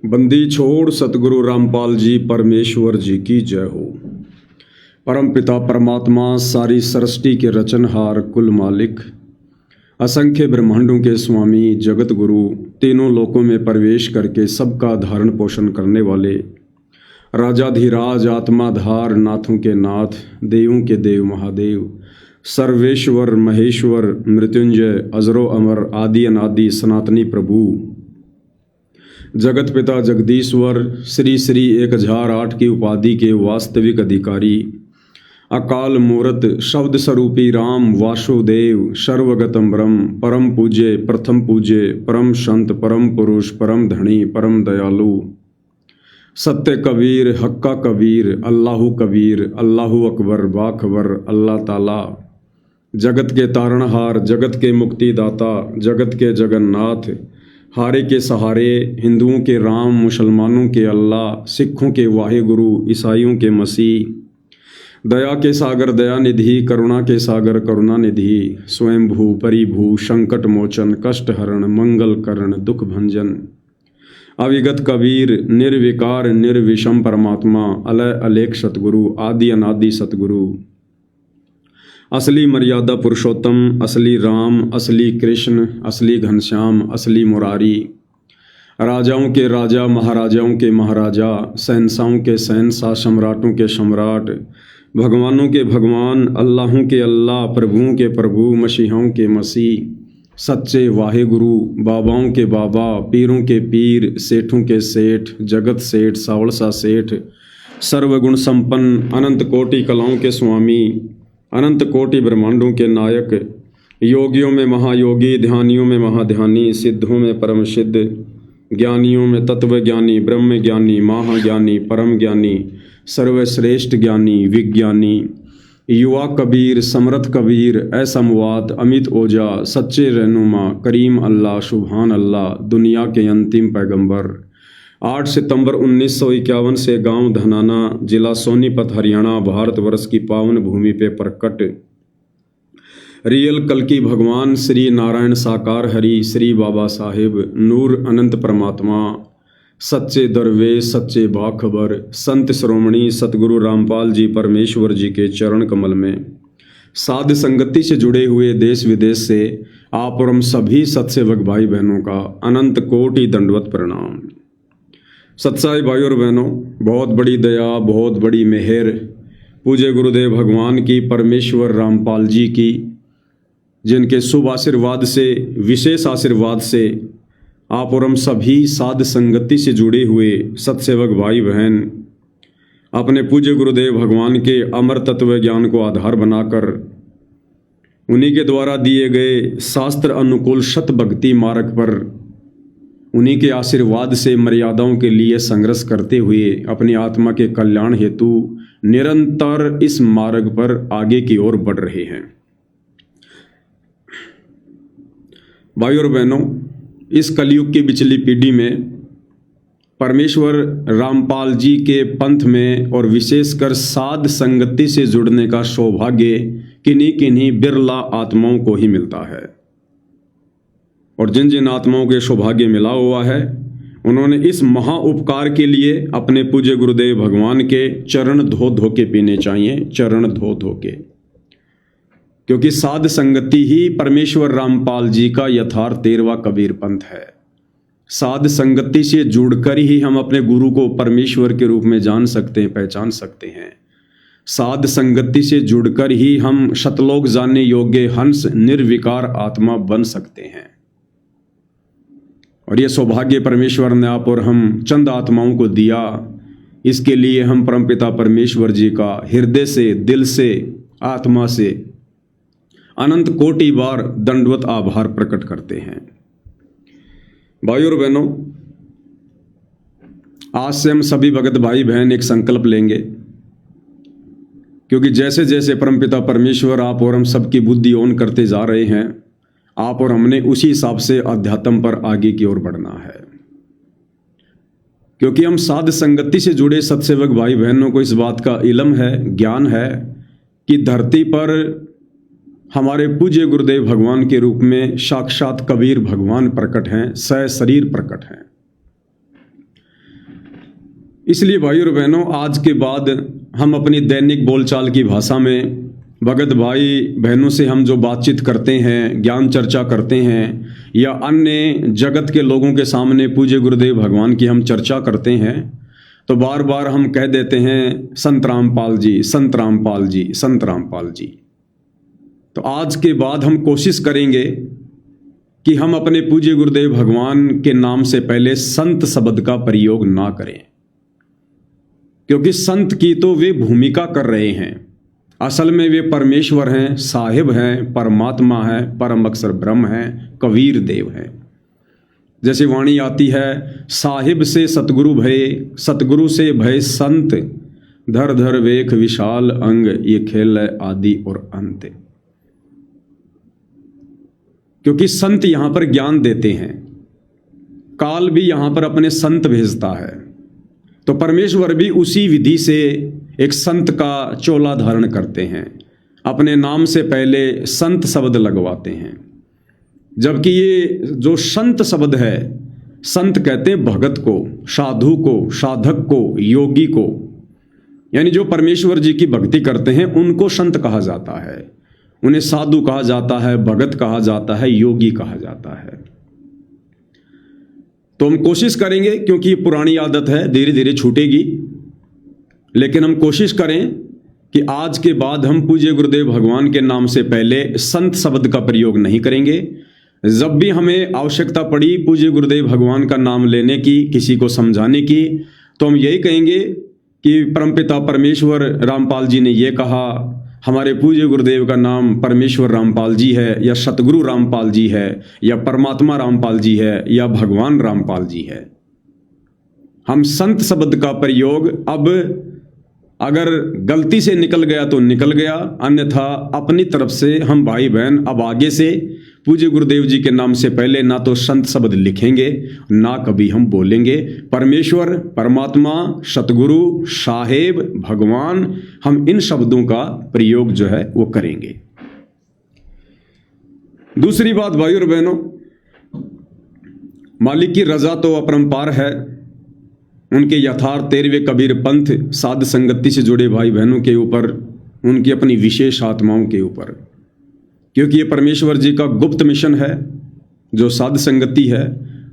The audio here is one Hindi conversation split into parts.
बंदी छोड़ सतगुरु रामपाल जी परमेश्वर जी की जय हो। परम पिता परमात्मा सारी सृष्टि के रचनहार कुल मालिक, असंख्य ब्रह्मांडों के स्वामी जगत गुरु, तीनों लोकों में प्रवेश करके सबका धारण पोषण करने वाले राजाधिराज आत्माधार नाथों के नाथ, देवों के देव महादेव, सर्वेश्वर महेश्वर मृत्युंजय अजरो अमर आदि अनादि सनातनी प्रभु, जगत पिता जगदीश्वर, श्री श्री 1008 की उपाधि के वास्तविक अधिकारी, अकाल मूर्त शब्द स्वरूपी राम वासुदेव, सर्वगतम ब्रह्म, परम पूज्य प्रथम पूज्य, परम संत परम पुरुष, परम धनी परम दयालु, सत्य कबीर हक्का कबीर, अल्लाहु कबीर, अल्लाहु अकबर बाखबर, अल्लाह ताला, जगत के तारणहार, जगत के मुक्तिदाता, जगत के जगन्नाथ, हारे के सहारे, हिंदुओं के राम, मुसलमानों के अल्लाह, सिखों के वाहेगुरु, ईसाइयों के मसीह, दया के सागर दया निधि, करुणा के सागर करुणा निधि, स्वयंभू परिभू, संकट मोचन, कष्ट हरण, मंगल करण, दुख भंजन, अविगत कबीर, निर्विकार निर्विषम परमात्मा, अलय अलेख सतगुरु, आदि अनादि सतगुरु, असली मर्यादा पुरुषोत्तम, असली राम, असली कृष्ण, असली घनश्याम, असली मुरारी, राजाओं के राजा, महाराजाओं के महाराजा, शहंशाहों के शहंशाह, सम्राटों के सम्राट, भगवानों के भगवान, अल्लाहों के अल्लाह, प्रभुओं के प्रभु, मसीहों के मसीह, सच्चे वाहेगुरु, बाबाओं के बाबा, पीरों के पीर, सेठों के सेठ, जगत सेठ, सावलसा सेठ, सर्वगुण संपन्न, अनंत कोटि कलाओं के स्वामी, अनंत कोटि ब्रह्मांडों के नायक, योगियों में महायोगी, ध्यानियों में महाध्यानी, सिद्धों में परम सिद्ध, ज्ञानियों में तत्व ज्ञानी, ब्रह्म ज्ञानी, महाज्ञानी, परम ज्ञानी, सर्वश्रेष्ठ ज्ञानी, विज्ञानी, युवा कबीर, समर्थ कबीर, असमवाद, अमित ओझा, सच्चे रहनुमा, करीम अल्लाह, सुभान अल्लाह, दुनिया के अंतिम पैगंबर, 8 सितंबर 1951 से गांव धनाना, जिला सोनीपत, हरियाणा, भारतवर्ष की पावन भूमि पे प्रकट रियल कल्कि भगवान श्री नारायण साकार हरि, श्री बाबा साहेब नूर अनंत परमात्मा, सच्चे दरवेश, सच्चे बाखबर, संत श्रोमणी सतगुरु रामपाल जी परमेश्वर जी के चरण कमल में साध संगति से जुड़े हुए देश विदेश से आप और हम सभी सत्सेवक भाई बहनों का अनंत कोटि दंडवत प्रणाम। सत्साई भाई और बहनों, बहुत बड़ी दया, बहुत बड़ी मेहर पूज्य गुरुदेव भगवान की, परमेश्वर रामपाल जी की, जिनके शुभ आशीर्वाद से, विशेष आशीर्वाद से आप और हम सभी साध संगति से जुड़े हुए सत्सेवक भाई बहन अपने पूज्य गुरुदेव भगवान के अमर तत्व ज्ञान को आधार बनाकर उन्हीं के द्वारा दिए गए शास्त्र अनुकूल शत भक्ति मार्ग पर उन्हीं के आशीर्वाद से मर्यादाओं के लिए संघर्ष करते हुए अपनी आत्मा के कल्याण हेतु निरंतर इस मार्ग पर आगे की ओर बढ़ रहे हैं। भाई और बहनों, इस कलयुग की बिचली पीढ़ी में परमेश्वर रामपाल जी के पंथ में और विशेषकर साध संगति से जुड़ने का सौभाग्य किन्हीं किन्हीं बिरला आत्माओं को ही मिलता है। और जिन जिन आत्माओं के सौभाग्य मिला हुआ है, उन्होंने इस महा उपकार के लिए अपने पूज्य गुरुदेव भगवान के चरण धो धो के पीने चाहिए, चरण धो धो के, क्योंकि साध संगति ही परमेश्वर रामपाल जी का यथार्थ 13वां कबीर पंथ है। साध संगति से जुड़कर ही हम अपने गुरु को परमेश्वर के रूप में जान सकते हैं, पहचान सकते हैं। साध संगति से जुड़कर ही हम शतलोक जानने योग्य हंस निर्विकार आत्मा बन सकते हैं। और ये सौभाग्य परमेश्वर ने आप और हम चंद आत्माओं को दिया। इसके लिए हम परमपिता परमेश्वर जी का हृदय से, दिल से, आत्मा से अनंत कोटि बार दंडवत आभार प्रकट करते हैं। भाई और बहनों, आज से हम सभी भगत भाई बहन एक संकल्प लेंगे, क्योंकि जैसे जैसे परमपिता परमेश्वर आप और हम सबकी बुद्धि ऑन करते जा रहे हैं, आप और हमने उसी हिसाब से अध्यात्म पर आगे की ओर बढ़ना है। क्योंकि हम साध संगति से जुड़े सत्सेवक भाई बहनों को इस बात का इल्म है, ज्ञान है कि धरती पर हमारे पूज्य गुरुदेव भगवान के रूप में साक्षात कबीर भगवान प्रकट हैं, सशरीर प्रकट हैं। इसलिए भाई और बहनों, आज के बाद हम अपनी दैनिक बोलचाल की भाषा में भगत भाई बहनों से हम जो बातचीत करते हैं, ज्ञान चर्चा करते हैं, या अन्य जगत के लोगों के सामने पूज्य गुरुदेव भगवान की हम चर्चा करते हैं, तो बार बार हम कह देते हैं संत रामपाल जी, संत रामपाल जी, संत रामपाल जी। तो आज के बाद हम कोशिश करेंगे कि हम अपने पूज्य गुरुदेव भगवान के नाम से पहले संत शब्द का प्रयोग ना करें, क्योंकि संत की तो वे भूमिका कर रहे हैं। असल में वे परमेश्वर हैं, साहिब हैं, परमात्मा हैं, परम अक्षर ब्रह्म हैं, कबीर देव हैं। जैसे वाणी आती है, साहिब से सतगुरु भय, सतगुरु से भय संत, धर धर वेख विशाल अंग, ये खेल है आदि और अंत। क्योंकि संत यहां पर ज्ञान देते हैं, काल भी यहां पर अपने संत भेजता है, तो परमेश्वर भी उसी विधि से एक संत का चोला धारण करते हैं, अपने नाम से पहले संत शब्द लगवाते हैं। जबकि ये जो संत शब्द है, संत कहते हैं भगत को, साधु को, साधक को, योगी को, यानी जो परमेश्वर जी की भक्ति करते हैं उनको संत कहा जाता है। उन्हें साधु कहा जाता है, भगत कहा जाता है, योगी कहा जाता है। तो हम कोशिश करेंगे, क्योंकि ये पुरानी आदत है, धीरे धीरे छूटेगी, लेकिन हम कोशिश करें कि आज के बाद हम पूज्य गुरुदेव भगवान के नाम से पहले संत शब्द का प्रयोग नहीं करेंगे। जब भी हमें आवश्यकता पड़ी पूज्य गुरुदेव भगवान का नाम लेने की, किसी को समझाने की, तो हम यही कहेंगे कि परमपिता परमेश्वर रामपाल जी ने ये कहा, हमारे पूज्य गुरुदेव का नाम परमेश्वर रामपाल जी है, या सतगुरु रामपाल जी है, या परमात्मा रामपाल जी है, या भगवान रामपाल जी है। हम संत शब्द का प्रयोग अब अगर गलती से निकल गया तो निकल गया, अन्यथा अपनी तरफ से हम भाई बहन अब आगे से पूज्य गुरुदेव जी के नाम से पहले ना तो संत शब्द लिखेंगे, ना कभी हम बोलेंगे। परमेश्वर, परमात्मा, सतगुरु, साहेब, भगवान, हम इन शब्दों का प्रयोग जो है वो करेंगे। दूसरी बात भाई और बहनों, मालिक की रजा तो अपरंपार है। उनके यथार्थ 13वें कबीर पंथ साध संगति से जुड़े भाई बहनों के ऊपर, उनकी अपनी विशेष आत्माओं के ऊपर, क्योंकि ये परमेश्वर जी का गुप्त मिशन है जो साध संगति है,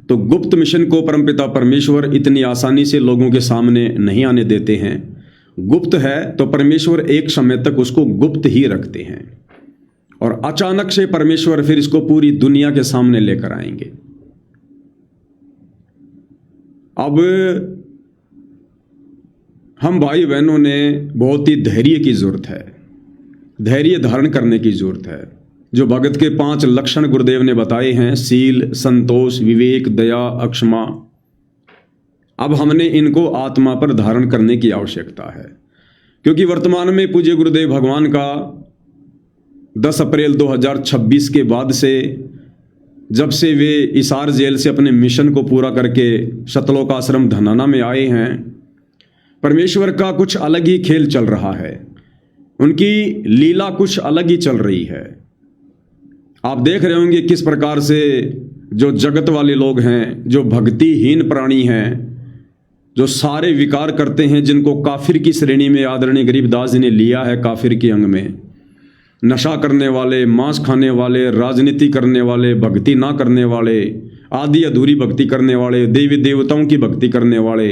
तो गुप्त मिशन को परमपिता परमेश्वर इतनी आसानी से लोगों के सामने नहीं आने देते हैं। गुप्त है तो परमेश्वर एक समय तक उसको गुप्त ही रखते हैं, और अचानक से परमेश्वर फिर इसको पूरी दुनिया के सामने लेकर आएंगे। अब हम भाई बहनों ने बहुत ही धैर्य की जरूरत है, धैर्य धारण करने की जरूरत है। जो भगत के 5 लक्षण गुरुदेव ने बताए हैं, शील, संतोष, विवेक, दया, अक्षमा, अब हमने इनको आत्मा पर धारण करने की आवश्यकता है। क्योंकि वर्तमान में पूज्य गुरुदेव भगवान का 10 अप्रैल 2026 के बाद से, जब से वे इसार जेल से अपने मिशन को पूरा करके सतलोक आश्रम धनाना में आए हैं, परमेश्वर का कुछ अलग ही खेल चल रहा है, उनकी लीला कुछ अलग ही चल रही है। आप देख रहे होंगे किस प्रकार से जो जगत वाले लोग हैं, जो भक्तिहीन प्राणी हैं, जो सारे विकार करते हैं, जिनको काफिर की श्रेणी में आदरणीय गरीबदास जी ने लिया है, काफिर के अंग में, नशा करने वाले, मांस खाने वाले, राजनीति करने वाले, भक्ति ना करने वाले, आधी अधूरी भक्ति करने वाले, देवी देवताओं की भक्ति करने वाले,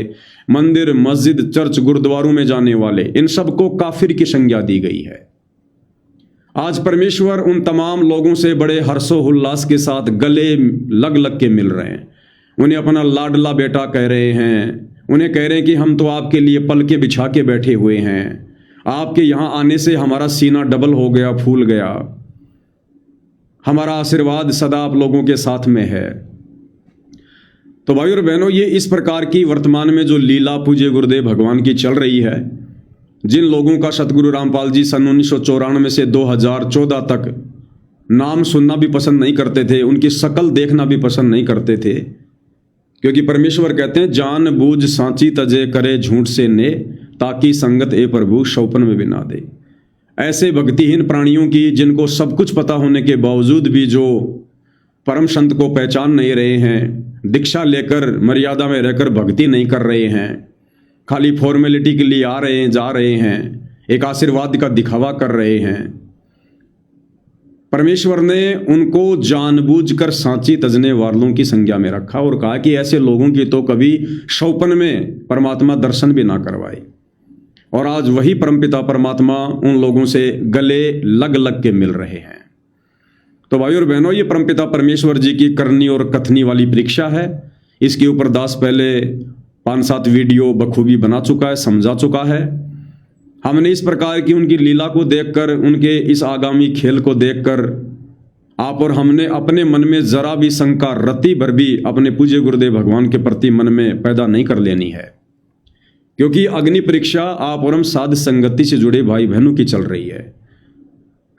मंदिर, मस्जिद, चर्च, गुरुद्वारों में जाने वाले, इन सबको काफिर की संज्ञा दी गई है। आज परमेश्वर उन तमाम लोगों से बड़े हर्षोल्लास के साथ गले लग लग के मिल रहे हैं। उन्हें अपना लाडला बेटा कह रहे हैं, उन्हें कह रहे हैं कि हम तो आपके लिए पलके बिछा के बैठे हुए हैं, आपके यहाँ आने से हमारा सीना डबल हो गया, फूल गया, हमारा आशीर्वाद सदा आप लोगों के साथ में है। तो भाई और बहनों, ये इस प्रकार की वर्तमान में जो लीला पूज्य गुरुदेव भगवान की चल रही है, जिन लोगों का सतगुरु रामपाल जी सन 1994 से 2014 तक नाम सुनना भी पसंद नहीं करते थे, उनकी शक्ल देखना भी पसंद नहीं करते थे, क्योंकि परमेश्वर कहते हैं जान बूझ सांची तजे करे झूठ से ने, ताकि संगत ए प्रभु शौपन में भी ना दे। ऐसे भक्तिहीन प्राणियों की, जिनको सब कुछ पता होने के बावजूद भी जो परम संत को पहचान नहीं रहे हैं, दीक्षा लेकर मर्यादा में रहकर भक्ति नहीं कर रहे हैं, खाली फॉर्मेलिटी के लिए आ रहे हैं, जा रहे हैं, एक आशीर्वाद का दिखावा कर रहे हैं। परमेश्वर ने उनको जानबूझकर सांची तजने वालों की संज्ञा में रखा और कहा कि ऐसे लोगों की तो कभी शौपन में परमात्मा दर्शन भी ना करवाए। और आज वही परमपिता परमात्मा उन लोगों से गले लग लग के मिल रहे हैं। तो भाइयों और बहनों, ये परमपिता परमेश्वर जी की करनी और कथनी वाली परीक्षा है। इसके ऊपर दास पहले 5-7 वीडियो बखूबी बना चुका है, समझा चुका है। हमने इस प्रकार की उनकी लीला को देखकर, उनके इस आगामी खेल को देखकर आप और हमने अपने मन में जरा भी शंका रत्ती भर भी अपने पूज्य गुरुदेव भगवान के प्रति मन में पैदा नहीं कर लेनी है, क्योंकि अग्नि परीक्षा आप और हम साध संगति से जुड़े भाई बहनों की चल रही है।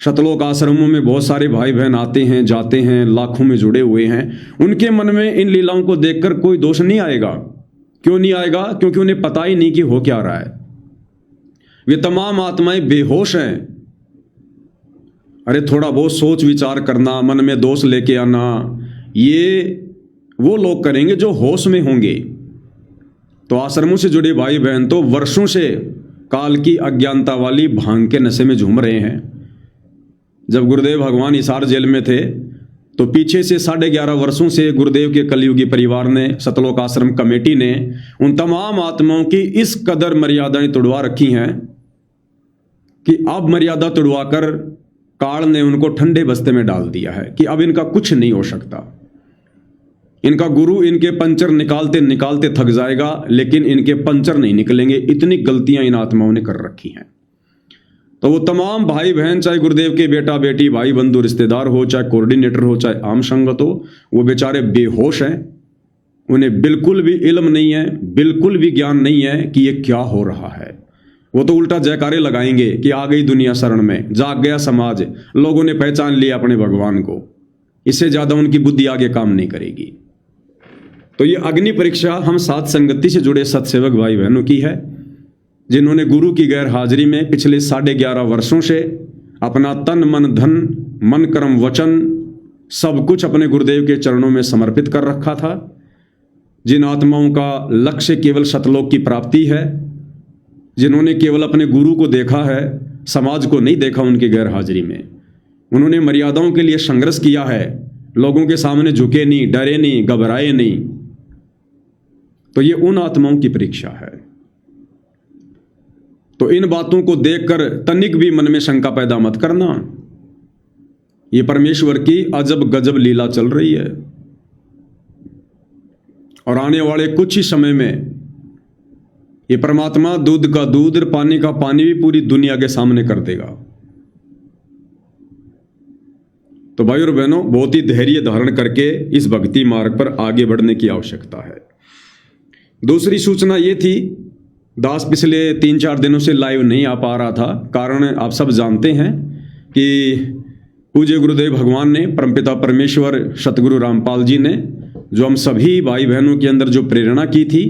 शतलोक आश्रमों में बहुत सारे भाई बहन आते हैं, जाते हैं, लाखों में जुड़े हुए हैं। उनके मन में इन लीलाओं को देखकर कोई दोष नहीं आएगा। क्यों नहीं आएगा? क्योंकि उन्हें पता ही नहीं कि हो क्या रहा है। वे तमाम आत्माएं बेहोश हैं। अरे थोड़ा बहुत सोच विचार करना, मन में दोष लेके आना, ये वो लोग करेंगे जो होश में होंगे। तो आश्रमों से जुड़े भाई बहन तो वर्षों से काल की अज्ञानता वाली भांग के नशे में झूम रहे हैं। जब गुरुदेव भगवान हिसार जेल में थे तो पीछे से 11.5 वर्षों से गुरुदेव के कलयुगी परिवार ने, सतलोक आश्रम कमेटी ने उन तमाम आत्माओं की इस कदर मर्यादाएं तोड़वा रखी हैं कि अब मर्यादा तोड़वाकर काल ने उनको ठंडे बस्ते में डाल दिया है कि अब इनका कुछ नहीं हो सकता। इनका गुरु इनके पंचर निकालते निकालते थक जाएगा, लेकिन इनके पंचर नहीं निकलेंगे। इतनी गलतियां इन आत्माओं ने कर रखी हैं। तो वो तमाम भाई बहन, चाहे गुरुदेव के बेटा बेटी, भाई बंधु रिश्तेदार हो, चाहे कोऑर्डिनेटर हो, चाहे आम संगत हो, वो बेचारे बेहोश हैं। उन्हें बिल्कुल भी इल्म नहीं है, बिल्कुल भी ज्ञान नहीं है कि ये क्या हो रहा है। वो तो उल्टा जयकारे लगाएंगे कि आ गई दुनिया शरण में, जाग गया समाज, लोगों ने पहचान लिया अपने भगवान को। इससे ज्यादा उनकी बुद्धि आगे काम नहीं करेगी। तो ये अग्नि परीक्षा हम साथ संगति से जुड़े सत्सेवक भाई बहनों की है, जिन्होंने गुरु की गैर हाजिरी में पिछले 11.5 वर्षों से अपना तन मन धन, मन कर्म वचन सब कुछ अपने गुरुदेव के चरणों में समर्पित कर रखा था। जिन आत्माओं का लक्ष्य केवल सतलोक की प्राप्ति है, जिन्होंने केवल अपने गुरु को देखा है, समाज को नहीं देखा उनकी गैर हाजिरी में, उन्होंने मर्यादाओं के लिए संघर्ष किया है, लोगों के सामने झुके नहीं, डरे नहीं, घबराए नहीं। तो ये उन आत्माओं की परीक्षा है। तो इन बातों को देखकर तनिक भी मन में शंका पैदा मत करना। ये परमेश्वर की अजब गजब लीला चल रही है और आने वाले कुछ ही समय में ये परमात्मा दूध का दूध, पानी का पानी भी पूरी दुनिया के सामने कर देगा। तो भाई और बहनों, बहुत ही धैर्य धारण करके इस भक्ति मार्ग पर आगे बढ़ने की आवश्यकता है। दूसरी सूचना ये थी, दास पिछले 3-4 दिनों से लाइव नहीं आ पा रहा था। कारण आप सब जानते हैं कि पूज्य गुरुदेव भगवान ने, परमपिता परमेश्वर सतगुरु रामपाल जी ने जो हम सभी भाई बहनों के अंदर जो प्रेरणा की थी,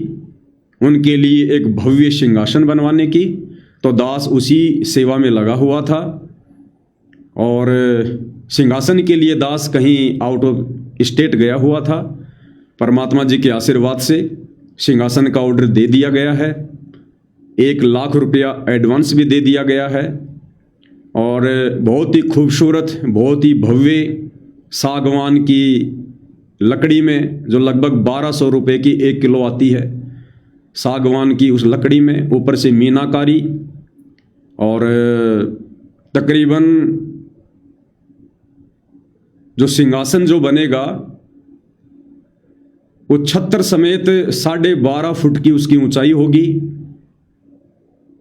उनके लिए एक भव्य सिंहासन बनवाने की, तो दास उसी सेवा में लगा हुआ था। और सिंहासन के लिए दास कहीं आउट ऑफ स्टेट गया हुआ था। परमात्मा जी के आशीर्वाद से सिंहासन का ऑर्डर दे दिया गया है, 1 लाख रुपया एडवांस भी दे दिया गया है। और बहुत ही खूबसूरत, बहुत ही भव्य सागवान की लकड़ी में, जो लगभग 1200 रुपये की 1 किलो आती है, सागवान की उस लकड़ी में ऊपर से मीनाकारी, और तकरीबन जो सिंहासन जो बनेगा वो छत्तर समेत 12.5 फुट की उसकी ऊंचाई होगी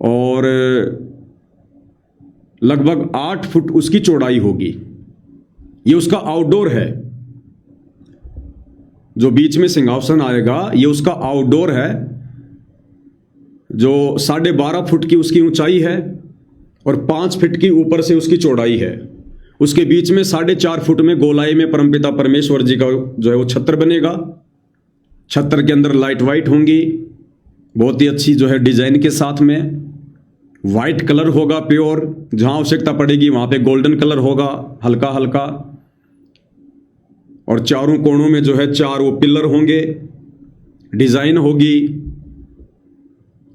और लगभग 8 फुट उसकी चौड़ाई होगी। ये उसका आउटडोर है। जो बीच में सिंहासन आएगा ये उसका आउटडोर है, जो 12.5 फुट की उसकी ऊंचाई है और 5 फीट की ऊपर से उसकी चौड़ाई है। उसके बीच में 4.5 फुट में गोलाई में परमपिता परमेश्वर जी का जो है वो छत्र बनेगा। छत्र के अंदर लाइट वाइट होंगी, बहुत ही अच्छी जो है डिजाइन के साथ में। वाइट कलर होगा प्योर, जहां आवश्यकता पड़ेगी वहां पे गोल्डन कलर होगा हल्का हल्का। और चारों कोणों में जो है 4 वो पिलर होंगे, डिजाइन होगी।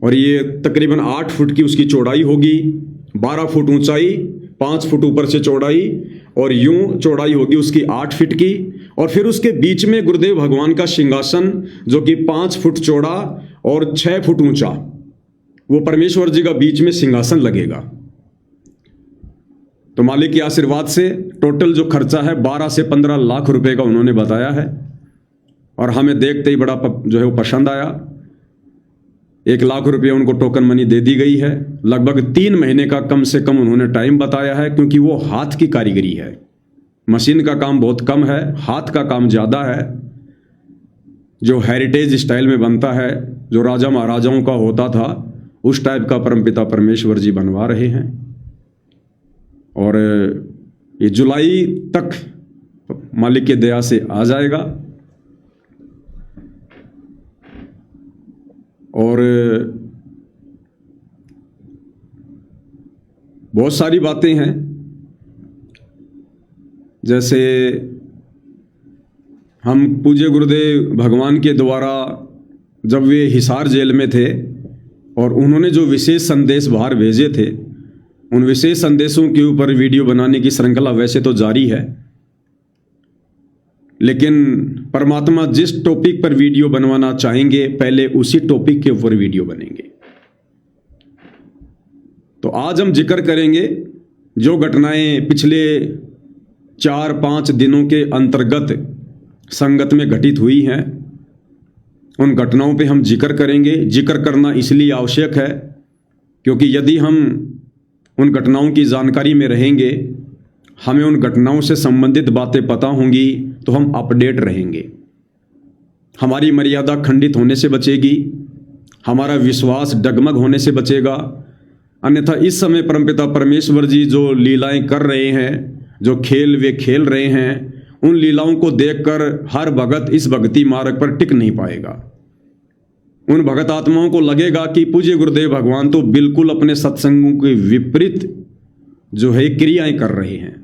और ये तकरीबन 8 फुट की उसकी चौड़ाई होगी, 12 फुट ऊंचाई, 5 फुट ऊपर से चौड़ाई, और यूं चौड़ाई होगी उसकी 8 फीट की। और फिर उसके बीच में गुरुदेव भगवान का सिंहासन जो कि 5 फुट चौड़ा और 6 फुट ऊंचा, वो परमेश्वर जी का बीच में सिंहासन लगेगा। तो मालिक के आशीर्वाद से टोटल जो खर्चा है 12 से 15 लाख रुपए का उन्होंने बताया है, और हमें देखते ही बड़ा जो है वो पसंद आया। 1 लाख रुपये उनको टोकन मनी दे दी गई है। लगभग 3 महीने का कम से कम उन्होंने टाइम बताया है, क्योंकि वो हाथ की कारीगरी है। मशीन का काम बहुत कम है, हाथ का काम ज़्यादा है, जो हेरिटेज स्टाइल में बनता है, जो राजा महाराजाओं का होता था, उस टाइप का परमपिता परमेश्वर जी बनवा रहे हैं। और ये जुलाई तक मालिक के दया से आ जाएगा। और बहुत सारी बातें हैं, जैसे हम पूज्य गुरुदेव भगवान के द्वारा जब वे हिसार जेल में थे और उन्होंने जो विशेष संदेश बाहर भेजे थे, उन विशेष संदेशों के ऊपर वीडियो बनाने की श्रृंखला वैसे तो जारी है, लेकिन परमात्मा जिस टॉपिक पर वीडियो बनवाना चाहेंगे पहले उसी टॉपिक के ऊपर वीडियो बनेंगे। तो आज हम जिक्र करेंगे जो घटनाएं पिछले 4-5 दिनों के अंतर्गत संगत में घटित हुई हैं, उन घटनाओं पे हम जिक्र करेंगे। जिक्र करना इसलिए आवश्यक है क्योंकि यदि हम उन घटनाओं की जानकारी में रहेंगे, हमें उन घटनाओं से संबंधित बातें पता होंगी, तो हम अपडेट रहेंगे। हमारी मर्यादा खंडित होने से बचेगी, हमारा विश्वास डगमग होने से बचेगा। अन्यथा इस समय परमपिता परमेश्वर जी जो लीलाएं कर रहे हैं, जो खेल वे खेल रहे हैं, उन लीलाओं को देखकर हर भगत इस भक्ति मार्ग पर टिक नहीं पाएगा। उन भगत आत्माओं को लगेगा कि पूज्य गुरुदेव भगवान तो बिल्कुल अपने सत्संगों के विपरीत जो है क्रियाएं कर रहे हैं।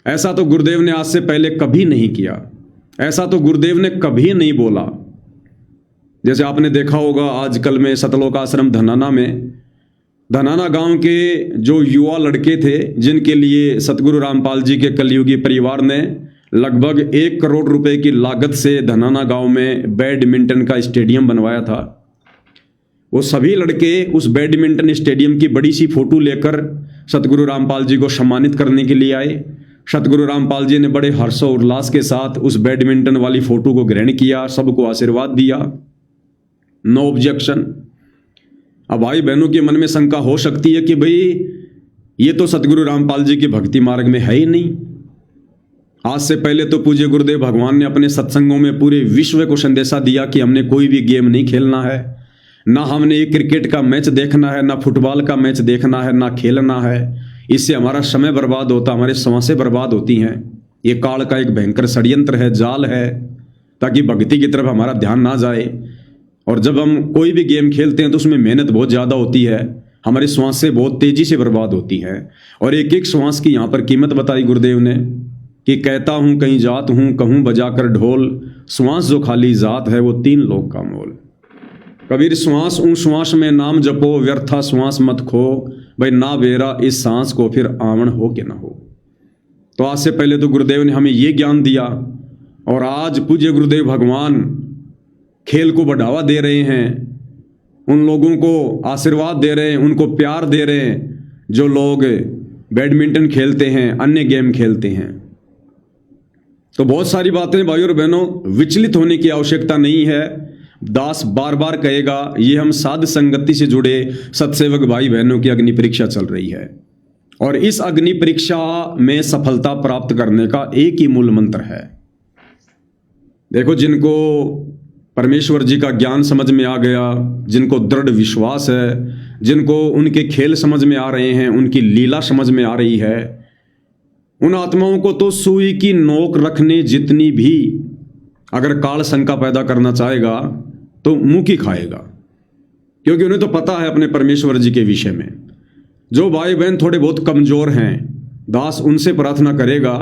ऐसा तो गुरुदेव ने आज से पहले कभी नहीं किया, ऐसा तो गुरुदेव ने कभी नहीं बोला। जैसे आपने देखा होगा आजकल में सतलोक आश्रम धनाना में, धनाना गांव के जो युवा लड़के थे जिनके लिए सतगुरु रामपाल जी के कलयुगी परिवार ने लगभग 1 करोड़ रुपए की लागत से धनाना गांव में बैडमिंटन का स्टेडियम बनवाया था, वो सभी लड़के उस बैडमिंटन स्टेडियम की बड़ी सी फोटो लेकर सतगुरु रामपाल जी को सम्मानित करने के लिए आए। सतगुरु रामपाल जी ने बड़े हर्षोल्लास के साथ उस बैडमिंटन वाली फोटो को ग्रहण किया, सबको आशीर्वाद दिया, नो ऑब्जेक्शन। अब भाई बहनों के मन में शंका हो सकती है कि भाई ये तो सतगुरु रामपाल जी की भक्ति मार्ग में है ही नहीं। आज से पहले तो पूज्य गुरुदेव भगवान ने अपने सत्संगों में पूरे विश्व को संदेशा दिया कि हमने कोई भी गेम नहीं खेलना है, ना हमने एक क्रिकेट का मैच देखना है, ना फुटबॉल का मैच देखना है, ना खेलना है। इससे हमारा समय बर्बाद होता, हमारे सांसें बर्बाद होती हैं। ये काल का एक भयंकर षड्यंत्र है, जाल है, ताकि भक्ति की तरफ हमारा ध्यान ना जाए। और जब हम कोई भी गेम खेलते हैं तो उसमें मेहनत बहुत ज़्यादा होती है, हमारी सांसें बहुत तेज़ी से बर्बाद होती हैं। और एक एक श्वास की यहाँ पर कीमत बताई गुरुदेव ने कि कहता हूँ कहीं जात हूँ, कहूँ बजाकर ढोल, श्वास जो खाली जात है वो 3 लोक का मोल। कबीर श्वास उन श्वास में नाम जपो, व्यर्था श्वास मत खो, भाई ना बेरा इस सांस को फिर आवण हो के ना हो। तो आज से पहले तो गुरुदेव ने हमें ये ज्ञान दिया, और आज पूज्य गुरुदेव भगवान खेल को बढ़ावा दे रहे हैं, उन लोगों को आशीर्वाद दे रहे हैं, उनको प्यार दे रहे हैं जो लोग बैडमिंटन खेलते हैं, अन्य गेम खेलते हैं। तो बहुत सारी बातें भाइयों और बहनों, विचलित होने की आवश्यकता नहीं है। दास बार बार कहेगा, ये हम साध संगति से जुड़े सत्सेवक भाई बहनों की अग्नि परीक्षा चल रही है, और इस अग्नि परीक्षा में सफलता प्राप्त करने का एक ही मूल मंत्र है। देखो, जिनको परमेश्वर जी का ज्ञान समझ में आ गया, जिनको दृढ़ विश्वास है, जिनको उनके खेल समझ में आ रहे हैं, उनकी लीला समझ में आ रही है, उन आत्माओं को तो सुई की नोक रखने जितनी भी अगर काल शंका पैदा करना चाहेगा तो मुंह की खाएगा, क्योंकि उन्हें तो पता है अपने परमेश्वर जी के विषय में। जो भाई बहन थोड़े बहुत कमजोर हैं, दास उनसे प्रार्थना करेगा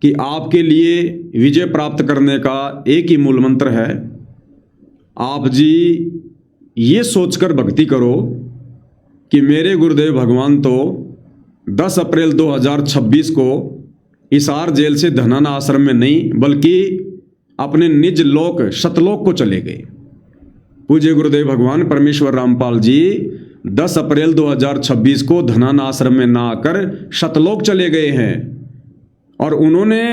कि आपके लिए विजय प्राप्त करने का एक ही मूल मंत्र है, आप जी ये सोचकर भक्ति करो कि मेरे गुरुदेव भगवान तो 10 अप्रैल 2026 को हिसार जेल से धनाना आश्रम में नहीं बल्कि अपने निज लोक सतलोक को चले गए। पूज्य गुरुदेव भगवान परमेश्वर रामपाल जी 10 अप्रैल 2026 को धनाना आश्रम में ना आकर सतलोक चले गए हैं और उन्होंने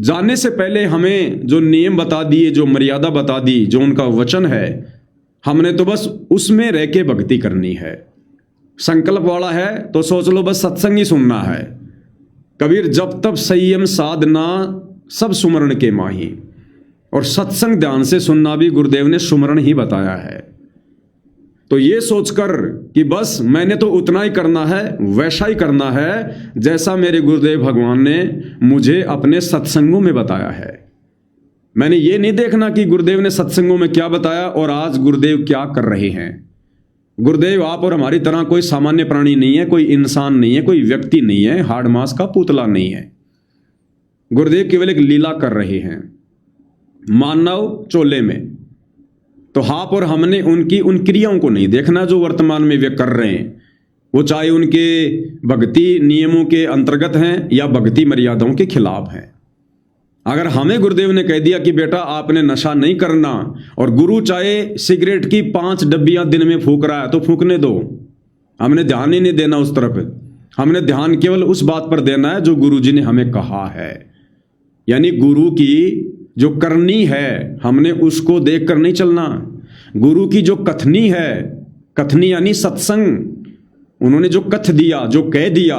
जाने से पहले हमें जो नियम बता दिए, जो मर्यादा बता दी, जो उनका वचन है, हमने तो बस उसमें रह के भक्ति करनी है। संकल्प वाला है तो सोच लो बस सत्संग ही सुनना है। कबीर जब तब संयम साधना सब सुमरण के माही, और सत्संग ध्यान से सुनना भी गुरुदेव ने सुमरण ही बताया है। तो ये सोचकर कि बस मैंने तो उतना ही करना है, वैसा ही करना है जैसा मेरे गुरुदेव भगवान ने मुझे अपने सत्संगों में बताया है। मैंने ये नहीं देखना कि गुरुदेव ने सत्संगों में क्या बताया और आज गुरुदेव क्या कर रहे हैं। गुरुदेव आप और हमारी तरह कोई सामान्य प्राणी नहीं है, कोई इंसान नहीं है, कोई व्यक्ति नहीं है, हाड़ मांस का पुतला नहीं है। गुरुदेव केवल एक लीला कर रहे हैं मानव चोले में। तो आप और हमने उनकी उन क्रियाओं को नहीं देखना जो वर्तमान में वे कर रहे हैं, वो चाहे उनके भक्ति नियमों के अंतर्गत हैं या भक्ति मर्यादाओं के खिलाफ हैं। अगर हमें गुरुदेव ने कह दिया कि बेटा आपने नशा नहीं करना, और गुरु चाहे सिगरेट की 5 डब्बियां दिन में फूक रहा है तो फूकने दो, हमने ध्यान ही नहीं देना उस तरफ। हमने ध्यान केवल उस बात पर देना है जो गुरु जी ने हमें कहा है, यानी गुरु की जो करनी है हमने उसको देखकर नहीं चलना। गुरु की जो कथनी है, कथनी यानी सत्संग, उन्होंने जो कथ दिया, जो कह दिया,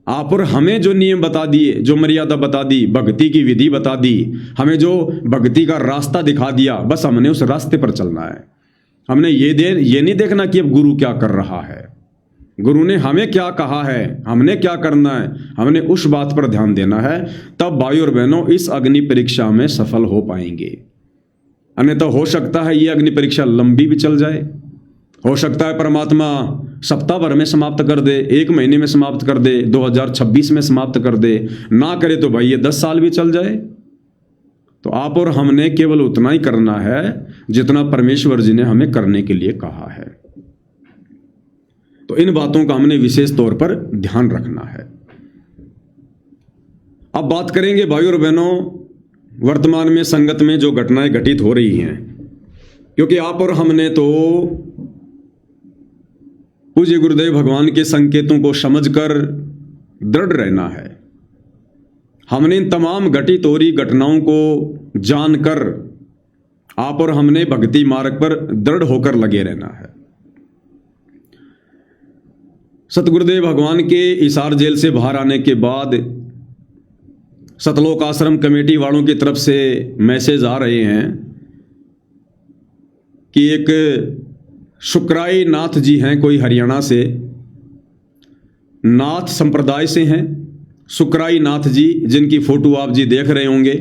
आप और हमें जो नियम बता दिए, जो मर्यादा बता दी, भक्ति की विधि बता दी, हमें जो भक्ति का रास्ता दिखा दिया, बस हमने उस रास्ते पर चलना है। हमने ये नहीं देखना कि अब गुरु क्या कर रहा है, गुरु ने हमें क्या कहा है, हमने क्या करना है, हमने उस बात पर ध्यान देना है। तब भाई और बहनों इस अग्नि परीक्षा में सफल हो पाएंगे। अन्यथा हो सकता है ये अग्नि परीक्षा लंबी भी चल जाए, हो सकता है परमात्मा सप्ताह भर में समाप्त कर दे, 1 महीने में समाप्त कर दे, 2026 में समाप्त कर दे, ना करे तो भाई ये 10 साल भी चल जाए। तो आप और हमने केवल उतना ही करना है जितना परमेश्वर जी ने हमें करने के लिए कहा है। तो इन बातों का हमने विशेष तौर पर ध्यान रखना है। अब बात करेंगे भाई और बहनों वर्तमान में संगत में जो घटनाएं घटित हो रही हैं, क्योंकि आप और हमने तो पूज्य गुरुदेव भगवान के संकेतों को समझकर दृढ़ रहना है। हमने इन तमाम घटित हो रही घटनाओं को जानकर आप और हमने भक्ति मार्ग पर दृढ़ होकर लगे रहना है। सतगुरुदेव भगवान के हिसार जेल से बाहर आने के बाद सतलोक आश्रम कमेटी वालों की तरफ से मैसेज आ रहे हैं कि एक शुक्राई नाथ जी हैं, कोई हरियाणा से, नाथ संप्रदाय से हैं, शुक्राई नाथ जी, जिनकी फोटो आप जी देख रहे होंगे।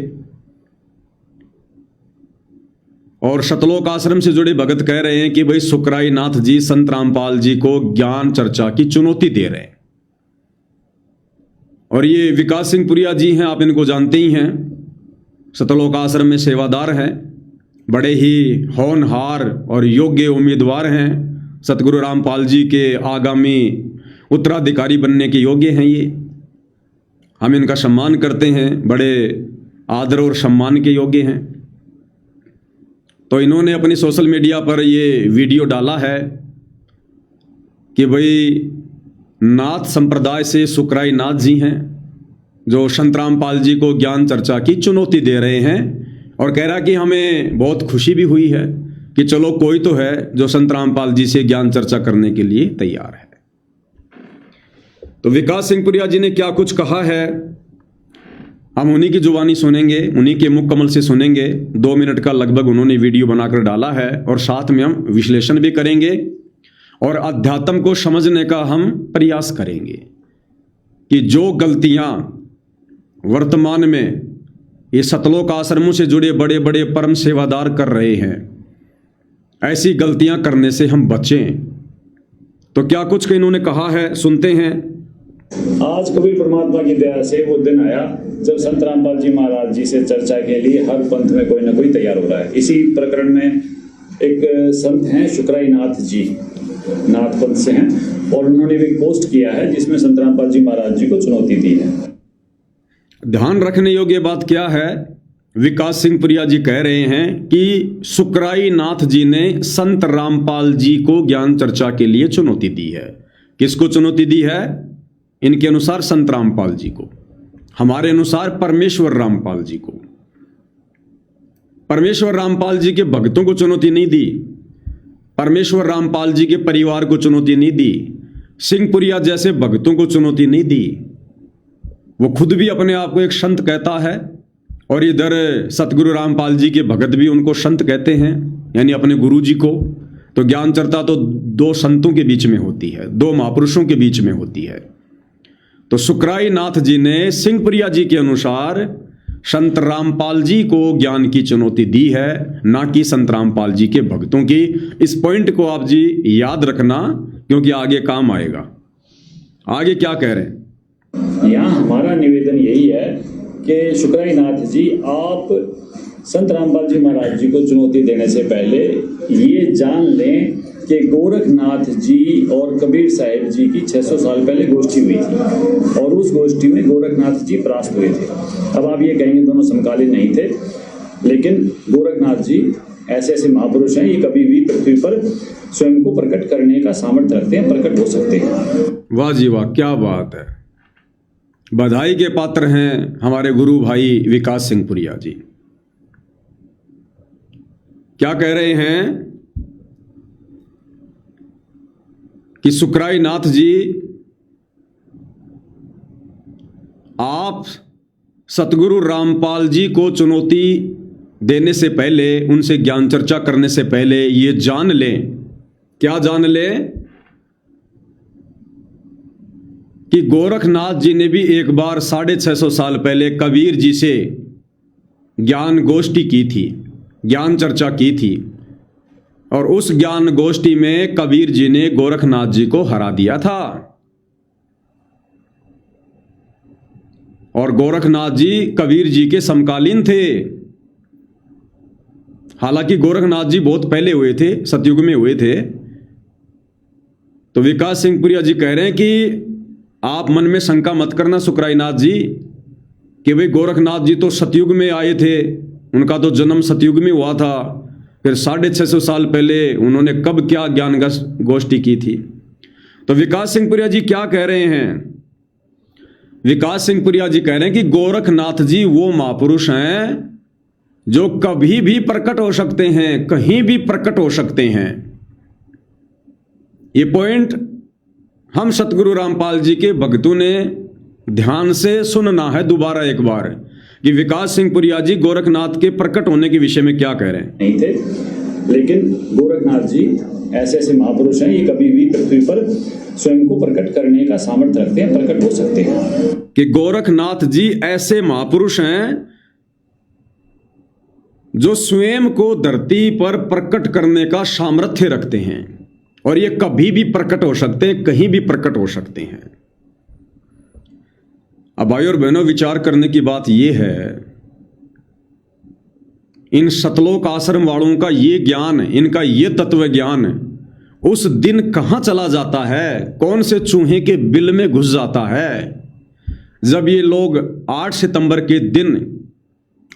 और सतलोक आश्रम से जुड़े भगत कह रहे हैं कि भाई शुक्राई नाथ जी संत रामपाल जी को ज्ञान चर्चा की चुनौती दे रहे हैं। और ये विकास सिंह पुरिया जी हैं, आप इनको जानते ही हैं, सतलोक आश्रम में सेवादार हैं, बड़े ही होनहार और योग्य उम्मीदवार हैं, सतगुरु रामपाल जी के आगामी उत्तराधिकारी बनने के योग्य हैं। ये हम इनका सम्मान करते हैं, बड़े आदर और सम्मान के योग्य हैं। तो इन्होंने अपनी सोशल मीडिया पर ये वीडियो डाला है कि भाई नाथ संप्रदाय से शुक्राई नाथ जी हैं जो संत रामपाल जी को ज्ञान चर्चा की चुनौती दे रहे हैं, और कह रहा कि हमें बहुत खुशी भी हुई है कि चलो कोई तो है जो संत रामपाल जी से ज्ञान चर्चा करने के लिए तैयार है। तो विकास सिंह पुरिया जी ने क्या कुछ कहा है हम उन्हीं की जुबानी सुनेंगे, उन्हीं के मुख कमल से सुनेंगे। 2 मिनट का लगभग उन्होंने वीडियो बनाकर डाला है, और साथ में हम विश्लेषण भी करेंगे और अध्यात्म को समझने का हम प्रयास करेंगे कि जो गलतियां वर्तमान में ये सतलोक आश्रमों से जुड़े बड़े बड़े परम सेवादार कर रहे हैं, ऐसी गलतियां करने से हम बचें। तो क्या कुछ इन्होंने कहा है, सुनते हैं। आज कबीर परमात्मा की दया से वो दिन आया जब संत रामपाल जी महाराज जी से चर्चा के लिए हर पंथ में कोई ना कोई तैयार हो रहा है। इसी प्रकरण में एक संत हैं शुक्राई नाथ जी, नाथ पंथ से हैं, और उन्होंने भी एक पोस्ट किया है जिसमें संत रामपाल जी महाराज जी को चुनौती दी है। ध्यान रखने योग्य बात क्या है, विकास सिंह पुरिया जी कह रहे हैं कि शुक्राई नाथ जी ने संत रामपाल जी को ज्ञान चर्चा के लिए चुनौती दी है। किसको चुनौती दी है? इनके अनुसार संत रामपाल जी को, हमारे अनुसार परमेश्वर रामपाल जी को। परमेश्वर रामपाल जी के भक्तों को चुनौती नहीं दी, परमेश्वर रामपाल जी के परिवार को चुनौती नहीं दी, सिंहपुरिया जैसे भक्तों को चुनौती नहीं दी। वो खुद भी अपने आप को एक संत कहता है और इधर सतगुरु रामपाल जी के भगत भी उनको संत कहते हैं, यानी अपने गुरु जी को। तो ज्ञान चर्चा तो दो संतों के बीच में होती है, दो महापुरुषों के बीच में होती है। तो शुक्राई नाथ जी ने सिंहपुरिया जी के अनुसार संत रामपाल जी को ज्ञान की चुनौती दी है, ना कि संत रामपाल जी के भक्तों की। इस पॉइंट को आप जी याद रखना, क्योंकि आगे काम आएगा। आगे क्या कह रहे हैं? यहाँ हमारा निवेदन यही है कि शुक्राई नाथ जी, आप संत रामपाल जी महाराज जी को चुनौती देने से पहले ये जान लें कि गोरखनाथ जी और कबीर साहिब जी की 600 साल पहले गोष्ठी हुई थी, और उस गोष्ठी में गोरखनाथ जी परास्त हुए थे। अब आप ये कहेंगे दोनों समकालीन नहीं थे, लेकिन गोरखनाथ जी ऐसे ऐसे महापुरुष हैं, ये कभी भी पृथ्वी पर स्वयं को प्रकट करने का सामर्थ्य रखते हैं, प्रकट हो सकते हैं। वाह जी वाह, क्या बात है। बधाई के पात्र हैं हमारे गुरु भाई विकास सिंह पुरिया जी। क्या कह रहे हैं कि शुक्राई नाथ जी, आप सतगुरु रामपाल जी को चुनौती देने से पहले, उनसे ज्ञान चर्चा करने से पहले ये जान लें। क्या जान लें? कि गोरखनाथ जी ने भी एक बार 650 साल पहले कबीर जी से ज्ञान गोष्ठी की थी, ज्ञान चर्चा की थी, और उस ज्ञान गोष्ठी में कबीर जी ने गोरखनाथ जी को हरा दिया था। और गोरखनाथ जी कबीर जी के समकालीन थे। हालांकि गोरखनाथ जी बहुत पहले हुए थे, सतयुग में हुए थे। तो विकास सिंह पुरिया जी कह रहे हैं कि आप मन में शंका मत करना शुक्राई नाथ जी, कि भाई गोरखनाथ जी तो सतयुग में आए थे, उनका तो जन्म सतयुग में हुआ था, फिर 650 साल पहले उन्होंने कब क्या ज्ञान गोष्ठी की थी। तो विकास सिंह पुरिया जी क्या कह रहे हैं? विकास सिंह पुरिया जी कह रहे हैं कि गोरखनाथ जी वो महापुरुष हैं जो कभी भी प्रकट हो सकते हैं, कहीं भी प्रकट हो सकते हैं। ये पॉइंट हम सतगुरु रामपाल जी के भक्तों ने ध्यान से सुनना है दोबारा एक बार, कि विकास सिंह पुरिया जी गोरखनाथ के प्रकट होने के विषय में क्या कह रहे हैं। नहीं थे, लेकिन गोरखनाथ जी ऐसे ऐसे महापुरुष हैं, ये कभी भी पृथ्वी पर स्वयं को प्रकट करने का सामर्थ्य रखते हैं, प्रकट हो सकते हैं। कि गोरखनाथ जी ऐसे महापुरुष हैं जो स्वयं को धरती पर प्रकट करने का सामर्थ्य रखते हैं, और ये कभी भी प्रकट हो सकते हैं, कहीं भी प्रकट हो सकते हैं। अब भाई और बहनों, विचार करने की बात यह है, इन सतलोक आश्रम वालों का ये ज्ञान, इनका ये तत्व ज्ञान उस दिन कहां चला जाता है, कौन से चूहे के बिल में घुस जाता है, जब ये लोग 8 सितंबर के दिन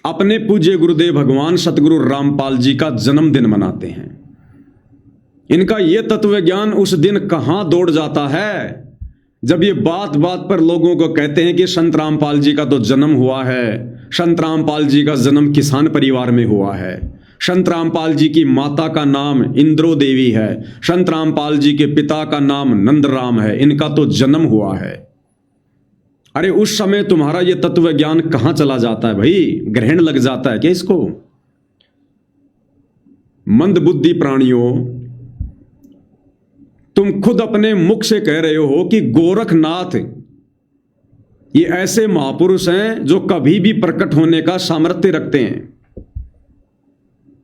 अपने पूज्य गुरुदेव भगवान सतगुरु रामपाल जी का जन्मदिन मनाते हैं। इनका ये तत्व ज्ञान उस दिन कहां दौड़ जाता है, जब ये बात बात पर लोगों को कहते हैं कि संत रामपाल जी का तो जन्म हुआ है, संत रामपाल जी का जन्म किसान परिवार में हुआ है, संत रामपाल जी की माता का नाम इंद्रो देवी है, संत रामपाल जी के पिता का नाम नंदराम है, इनका तो जन्म हुआ है। अरे उस समय तुम्हारा ये तत्व ज्ञान कहां चला जाता है भाई? ग्रहण लग जाता है क्या इसको? मंदबुद्धि प्राणियों, तुम खुद अपने मुख से कह रहे हो कि गोरखनाथ ये ऐसे महापुरुष हैं जो कभी भी प्रकट होने का सामर्थ्य रखते हैं।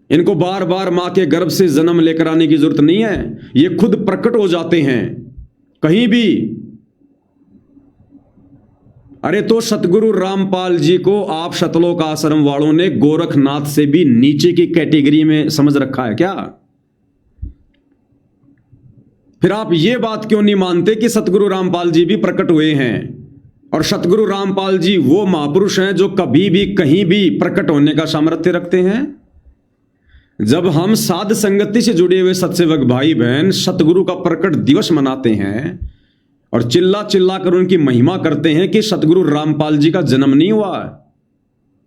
इनको बार बार मां के गर्भ से जन्म लेकर आने की जरूरत नहीं है, ये खुद प्रकट हो जाते हैं कहीं भी। अरे तो सतगुरु रामपाल जी को आप सतलोक आश्रम वालों ने गोरखनाथ से भी नीचे की कैटेगरी में समझ रखा है क्या? फिर आप ये बात क्यों नहीं मानते कि सतगुरु रामपाल जी भी प्रकट हुए हैं? और सतगुरु रामपाल जी वो महापुरुष हैं जो कभी भी कहीं भी प्रकट होने का सामर्थ्य रखते हैं। जब हम साध संगति से जुड़े हुए सत्सेवक भाई बहन सतगुरु का प्रकट दिवस मनाते हैं और चिल्ला चिल्ला कर उनकी महिमा करते हैं कि सतगुरु रामपाल जी का जन्म नहीं हुआ,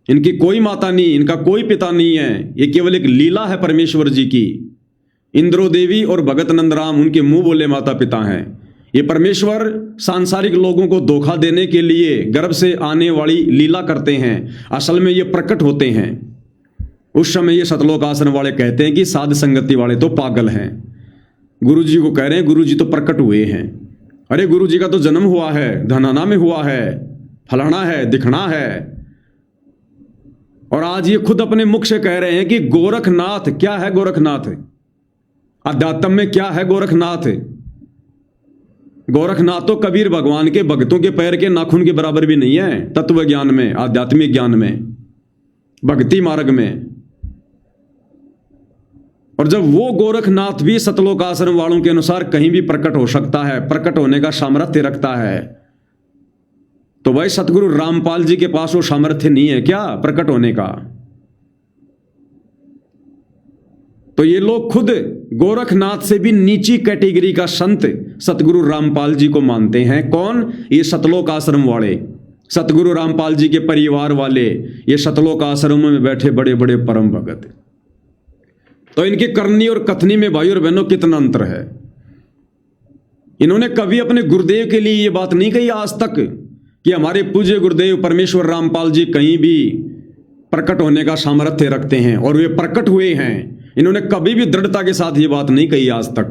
इनकी कोई माता नहीं, इनका कोई पिता नहीं है, ये केवल एक लीला है परमेश्वर जी की। इंद्रो देवी और भगत नंदराम उनके मुंह बोले माता पिता हैं। ये परमेश्वर सांसारिक लोगों को धोखा देने के लिए गर्भ से आने वाली लीला करते हैं, असल में ये प्रकट होते हैं। उस समय ये सतलोक आश्रम वाले कहते हैं कि साध संगति वाले तो पागल हैं, गुरु जी को कह रहे हैं गुरु जी तो प्रकट हुए हैं। अरे गुरु जी का तो जन्म हुआ है, धनाना में हुआ है, फलाना है, दिखना है। और आज ये खुद अपने मुख से कह रहे हैं कि गोरखनाथ क्या है, गोरखनाथ अध्यात्म में क्या है गोरखनाथ? गोरखनाथ तो कबीर भगवान के भक्तों के पैर के नाखून के बराबर भी नहीं है तत्व ज्ञान में, आध्यात्मिक ज्ञान में, भक्ति मार्ग में। और जब वो गोरखनाथ भी सतलोक आश्रम वालों के अनुसार कहीं भी प्रकट हो सकता है, प्रकट होने का सामर्थ्य रखता है, तो भाई सतगुरु रामपाल जी के पास वो सामर्थ्य नहीं है क्या प्रकट होने का? तो ये लोग खुद गोरखनाथ से भी नीची कैटेगरी का संत सतगुरु रामपाल जी को मानते हैं। कौन? ये सतलोक आश्रम वाले, सतगुरु रामपाल जी के परिवार वाले, ये सतलोक आश्रम में बैठे बड़े बड़े परम भगत। तो इनकी करनी और कथनी में भाई और बहनों कितना अंतर है। इन्होंने कभी अपने गुरुदेव के लिए ये बात नहीं कही आज तक कि हमारे पूज्य गुरुदेव परमेश्वर रामपाल जी कहीं भी प्रकट होने का सामर्थ्य रखते हैं, और वे प्रकट हुए हैं। इन्होंने कभी भी दृढ़ता के साथ ये बात नहीं कही आज तक।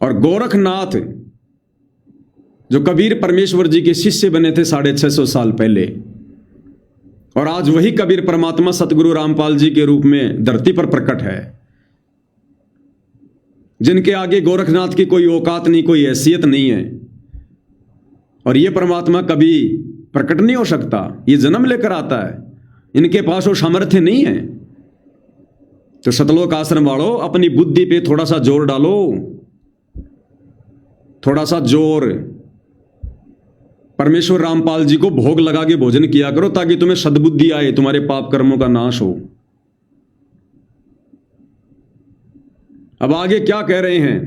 और गोरखनाथ जो कबीर परमेश्वर जी के शिष्य बने थे 650 साल पहले, और आज वही कबीर परमात्मा सतगुरु रामपाल जी के रूप में धरती पर प्रकट है, जिनके आगे गोरखनाथ की कोई औकात नहीं, कोई हैसियत नहीं है। और ये परमात्मा कभी प्रकट नहीं हो सकता, ये जन्म लेकर आता है, इनके पास वो सामर्थ्य नहीं है। तो सतलोक आश्रम वालों अपनी बुद्धि पे थोड़ा सा जोर डालो, थोड़ा सा जोर। परमेश्वर रामपाल जी को भोग लगा के भोजन किया करो ताकि तुम्हें सद्बुद्धि आए, तुम्हारे पाप कर्मों का नाश हो। अब आगे क्या कह रहे हैं,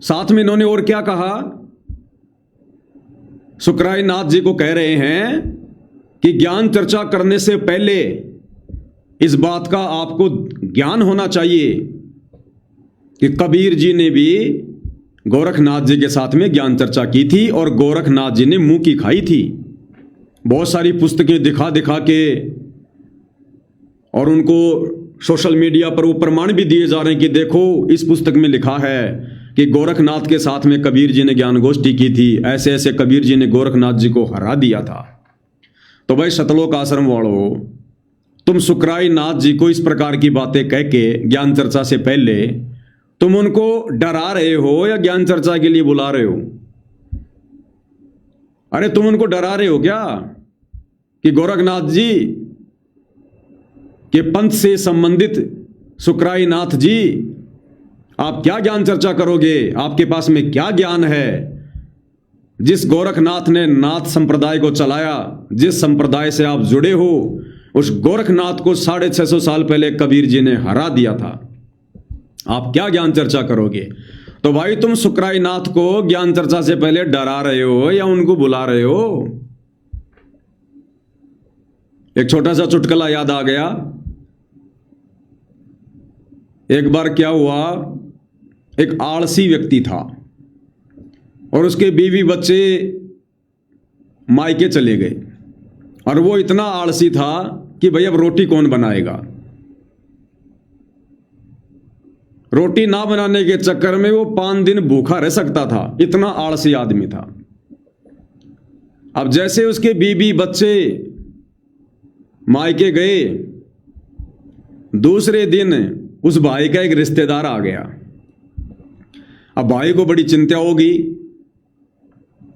साथ में इन्होंने और क्या कहा? सुकराई नाथ जी को कह रहे हैं कि ज्ञान चर्चा करने से पहले इस बात का आपको ज्ञान होना चाहिए कि कबीर जी ने भी गोरखनाथ जी के साथ में ज्ञान चर्चा की थी, और गोरखनाथ जी ने मुंह की खाई थी। बहुत सारी पुस्तकें दिखा दिखा के, और उनको सोशल मीडिया पर वो प्रमाण भी दिए जा रहे हैं कि देखो इस पुस्तक में लिखा है कि गोरखनाथ के साथ में कबीर जी ने ज्ञान गोष्ठी की थी, ऐसे ऐसे कबीर जी ने गोरखनाथ जी को हरा दिया था। तो भाई सतलोक आश्रम वालों, तुम सुकराई नाथ जी को इस प्रकार की बातें कह के ज्ञान चर्चा से पहले तुम उनको डरा रहे हो या ज्ञान चर्चा के लिए बुला रहे हो? अरे तुम उनको डरा रहे हो क्या कि गोरखनाथ जी के पंथ से संबंधित सुकराई नाथ जी आप क्या ज्ञान चर्चा करोगे? आपके पास में क्या ज्ञान है? जिस गोरखनाथ ने नाथ संप्रदाय को चलाया, जिस संप्रदाय से आप जुड़े हो, उस गोरखनाथ को 650 साल पहले कबीर जी ने हरा दिया था। आप क्या ज्ञान चर्चा करोगे? तो भाई तुम सुकराई नाथ को ज्ञान चर्चा से पहले डरा रहे हो या उनको बुला रहे हो? एक छोटा सा चुटकुला याद आ गया। एक बार क्या हुआ, एक आलसी व्यक्ति था और उसके बीवी बच्चे मायके चले गए, और वो इतना आलसी था कि भाई अब रोटी कौन बनाएगा। रोटी ना बनाने के चक्कर में वो 5 दिन भूखा रह सकता था, इतना आलसी आदमी था। अब जैसे उसके बीवी बच्चे मायके गए, दूसरे दिन उस भाई का एक रिश्तेदार आ गया। अब भाई को बड़ी चिंता होगी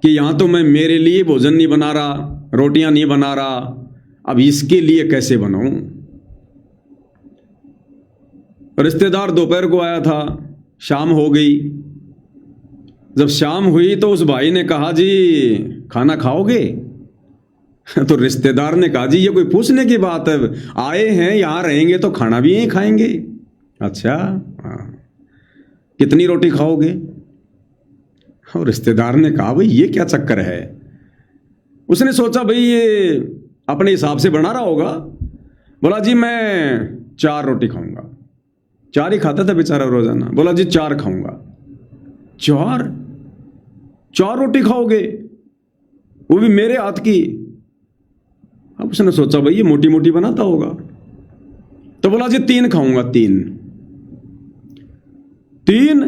कि यहां तो मैं मेरे लिए भोजन नहीं बना रहा, रोटियां नहीं बना रहा, अब इसके लिए कैसे बनाऊं। रिश्तेदार दोपहर को आया था, शाम हो गई। जब शाम हुई तो उस भाई ने कहा जी खाना खाओगे? तो रिश्तेदार ने कहा जी ये कोई पूछने की बात है, आए हैं यहाँ रहेंगे तो खाना भी यहीं खाएंगे। अच्छा हाँ, कितनी रोटी खाओगे? और रिश्तेदार ने कहा भाई ये क्या चक्कर है। उसने सोचा भाई ये अपने हिसाब से बना रहा होगा। बोला जी मैं 4 रोटी खाऊंगा। 4 ही खाता था बेचारा रोजाना। बोला जी 4 खाऊंगा। 4 रोटी खाओगे, वो भी मेरे हाथ की? अब उसने सोचा भाई ये मोटी मोटी बनाता होगा, तो बोला जी 3 खाऊंगा। 3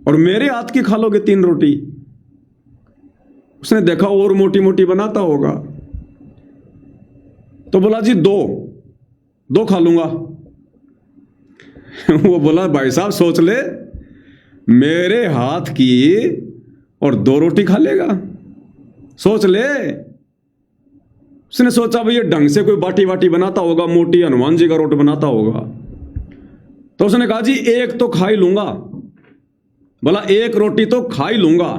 और मेरे हाथ की खा लोगे 3 रोटी? उसने देखा और मोटी मोटी बनाता होगा, तो बोला जी 2 खा लूंगा। वो बोला भाई साहब सोच ले, मेरे हाथ की और 2 रोटी खा लेगा, सोच ले। उसने सोचा भाई ये ढंग से कोई बाटी वाटी बनाता होगा, मोटी हनुमान जी का रोट बनाता होगा। तो उसने कहा जी 1 तो खा ही लूंगा। बोला 1 रोटी तो खा ही लूंगा।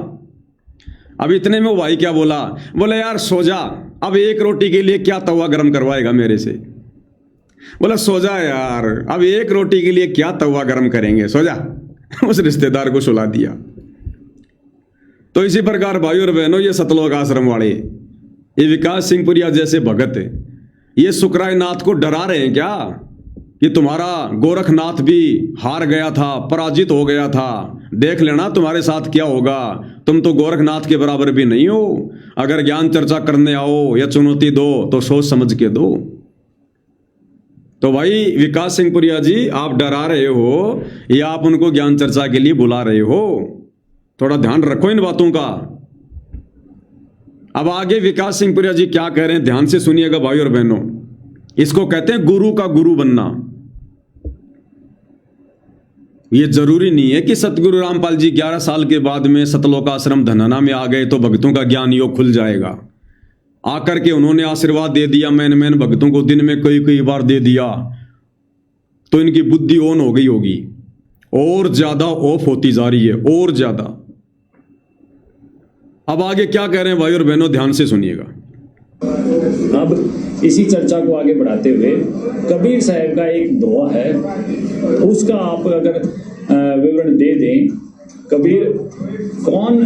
अब इतने में वो भाई क्या बोला? बोला यार सो जा, अब 1 रोटी के लिए क्या तवा गर्म करवाएगा मेरे से? बोला सो जा यार, अब 1 रोटी के लिए क्या तवा गर्म करेंगे, सो जा। उस रिश्तेदार को सुला दिया। तो इसी प्रकार भाई और बहनों, ये सतलोक आश्रम वाले, ये विकास सिंह पुरिया जैसे भगत, ये सुकराय नाथ को डरा रहे हैं क्या कि तुम्हारा गोरखनाथ भी हार गया था, पराजित हो गया था, देख लेना तुम्हारे साथ क्या होगा, तुम तो गोरखनाथ के बराबर भी नहीं हो, अगर ज्ञान चर्चा करने आओ या चुनौती दो तो सोच समझ के दो। तो भाई विकास सिंह पुरिया जी, आप डरा रहे हो या आप उनको ज्ञान चर्चा के लिए बुला रहे हो? थोड़ा ध्यान रखो इन बातों का। अब आगे विकास सिंह पुरिया जी क्या कह रहे हैं, ध्यान से सुनिएगा भाई और बहनों। इसको कहते हैं गुरु का गुरु बनना। ये जरूरी नहीं है कि सतगुरु रामपाल जी 11 साल के बाद में सतलोक आश्रम धनाना में आ गए तो भक्तों का ज्ञान योग खुल जाएगा। आकर के उन्होंने आशीर्वाद दे दिया, मैन भक्तों को दिन में कई बार दे दिया, तो इनकी बुद्धि ऑन हो गई होगी, और ज्यादा ऑफ होती जा रही है, और ज्यादा। अब आगे क्या कह रहे हैं भाई और बहनों, ध्यान से सुनिएगा। अब इसी चर्चा को आगे बढ़ाते हुए कबीर साहब का एक दोहा है, उसका आप अगर विवरण दे दें। कबीर, कौन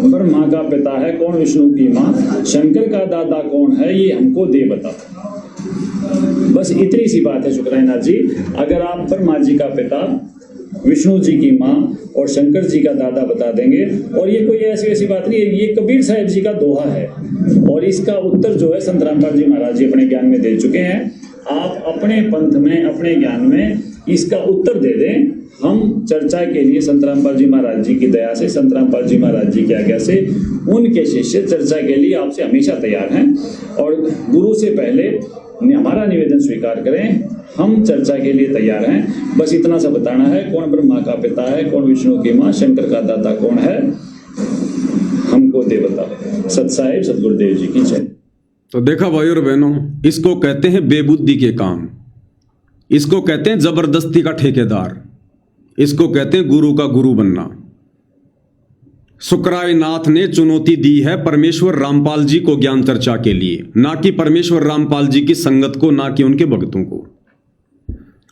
ब्रह्मा का पिता है, कौन विष्णु की माँ, शंकर का दादा कौन है, ये हमको दे बता। बस इतनी सी बात है शुक्रानाथ जी। अगर आप ब्रह्मा जी का पिता, विष्णु जी की माँ और शंकर जी का दादा बता देंगे, और ये कोई ऐसी बात नहीं है, ये कबीर साहब जी का दोहा है, और इसका उत्तर जो है संत रामपाल जी महाराज जी अपने ज्ञान में दे चुके हैं। आप अपने पंथ में, अपने ज्ञान में इसका उत्तर दे दें। हम चर्चा के लिए संत रामपाल जी महाराज जी की दया से, संत रामपाल जी महाराज जी की आज्ञा से, उनके शिष्य चर्चा के लिए आपसे हमेशा तैयार हैं। और गुरु से पहले हमारा निवेदन स्वीकार करें, हम चर्चा के लिए तैयार हैं। बस इतना सा बताना है, कौन ब्रह्मा का पिता है, कौन विष्णु की माँ, शंकर का दाता कौन है, हमको दे बता। सत साहिब सतगुरुदेव जी की जय। तो देखा भाई और बहनों, इसको कहते हैं बेबुद्धि के काम, इसको कहते हैं जबरदस्ती का ठेकेदार, इसको कहते हैं गुरु का गुरु बनना। शुक्राय नाथ ने चुनौती दी है परमेश्वर रामपाल जी को ज्ञान चर्चा के लिए, ना कि परमेश्वर रामपाल जी की संगत को, ना कि उनके भक्तों को।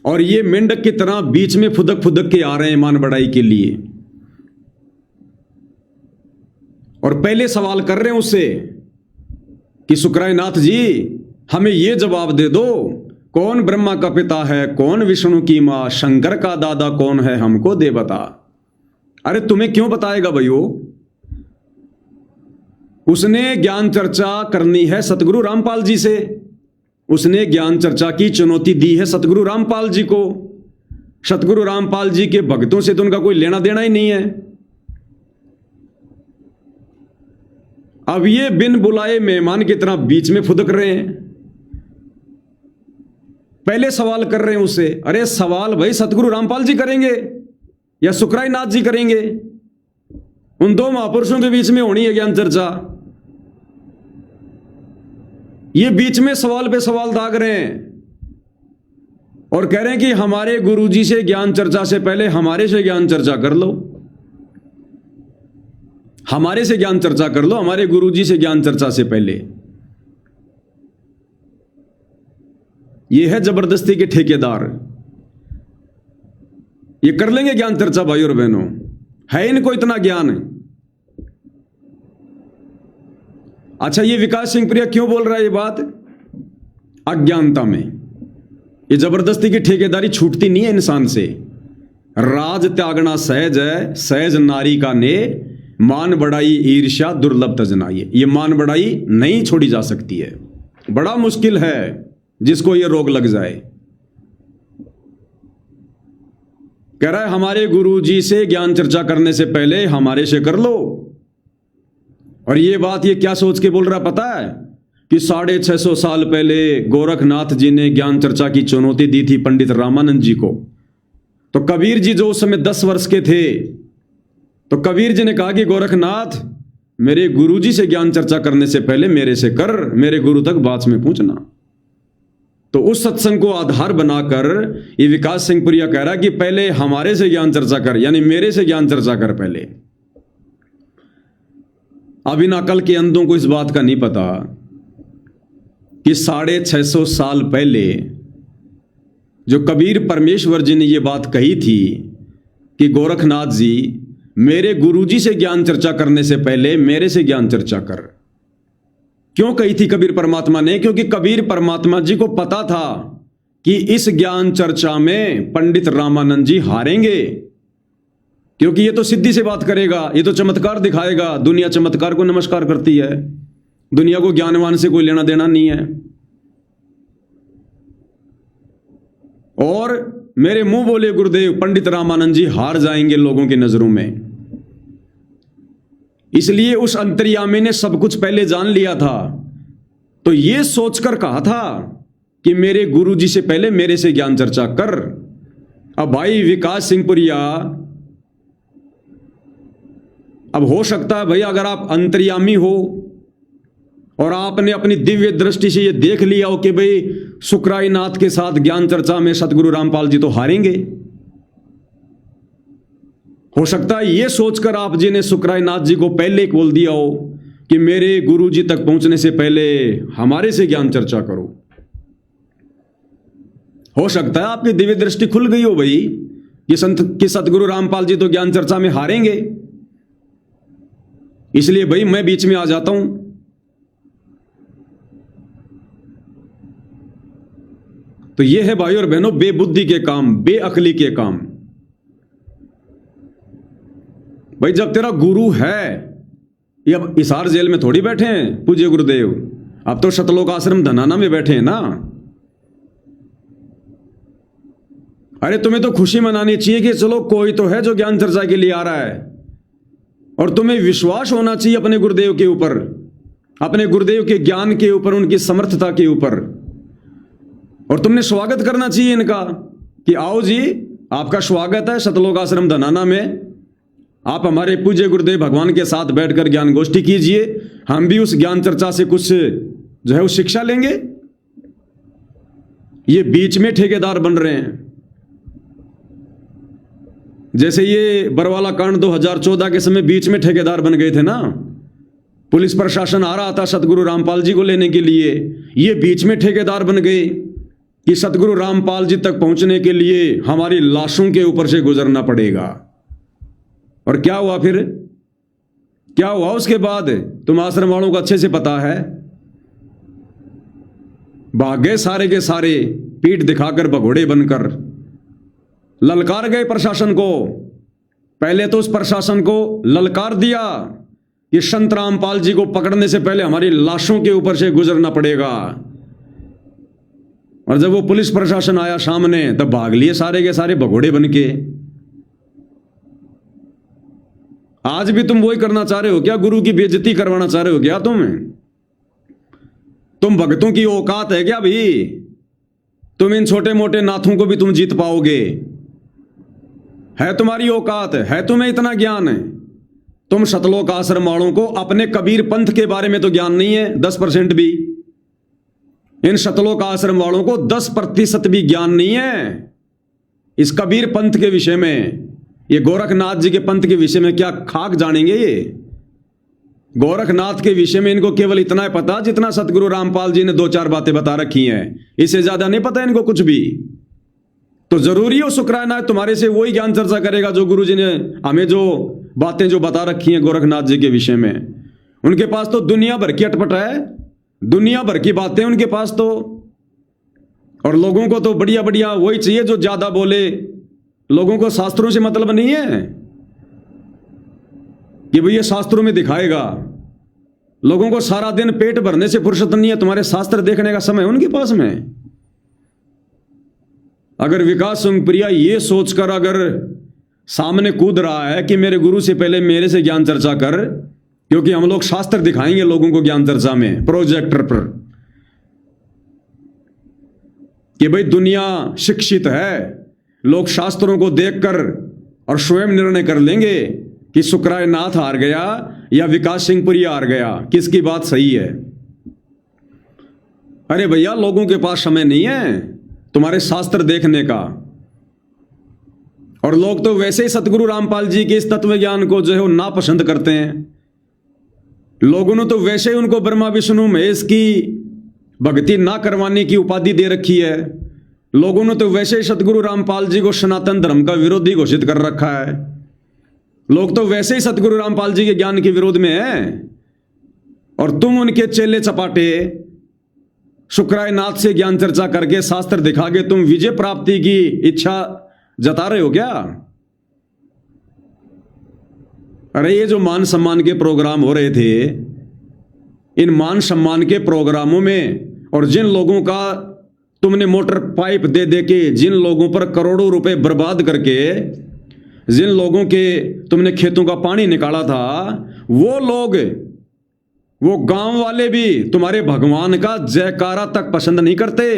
और ये मेंढक की तरह बीच में फुदक फुदक के आ रहे हैं मान बढ़ाई के लिए, और पहले सवाल कर रहे हैं उससे कि शुक्राय नाथ जी हमें ये जवाब दे दो, कौन ब्रह्मा का पिता है, कौन विष्णु की मां, शंकर का दादा कौन है, हमको दे बता। अरे तुम्हें क्यों बताएगा भाइयों? उसने ज्ञान चर्चा करनी है सतगुरु रामपाल जी से, उसने ज्ञान चर्चा की चुनौती दी है सतगुरु रामपाल जी को। सतगुरु रामपाल जी के भक्तों से तो उनका कोई लेना देना ही नहीं है। अब ये बिन बुलाए मेहमान की तरह बीच में फुदक रहे हैं, पहले सवाल कर रहे हैं उससे। अरे सवाल भाई सतगुरु रामपाल जी करेंगे या शुक्राय नाथ जी करेंगे? उन दो महापुरुषों के बीच में होनी है ज्ञान चर्चा। ये बीच में सवाल पे सवाल दाग रहे हैं। और कह रहे हैं कि हमारे गुरुजी से ज्ञान चर्चा से पहले हमारे से ज्ञान चर्चा कर लो, हमारे से ज्ञान चर्चा कर लो, हमारे गुरुजी से ज्ञान चर्चा से पहले। ये है जबरदस्ती के ठेकेदार, ये कर लेंगे ज्ञान चर्चा भाई और बहनों, है इनको इतना ज्ञान है। अच्छा, ये विकास सिंह प्रिया क्यों बोल रहा है ये बात? अज्ञानता में। ये जबरदस्ती की ठेकेदारी छूटती नहीं है इंसान से। राज त्यागना सहज है, सहज नारी का ने, मान बढ़ाई ईर्ष्या दुर्लभ तजनाई। ये मान बढ़ाई नहीं छोड़ी जा सकती है, बड़ा मुश्किल है जिसको ये रोग लग जाए। कह रहा है हमारे गुरुजी से ज्ञान चर्चा करने से पहले हमारे से कर लो। और ये बात ये क्या सोच के बोल रहा पता है? कि 650 साल पहले गोरखनाथ जी ने ज्ञान चर्चा की चुनौती दी थी पंडित रामानंद जी को। तो कबीर जी जो उस समय 10 वर्ष के थे, तो कबीर जी ने कहा कि गोरखनाथ, मेरे गुरुजी से ज्ञान चर्चा करने से पहले मेरे से कर, मेरे गुरु तक बात में पहुंचना। तो उस सत्संग को आधार बनाकर ये विकास सिंह पुरिया कह रहा कि पहले हमारे से ज्ञान चर्चा कर, यानी मेरे से ज्ञान चर्चा कर पहले। अब इन अकल के अंधों को इस बात का नहीं पता कि 650 साल पहले जो कबीर परमेश्वर जी ने ये बात कही थी कि गोरखनाथ जी, मेरे गुरुजी से ज्ञान चर्चा करने से पहले मेरे से ज्ञान चर्चा कर। क्यों कही थी कबीर परमात्मा ने? क्योंकि कबीर परमात्मा जी को पता था कि इस ज्ञान चर्चा में पंडित रामानंद जी हारेंगे, क्योंकि ये तो सिद्धि से बात करेगा, ये तो चमत्कार दिखाएगा। दुनिया चमत्कार को नमस्कार करती है, दुनिया को ज्ञानवान से कोई लेना देना नहीं है। और मेरे मुंह बोले गुरुदेव, पंडित रामानंद जी हार जाएंगे लोगों की नजरों में। इसलिए उस अंतर्यामी ने सब कुछ पहले जान लिया था, तो ये सोचकर कहा था कि मेरे गुरुजी से पहले मेरे से ज्ञान चर्चा कर। अब भाई विकास सिंह पुरिया, अब हो सकता है भाई अगर आप अंतर्यामी हो और आपने अपनी दिव्य दृष्टि से ये देख लिया हो कि भाई सुकराईनाथ के साथ ज्ञान चर्चा में सतगुरु रामपाल जी तो हारेंगे, हो सकता है ये सोचकर आप जी ने सुकराईनाथ जी को पहले बोल दिया हो कि मेरे गुरु जी तक पहुंचने से पहले हमारे से ज्ञान चर्चा करो। हो सकता है आपकी दिव्य दृष्टि खुल गई हो भाई कि सतगुरु रामपाल जी तो ज्ञान चर्चा में हारेंगे, इसलिए भाई मैं बीच में आ जाता हूं। तो ये है भाई और बहनों बेबुद्धि के काम, बेअकली के काम। भाई जब तेरा गुरु है, ये अब हिसार जेल में थोड़ी बैठे हैं पूज्य गुरुदेव, अब तो शतलोक आश्रम धनाना में बैठे हैं ना। अरे तुम्हें तो खुशी मनानी चाहिए कि चलो कोई तो है जो ज्ञान चर्चा के लिए आ रहा है, और तुम्हें विश्वास होना चाहिए अपने गुरुदेव के ऊपर, अपने गुरुदेव के ज्ञान के ऊपर, उनकी समर्थता के ऊपर। और तुमने स्वागत करना चाहिए इनका कि आओ जी, आपका स्वागत है शतलोक आश्रम धनाना में, आप हमारे पूज्य गुरुदेव भगवान के साथ बैठकर ज्ञान गोष्ठी कीजिए, हम भी उस ज्ञान चर्चा से कुछ जो है वो शिक्षा लेंगे। ये बीच में ठेकेदार बन रहे हैं। जैसे ये बरवाला कांड 2014 के समय बीच में ठेकेदार बन गए थे ना, पुलिस प्रशासन आ रहा था सतगुरु रामपाल जी को लेने के लिए, ये बीच में ठेकेदार बन गए कि सतगुरु रामपाल जी तक पहुंचने के लिए हमारी लाशों के ऊपर से गुजरना पड़ेगा। और क्या हुआ फिर? क्या हुआ उसके बाद? तुम आश्रम वालों को अच्छे से पता है। भाग गए सारे के सारे, पीठ दिखाकर भगोड़े बनकर ललकार गए प्रशासन को। पहले तो उस प्रशासन को ललकार दिया कि संत रामपाल जी को पकड़ने से पहले हमारी लाशों के ऊपर से गुजरना पड़ेगा, और जब वो पुलिस प्रशासन आया सामने तब भाग लिए सारे के सारे भगोड़े बन के। आज भी तुम वही करना चाह रहे हो क्या? गुरु की बेइज्जती करवाना चाह रहे हो क्या? तुम भक्तों की औकात है क्या भाई? तुम इन छोटे मोटे नाथों को भी तुम जीत पाओगे? है तुम्हारी औकात? है तुम्हें इतना ज्ञान है? तुम शतलोक आश्रम वालों को अपने कबीर पंथ के बारे में तो ज्ञान नहीं है 10% भी। इन शतलोक आश्रम वालों को 10% भी ज्ञान नहीं है इस कबीर पंथ के विषय में। ये गोरखनाथ जी के पंथ के विषय में क्या खाक जानेंगे ये? गोरखनाथ के विषय में इनको केवल इतना है पता जितना सतगुरु रामपाल जी ने 2-4 बातें बता रखी हैं, इससे ज्यादा नहीं पता इनको कुछ भी। तो जरूरी हो शुक्राना तुम्हारे से वही ज्ञान चर्चा करेगा जो गुरु जी ने हमें जो बातें जो बता रखी हैं गोरखनाथ जी के विषय में। उनके पास तो दुनिया भर की अटपट है, दुनिया भर की बातें उनके पास तो, और लोगों को तो बढ़िया बढ़िया वही चाहिए जो ज्यादा बोले। लोगों को शास्त्रों से मतलब नहीं है कि भैया शास्त्रों में दिखाएगा। लोगों को सारा दिन पेट भरने से फुर्सत नहीं है, तुम्हारे शास्त्र देखने का समय उनके पास में। अगर विकास सिंह प्रिया ये सोचकर अगर सामने कूद रहा है कि मेरे गुरु से पहले मेरे से ज्ञान चर्चा कर, क्योंकि हम लोग शास्त्र दिखाएंगे लोगों को ज्ञान चर्चा में प्रोजेक्टर पर, कि भाई दुनिया शिक्षित है, लोग शास्त्रों को देखकर और स्वयं निर्णय कर लेंगे कि शुक्राय नाथ हार गया या विकास सिंह पुरी हार गया, किसकी बात सही है। अरे भैया लोगों के पास समय नहीं है तुम्हारे शास्त्र देखने का। और लोग तो वैसे ही सतगुरु रामपाल जी के इस तत्व ज्ञान को जो है वो नापसंद करते हैं। लोगों ने तो वैसे ही उनको ब्रह्मा विष्णु महेश की भक्ति ना करवाने की उपाधि दे रखी है। लोगों ने तो वैसे ही सतगुरु रामपाल जी को सनातन धर्म का विरोधी घोषित कर रखा है। लोग तो वैसे ही सतगुरु रामपाल जी के ज्ञान के विरोध में हैं, और तुम उनके चेले चपाटे शुक्राय नाथ से ज्ञान चर्चा करके शास्त्र दिखा के तुम विजय प्राप्ति की इच्छा जता रहे हो क्या? अरे ये जो मान सम्मान के प्रोग्राम हो रहे थे, इन मान सम्मान के प्रोग्रामों में और जिन लोगों का तुमने मोटर पाइप दे दे के, जिन लोगों पर करोड़ों रुपए बर्बाद करके, जिन लोगों के तुमने खेतों का पानी निकाला था, वो लोग, वो गांव वाले भी तुम्हारे भगवान का जयकारा तक पसंद नहीं करते।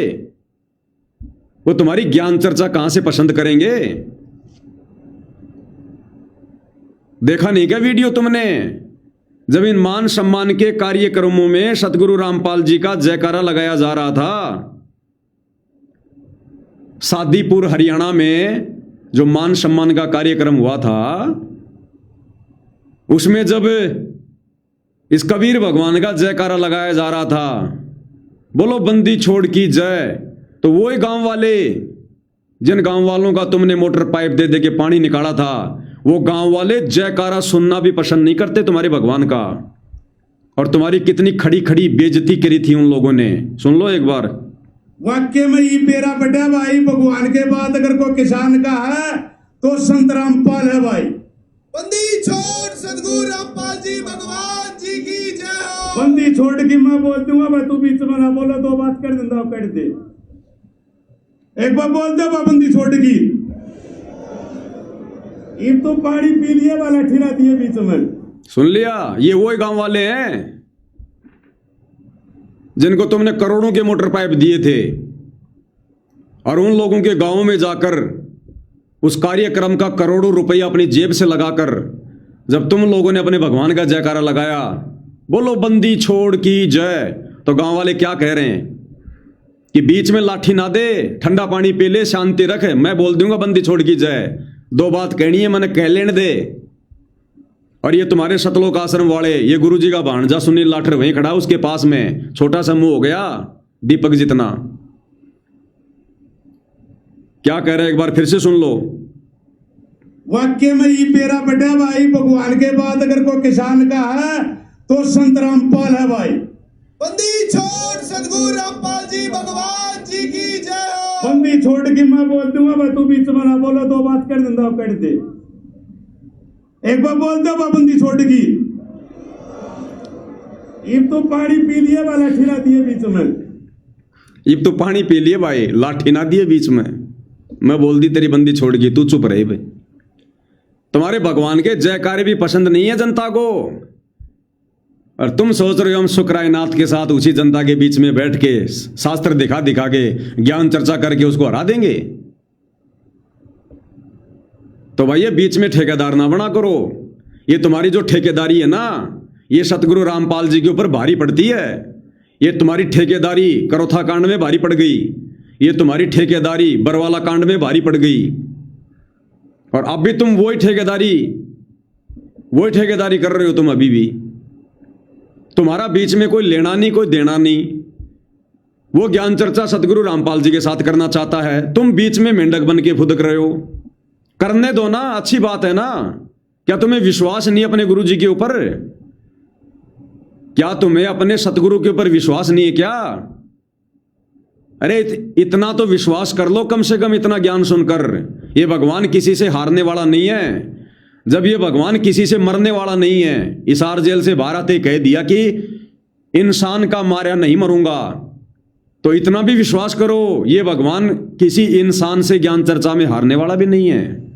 वो तुम्हारी ज्ञान चर्चा कहां से पसंद करेंगे? देखा नहीं क्या वीडियो तुमने, जब इन मान सम्मान के कार्यक्रमों में सतगुरु रामपाल जी का जयकारा लगाया जा रहा था। सादीपुर हरियाणा में जो मान सम्मान का कार्यक्रम हुआ था, उसमें जब इस कबीर भगवान का जयकारा लगाया जा रहा था, बोलो बंदी छोड़ की जय, तो वो ही गांव वाले, जिन गांव वालों का तुमने मोटर पाइप दे दे के पानी निकाला था, वो गांव वाले जयकारा सुनना भी पसंद नहीं करते तुम्हारे भगवान का। और तुम्हारी कितनी खड़ी खड़ी बेइज्जती करी थी उन लोगों ने, सुन लो एक बार। वाक्य में ये पेरा बड़ा भाई, भगवान के बाद अगर कोई किसान का है तो संत रामपाल है भाई। बंदी छोड़ सतगुरु रामपाल जी भगवान जी की जय हो। बंदी छोड़ की मैं बोल दूंगा भाई, तू बीच में ना बोलो, दो बात कर देंगे कर दे। एक बार बोल दे बंदी छोड़ की, ये तो पानी पी लिए वाला ठिरा दिए बीच में। सुन लिया, ये वो गांव वाले हैं जिनको तुमने करोड़ों के मोटर पाइप दिए थे, और उन लोगों के गांवों में जाकर उस कार्यक्रम का करोड़ों रुपया अपनी जेब से लगाकर जब तुम लोगों ने अपने भगवान का जयकारा लगाया, बोलो बंदी छोड़ की जय, तो गांव वाले क्या कह रहे हैं कि बीच में लाठी ना दे, ठंडा पानी पी ले, शांति रख, मैं बोल दूंगा बंदी छोड़ की जय, दो बात कहनी है मैंने कह लेने दे। और ये तुम्हारे सतलोक आश्रम वाले, ये गुरुजी का भांजा सुनील लाठर वहीं खड़ा, उसके पास में छोटा सा मुंह हो गया दीपक जितना। क्या कह रहे हैं एक बार फिर से सुन लो। वाक्य में ये पेरा बड़ा भाई, भगवान के बाद अगर कोई किसान का है तो संत रामपाल है भाई। बंदी छोड़ सतगुरु रामपाल जी भगवान जी की जय हो। बंदी छोड़ की मैं बोल दूंगा भाई, तू बीच में ना बोलो, दो बात कर देंगे कर दे। एक बार बोल दो बंदी छोड़ की, ये तो पानी पी लिए वाला ठिरा दिए बीच में। ये तो पानी पी लिए भाई, लाठी ना दिए बीच में, मैं बोल दी तेरी बंदी छोड़ की, तू चुप रहे भाई। तुम्हारे भगवान के जयकारे भी पसंद नहीं है जनता को, और तुम सोच रहे हो हम शुक्राय नाथ के साथ उसी जनता के बीच में बैठ के शास्त्र दिखा दिखा के ज्ञान चर्चा करके उसको हरा देंगे। तो भाई ये बीच में ठेकेदार ना बना करो। ये तुम्हारी जो ठेकेदारी है ना, ये सतगुरु रामपाल जी के ऊपर भारी पड़ती है। ये तुम्हारी ठेकेदारी करोथा कांड में भारी पड़ गई, ये तुम्हारी ठेकेदारी बरवाला कांड में भारी पड़ गई, और अब भी तुम वही ठेकेदारी कर रहे हो। तुम अभी भी, तुम्हारा बीच में कोई लेना नहीं कोई देना नहीं। वो ज्ञान चर्चा सतगुरु रामपाल जी के साथ करना चाहता है, तुम बीच में मेंढक बन के फुदक रहे हो। करने दो ना, अच्छी बात है ना। क्या तुम्हें विश्वास नहीं अपने गुरु जी के ऊपर? क्या तुम्हें अपने सतगुरु के ऊपर विश्वास नहीं है क्या? अरे इतना तो विश्वास कर लो कम से कम, इतना ज्ञान सुनकर। ये भगवान किसी से हारने वाला नहीं है। जब ये भगवान किसी से मरने वाला नहीं है, इसार जेल से बाहर आते कह दिया कि इंसान का मारा नहीं मरूंगा, तो इतना भी विश्वास करो, ये भगवान किसी इंसान से ज्ञान चर्चा में हारने वाला भी नहीं है।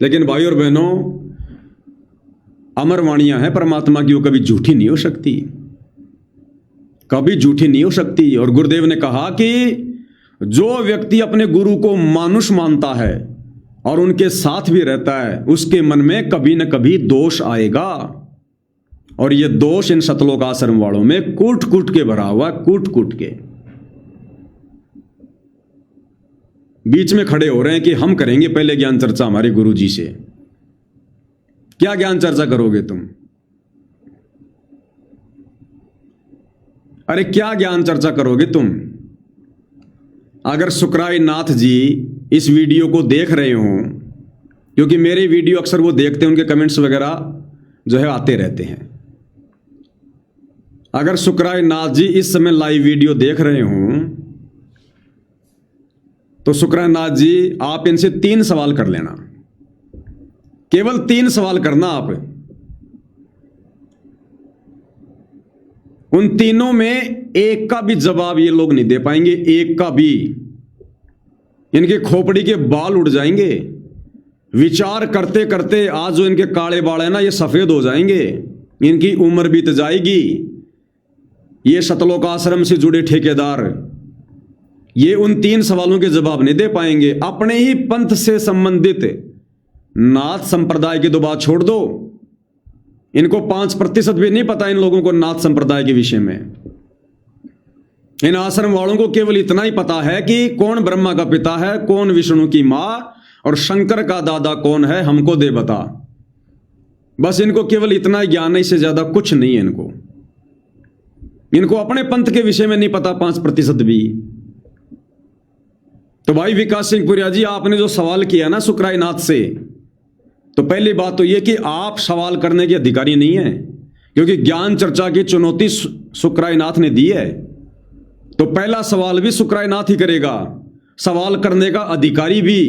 लेकिन भाई और बहनों, अमर वाणियां हैं परमात्मा की, वो कभी झूठी नहीं हो सकती, कभी झूठी नहीं हो सकती। और गुरुदेव ने कहा कि जो व्यक्ति अपने गुरु को मानुष मानता है और उनके साथ भी रहता है, उसके मन में कभी न कभी दोष आएगा। और ये दोष इन सतलोक आश्रम वालों में कूट कूट के भरा हुआ, कूट कूट के बीच में खड़े हो रहे हैं कि हम करेंगे पहले ज्ञान चर्चा हमारे गुरु जी से। क्या ज्ञान चर्चा करोगे तुम? अरे क्या ज्ञान चर्चा करोगे तुम? अगर सुकराई नाथ जी इस वीडियो को देख रहे हो, क्योंकि मेरे वीडियो अक्सर वो देखते हैं, उनके कमेंट्स वगैरह जो है आते रहते हैं। अगर सुकराई नाथ जी इस समय लाइव वीडियो देख रहे हो, तो सुकराई नाथ जी आप इनसे 3 सवाल कर लेना, केवल 3 सवाल करना आप। उन तीनों में एक का भी जवाब ये लोग नहीं दे पाएंगे, एक का भी। इनके खोपड़ी के बाल उड़ जाएंगे। विचार करते करते आज जो इनके काले बाल है ना, ये सफेद हो जाएंगे, इनकी उम्र बीत जाएगी। ये सतलोक आश्रम से जुड़े ठेकेदार ये उन 3 सवालों के जवाब नहीं दे पाएंगे। अपने ही पंथ से संबंधित नाथ संप्रदाय की तो बात छोड़ दो, इनको 5% भी नहीं पता इन लोगों को नाथ संप्रदाय के विषय में। इन आश्रम वालों को केवल इतना ही पता है कि कौन ब्रह्मा का पिता है, कौन विष्णु की मां, और शंकर का दादा कौन है, हमको दे बता। बस इनको केवल इतना ही ज्ञान है, इससे ज्यादा कुछ नहीं है इनको अपने पंथ के विषय में नहीं पता 5% भी। तो भाई विकास सिंह पुरिया जी, आपने जो सवाल किया ना सुकराई नाथ से, तो पहली बात तो यह कि आप सवाल करने के अधिकारी नहीं है, क्योंकि ज्ञान चर्चा की चुनौती सुकराई नाथ ने दी है। तो पहला सवाल भी सुकराई नाथ ही करेगा। सवाल करने का अधिकारी भी,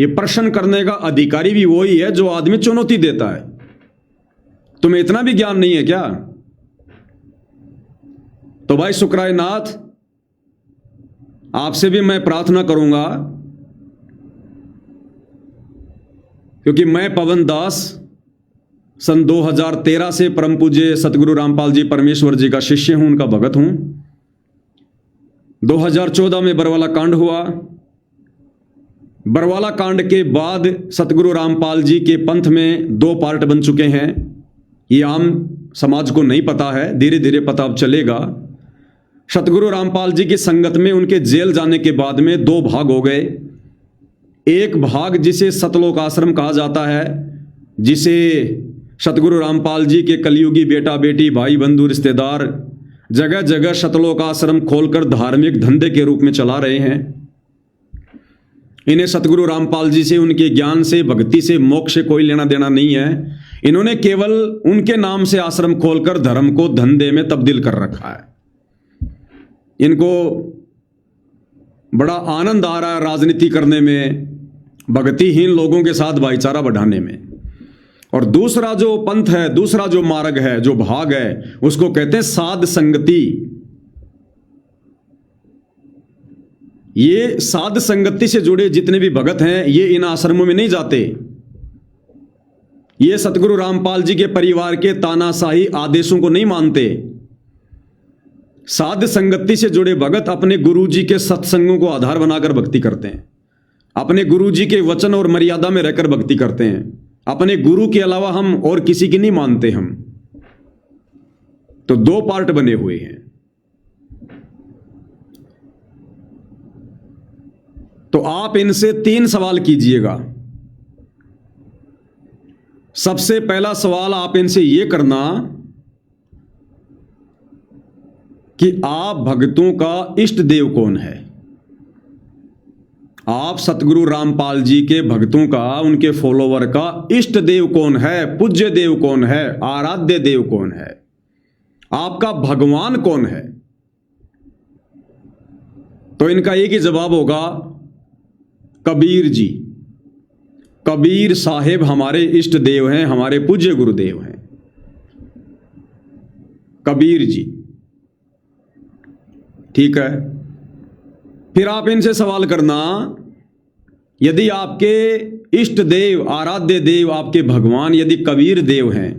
ये प्रश्न करने का अधिकारी भी वही है जो आदमी चुनौती देता है। तुम्हें इतना भी ज्ञान नहीं है क्या? तो भाई सुकराई नाथ, आपसे भी मैं प्रार्थना करूंगा, क्योंकि मैं पवन दास सन 2013 से परम पूज्य सतगुरु रामपाल जी परमेश्वर जी का शिष्य हूं, उनका भगत हूं। 2014 में बरवाला कांड हुआ। बरवाला कांड के बाद सतगुरु रामपाल जी के पंथ में 2 पार्ट बन चुके हैं। ये आम समाज को नहीं पता है, धीरे धीरे पता अब चलेगा। सतगुरु रामपाल जी की संगत में उनके जेल जाने के बाद में 2 भाग हो गए। एक भाग जिसे सतलोक आश्रम कहा जाता है, जिसे सतगुरु रामपाल जी के कलयुगी बेटा बेटी भाई बंधु रिश्तेदार जगह जगह सतलोक आश्रम खोलकर धार्मिक धंधे के रूप में चला रहे हैं। इन्हें सतगुरु रामपाल जी से, उनके ज्ञान से, भक्ति से, मोक्ष से कोई लेना देना नहीं है। इन्होंने केवल उनके नाम से आश्रम खोलकर धर्म को धंधे में तब्दील कर रखा है। इनको बड़ा आनंद आ रहा है राजनीति करने में, भक्तिहीन लोगों के साथ भाईचारा बढ़ाने में। और दूसरा जो पंथ है, दूसरा जो मार्ग है, जो भाग है, उसको कहते हैं साध संगति। ये साध संगति से जुड़े जितने भी भगत हैं, ये इन आश्रमों में नहीं जाते। ये सतगुरु रामपाल जी के परिवार के तानाशाही आदेशों को नहीं मानते। साध संगति से जुड़े भगत अपने गुरुजी के सत्संगों को आधार बनाकर भक्ति करते हैं, अपने गुरुजी के वचन और मर्यादा में रहकर भक्ति करते हैं। अपने गुरु के अलावा हम और किसी की नहीं मानते। हम तो 2 पार्ट बने हुए हैं। तो आप इनसे 3 सवाल कीजिएगा। सबसे पहला सवाल आप इनसे यह करना कि आप भक्तों का इष्ट देव कौन है। आप सतगुरु रामपाल जी के भक्तों का, उनके फॉलोवर का इष्ट देव कौन है, पूज्य देव कौन है, आराध्य देव कौन है, आपका भगवान कौन है। तो इनका एक ही जवाब होगा, कबीर जी। कबीर साहेब हमारे इष्ट देव हैं, हमारे पूज्य गुरुदेव हैं, कबीर जी। ठीक है। फिर आप इनसे सवाल करना, यदि आपके इष्ट देव, आराध्य देव, आपके भगवान यदि कबीर देव हैं,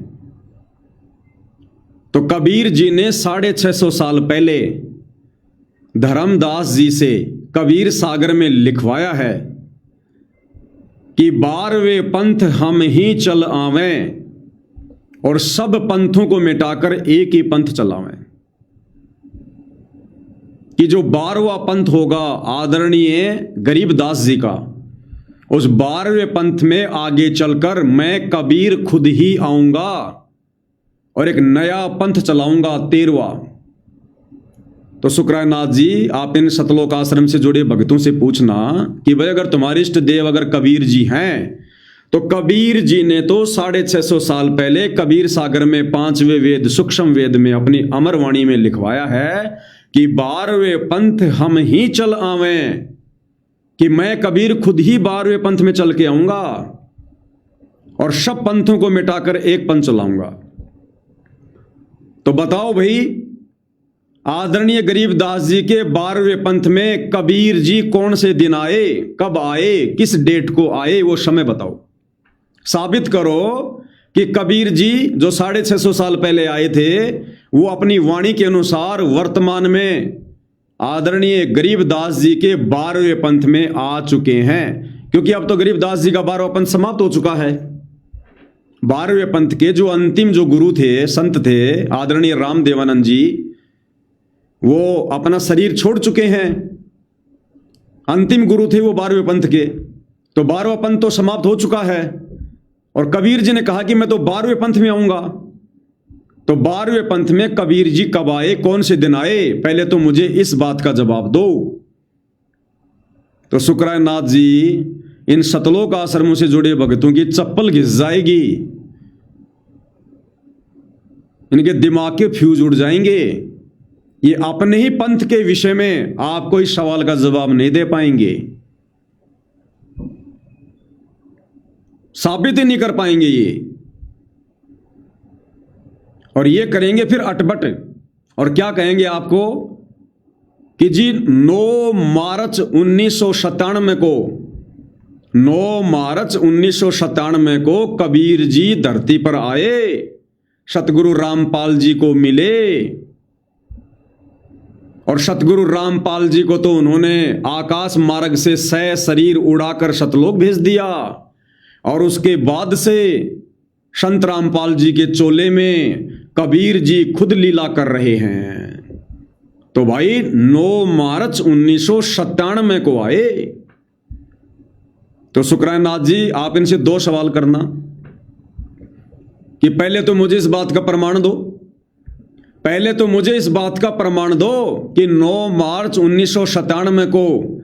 तो कबीर जी ने 650 साल पहले धर्मदास जी से कबीर सागर में लिखवाया है कि 12वें पंथ हम ही चल आवें और सब पंथों को मिटाकर एक ही पंथ चलावें। कि जो 12वां पंथ होगा आदरणीय गरीबदास जी का, उस 12वें पंथ में आगे चलकर मैं कबीर खुद ही आऊंगा और एक नया पंथ चलाऊंगा, 13वां। तो शुक्रानाथ जी, आप इन सतलोक आश्रम से जुड़े भक्तों से पूछना कि भाई अगर तुम्हारे इष्ट देव अगर कबीर जी हैं, तो कबीर जी ने तो 650 साल पहले कबीर सागर में 5वें वेद सूक्ष्म वेद में अपनी अमर वाणी में लिखवाया है कि 12वें पंथ हम ही चल आवें, कि मैं कबीर खुद ही 12वें पंथ में चल के आऊंगा और सब पंथों को मिटाकर एक पंथ चलाऊंगा। तो बताओ भाई, आदरणीय गरीबदास जी के 12वें पंथ में कबीर जी कौन से दिन आए, कब आए, किस डेट को आए, वो समय बताओ। साबित करो कि कबीर जी जो 650 साल पहले आए थे, वो अपनी वाणी के अनुसार वर्तमान में आदरणीय गरीबदास जी के 12वें पंथ में आ चुके हैं। क्योंकि अब तो गरीबदास जी का 12वां पंथ समाप्त हो चुका है। 12वें पंथ के जो अंतिम जो गुरु थे, संत थे, आदरणीय राम देवानंद जी, वो अपना शरीर छोड़ चुके हैं। अंतिम गुरु थे वो 12वें पंथ के। तो 12वां पंथ तो समाप्त हो चुका है और कबीर जी ने कहा कि मैं तो 12वें पंथ में आऊंगा। तो 12वें पंथ में कबीर जी कब आए, कौन से दिन आए, पहले तो मुझे इस बात का जवाब दो। तो शुक्रानाथ जी, इन सतलोक आश्रमों से जुड़े भक्तों की चप्पल घिस जाएगी, इनके दिमाग के फ्यूज उड़ जाएंगे। ये अपने ही पंथ के विषय में आपको इस सवाल का जवाब नहीं दे पाएंगे, साबित ही नहीं कर पाएंगे ये। और ये करेंगे फिर अटपट, और क्या कहेंगे आपको कि जी 9 मार्च 1997 को 9 मार्च 1997 को कबीर जी धरती पर आए, सतगुरु रामपाल जी को मिले और सतगुरु रामपाल जी को तो उन्होंने आकाश मार्ग से सह शरीर उड़ाकर सतलोक भेज दिया। और उसके बाद से संत रामपाल जी के चोले में कबीर जी खुद लीला कर रहे हैं। तो भाई 9 मार्च 1997 को आए। तो शुक्रानाथ जी, आप इनसे 2 सवाल करना कि पहले तो मुझे इस बात का प्रमाण दो, पहले तो मुझे इस बात का प्रमाण दो कि 9 मार्च 1997 को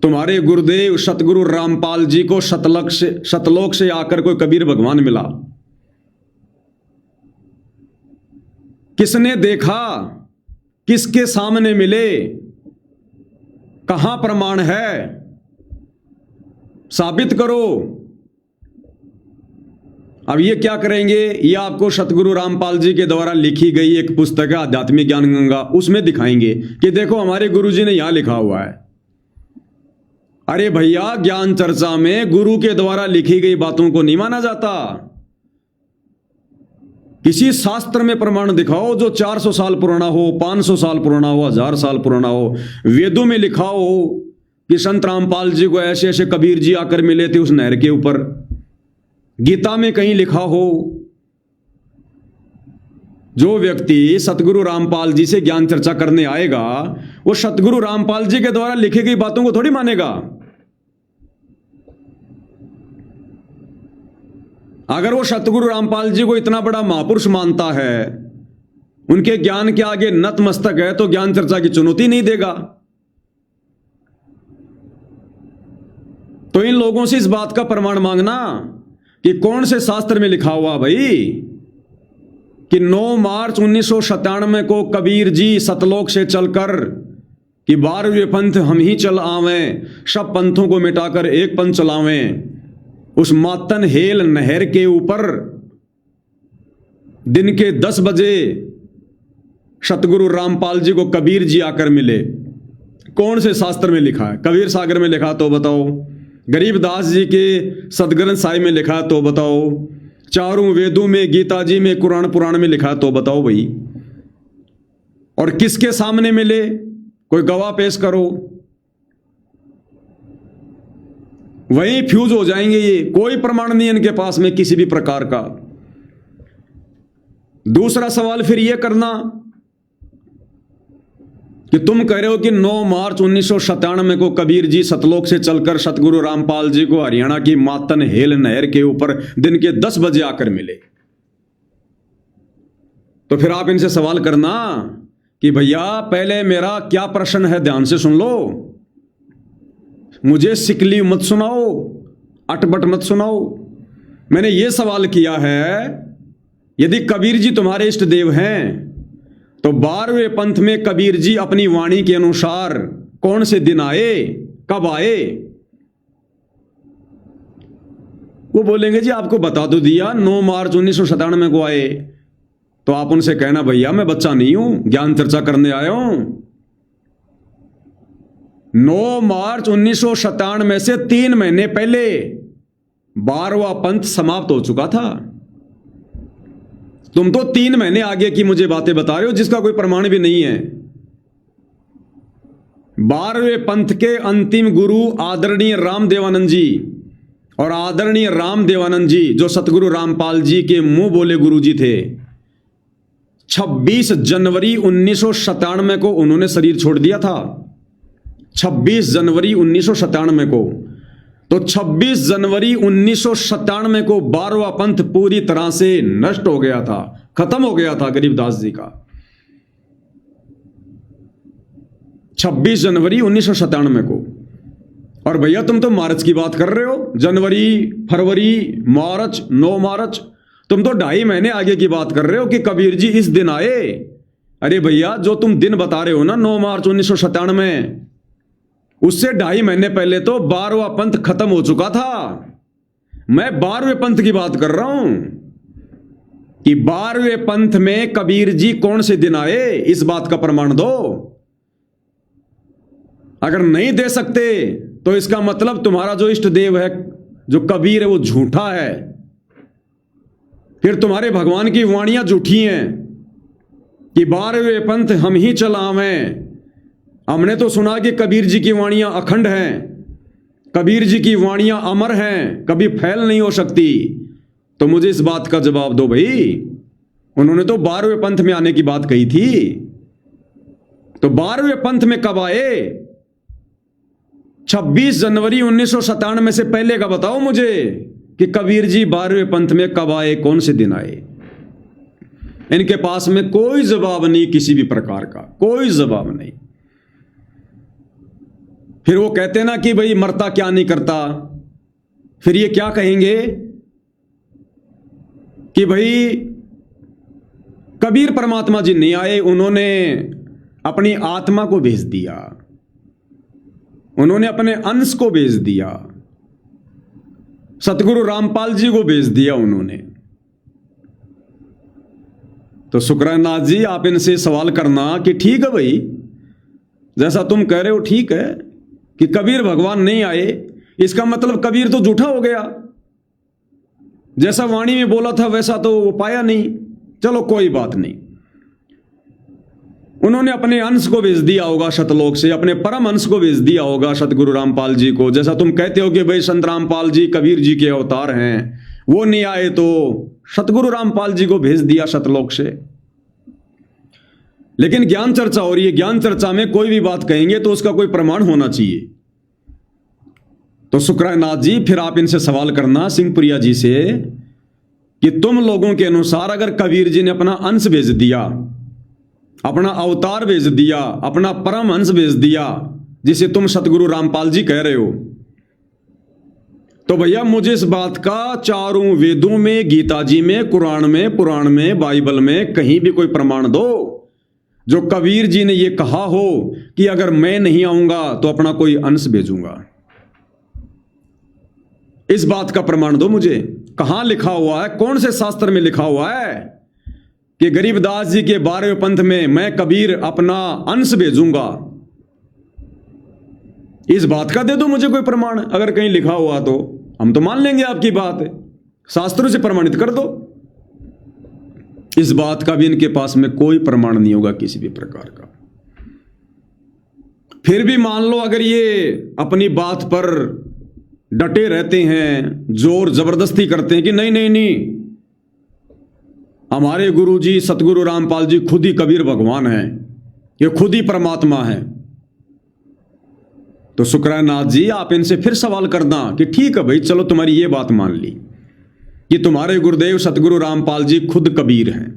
तुम्हारे गुरुदेव सतगुरु रामपाल जी को सतलोक से आकर कोई कबीर भगवान मिला। किसने देखा, किसके सामने मिले, कहां प्रमाण है, साबित करो। अब ये क्या करेंगे, ये आपको सतगुरु रामपाल जी के द्वारा लिखी गई एक पुस्तक है आध्यात्मिक ज्ञान गंगा, उसमें दिखाएंगे कि देखो हमारे गुरुजी ने यहां लिखा हुआ है। अरे भैया, ज्ञान चर्चा में गुरु के द्वारा लिखी गई बातों को नहीं माना जाता। किसी शास्त्र में प्रमाण दिखाओ जो 400 साल पुराना हो, 500 साल पुराना हो, 1000 साल पुराना हो। वेदों में लिखा हो कि संत रामपाल जी को ऐसे ऐसे कबीर जी आकर मिले थे उस नहर के ऊपर। गीता में कहीं लिखा हो, जो व्यक्ति सतगुरु रामपाल जी से ज्ञान चर्चा करने आएगा वो सतगुरु रामपाल जी के द्वारा लिखी गई बातों को थोड़ी मानेगा। अगर वो सतगुरु रामपाल जी को इतना बड़ा महापुरुष मानता है, उनके ज्ञान के आगे नतमस्तक है, तो ज्ञान चर्चा की चुनौती नहीं देगा। तो इन लोगों से इस बात का प्रमाण मांगना कि कौन से शास्त्र में लिखा हुआ भाई कि 9 मार्च 1997 को कबीर जी सतलोक से चलकर कि 12वें पंथ हम ही चल आवें, सब पंथों को मिटाकर एक पंथ चलावें, उस मातन हेल नहर के ऊपर दिन के 10 बजे सतगुरु रामपाल जी को कबीर जी आकर मिले। कौन से शास्त्र में लिखा है? कबीर सागर में लिखा तो बताओ, गरीबदास जी के सदग्रंथ साहिब में लिखा तो बताओ, चारों वेदों में, गीता जी में, कुरान पुराण में लिखा तो बताओ भाई। और किसके सामने मिले? कोई गवाह पेश करो। वहीं फ्यूज हो जाएंगे ये, कोई प्रमाण नहीं इनके पास में किसी भी प्रकार का। दूसरा सवाल फिर ये करना कि तुम कह रहे हो कि 9 मार्च 1997 को कबीर जी सतलोक से चलकर सतगुरु रामपाल जी को हरियाणा की मातन हेल नहर के ऊपर दिन के 10 बजे आकर मिले। तो फिर आप इनसे सवाल करना कि भैया पहले मेरा क्या प्रश्न है, ध्यान से सुन लो। मुझे सिकली मत सुनाओ, अटपट मत सुनाओ। मैंने ये सवाल किया है, यदि कबीर जी तुम्हारे इष्ट देव हैं तो 12वें पंथ में कबीर जी अपनी वाणी के अनुसार कौन से दिन आए, कब आए? वो बोलेंगे जी आपको बता तो दिया 9 मार्च 1997 को आए। तो आप उनसे कहना भैया मैं बच्चा नहीं हूं, ज्ञान चर्चा करने आया हूं। 9 मार्च 1997 से 3 महीने पहले 12वां पंथ समाप्त हो चुका था। तुम तो 3 महीने आगे की मुझे बातें बता रहे हो जिसका कोई प्रमाण भी नहीं है। 12वें पंथ के अंतिम गुरु आदरणीय रामदेवानंद जी और आदरणीय रामदेवानंद जी जो सतगुरु रामपाल जी के मुंह बोले गुरु जी थे, 26 जनवरी 1997 को उन्होंने शरीर छोड़ दिया था। 26 जनवरी 1997 को। तो 26 जनवरी 1997 को 12वां पंथ पूरी तरह से नष्ट हो गया था, खत्म हो गया था गरीबदास जी का। 26 जनवरी 1997 को। और भैया तुम तो मार्च की बात कर रहे हो, जनवरी, फरवरी, मार्च, 9 मार्च, तुम तो 2.5 महीने आगे की बात कर रहे हो कि कबीर जी इस दिन आए। अरे भैया जो तुम दिन बता रहे हो ना 9 मार्च 1997, उससे 2.5 महीने पहले तो 12वां पंथ खत्म हो चुका था। मैं 12वें पंथ की बात कर रहा हूं कि 12वें पंथ में कबीर जी कौन से दिन आए, इस बात का प्रमाण दो। अगर नहीं दे सकते तो इसका मतलब तुम्हारा जो इष्ट देव है, जो कबीर है, वो झूठा है। फिर तुम्हारे भगवान की वाणियां झूठी हैं कि 12वें पंथ हम ही चलावें। हमने तो सुना कि कबीर जी की वाणियां अखंड हैं, कबीर जी की वाणियां अमर हैं, कभी फैल नहीं हो सकती। तो मुझे इस बात का जवाब दो भाई। उन्होंने तो 12वें पंथ में आने की बात कही थी, तो 12वें पंथ में कब आए? 26 जनवरी 1997 से पहले का बताओ मुझे कि कबीर जी 12वें पंथ में कब आए, कौन से दिन आए। इनके पास में कोई जवाब नहीं, किसी भी प्रकार का कोई जवाब नहीं। फिर वो कहते ना कि भाई मरता क्या नहीं करता। फिर ये क्या कहेंगे कि भाई कबीर परमात्मा जी नहीं आए, उन्होंने अपनी आत्मा को भेज दिया, उन्होंने अपने अंश को भेज दिया, सतगुरु रामपाल जी को भेज दिया उन्होंने। तो शुक्रानाथ जी आप इनसे सवाल करना कि ठीक है भाई, जैसा तुम कह रहे हो ठीक है कि कबीर भगवान नहीं आए, इसका मतलब कबीर तो झूठा हो गया। जैसा वाणी में बोला था वैसा तो वो पाया नहीं। चलो कोई बात नहीं, उन्होंने अपने अंश को भेज दिया होगा सतलोक से, अपने परम अंश को भेज दिया होगा सतगुरु रामपाल जी को। जैसा तुम कहते हो कि भाई संत रामपाल जी कबीर जी के अवतार हैं, वो नहीं आए तो सतगुरु रामपाल जी को भेज दिया सतलोक से। लेकिन ज्ञान चर्चा हो रही है, ज्ञान चर्चा में कोई भी बात कहेंगे तो उसका कोई प्रमाण होना चाहिए। तो शुक्रानाथ जी फिर आप इनसे सवाल करना सिंहपुरिया जी से कि तुम लोगों के अनुसार अगर कबीर जी ने अपना अंश भेज दिया, अपना अवतार भेज दिया, अपना परम अंश भेज दिया, जिसे तुम सतगुरु रामपाल जी कह रहे हो, तो भैया मुझे इस बात का चारों वेदों में, गीता जी में, कुरान में, पुराण में, बाइबल में कहीं भी कोई प्रमाण दो जो कबीर जी ने यह कहा हो कि अगर मैं नहीं आऊंगा तो अपना कोई अंश भेजूंगा। इस बात का प्रमाण दो मुझे। कहां लिखा हुआ है, कौन से शास्त्र में लिखा हुआ है कि गरीबदास जी के 12वें पंथ में मैं कबीर अपना अंश भेजूंगा? इस बात का दे दो मुझे कोई प्रमाण। अगर कहीं लिखा हुआ तो हम तो मान लेंगे आपकी बात है, शास्त्रों से प्रमाणित कर दो। इस बात का भी इनके पास में कोई प्रमाण नहीं होगा किसी भी प्रकार का। फिर भी मान लो अगर ये अपनी बात पर डटे रहते हैं, जोर जबरदस्ती करते हैं कि नहीं नहीं नहीं, हमारे गुरु जी सतगुरु रामपाल जी खुद ही कबीर भगवान हैं, ये खुद ही परमात्मा है, तो शुक्रानाथ जी आप इनसे फिर सवाल करना कि ठीक है भाई, चलो तुम्हारी ये बात मान ली कि तुम्हारे गुरुदेव सतगुरु रामपाल जी खुद कबीर हैं,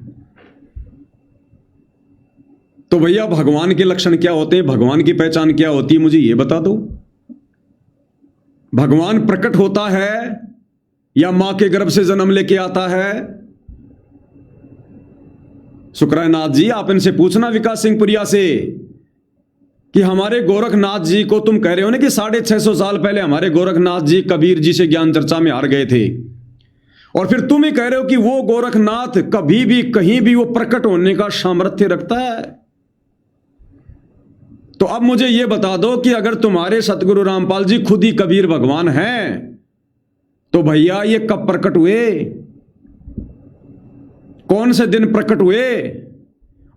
तो भैया भगवान के लक्षण क्या होते हैं, भगवान की पहचान क्या होती है, मुझे ये बता दो। भगवान प्रकट होता है या मां के गर्भ से जन्म लेके आता है? शुक्रानाथ जी आप इनसे पूछना विकास सिंहपुरिया से कि हमारे गोरखनाथ जी को तुम कह रहे हो ना कि 650 साल पहले हमारे गोरखनाथ जी कबीर जी से ज्ञान चर्चा में हार गए थे, और फिर तुम ही कह रहे हो कि वो गोरखनाथ कभी भी कहीं भी वो प्रकट होने का सामर्थ्य रखता है। तो अब मुझे यह बता दो कि अगर तुम्हारे सतगुरु रामपाल जी खुद ही कबीर भगवान हैं, तो भैया ये कब प्रकट हुए, कौन से दिन प्रकट हुए?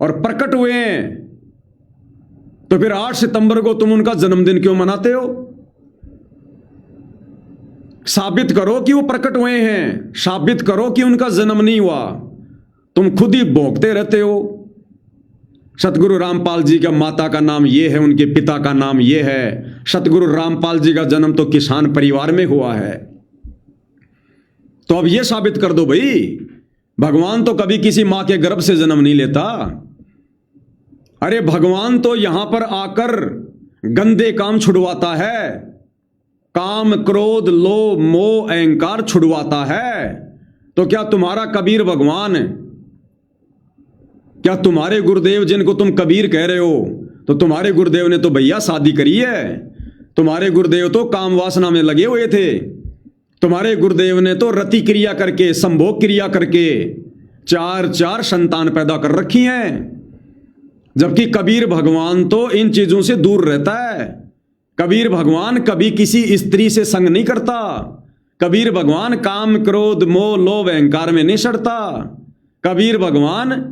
और प्रकट हुए तो फिर 8 सितंबर को तुम उनका जन्मदिन क्यों मनाते हो? साबित करो कि वो प्रकट हुए हैं, साबित करो कि उनका जन्म नहीं हुआ। तुम खुद ही भोगते रहते हो सतगुरु रामपाल जी का माता का नाम ये है, उनके पिता का नाम ये है, सतगुरु रामपाल जी का जन्म तो किसान परिवार में हुआ है। तो अब ये साबित कर दो भाई, भगवान तो कभी किसी मां के गर्भ से जन्म नहीं लेता। अरे भगवान तो यहां पर आकर गंदे काम छुड़वाता है, काम क्रोध लोभ मोह अहंकार छुड़वाता है। तो क्या तुम्हारा कबीर भगवान, क्या तुम्हारे गुरुदेव जिनको तुम कबीर कह रहे हो, तो तुम्हारे गुरुदेव ने तो भैया शादी करी है, तुम्हारे गुरुदेव तो काम वासना में लगे हुए थे, तुम्हारे गुरुदेव ने तो रति क्रिया करके संभोग क्रिया करके 4 संतान पैदा कर रखी हैं। जबकि कबीर भगवान तो इन चीजों से दूर रहता है। कबीर भगवान कभी किसी स्त्री से संग नहीं करता, कबीर भगवान काम क्रोध मोह लोभ अहंकार में नहीं सड़ता। कबीर भगवान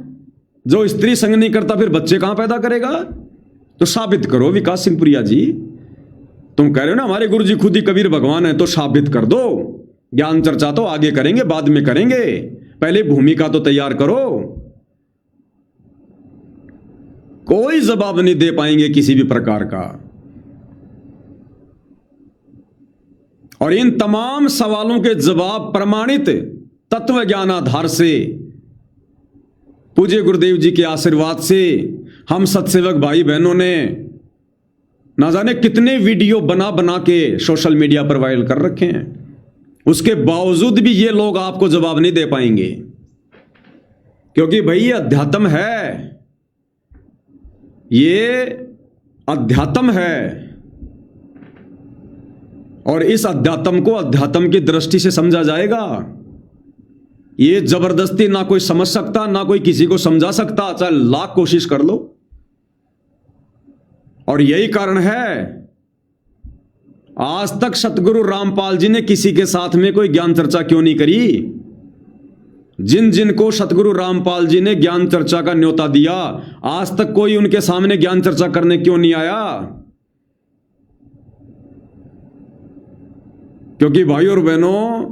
जो स्त्री संग नहीं करता फिर बच्चे कहां पैदा करेगा? तो साबित करो विकास सिंहपुरिया जी, तुम कह रहे हो ना हमारे गुरु जी खुद ही कबीर भगवान है, तो साबित कर दो। ज्ञान चर्चा तो आगे करेंगे, बाद में करेंगे, पहले भूमिका तो तैयार करो। कोई जवाब नहीं दे पाएंगे किसी भी प्रकार का। और इन तमाम सवालों के जवाब प्रमाणित तत्व ज्ञान आधार से, पूज्य गुरुदेव जी के आशीर्वाद से हम सत्सेवक भाई बहनों ने ना जाने कितने वीडियो बना बना के सोशल मीडिया पर वायरल कर रखे हैं। उसके बावजूद भी ये लोग आपको जवाब नहीं दे पाएंगे, क्योंकि भाई ये अध्यात्म है, ये अध्यात्म है। और इस अध्यात्म को अध्यात्म की दृष्टि से समझा जाएगा। ये जबरदस्ती ना कोई समझ सकता, ना कोई किसी को समझा सकता, चाहे लाख कोशिश कर लो। और यही कारण है आज तक सतगुरु रामपाल जी ने किसी के साथ में कोई ज्ञान चर्चा क्यों नहीं करी। जिन जिन को सतगुरु रामपाल जी ने ज्ञान चर्चा का न्योता दिया, आज तक कोई उनके सामने ज्ञान चर्चा करने क्यों नहीं आया? क्योंकि भाई और बहनों,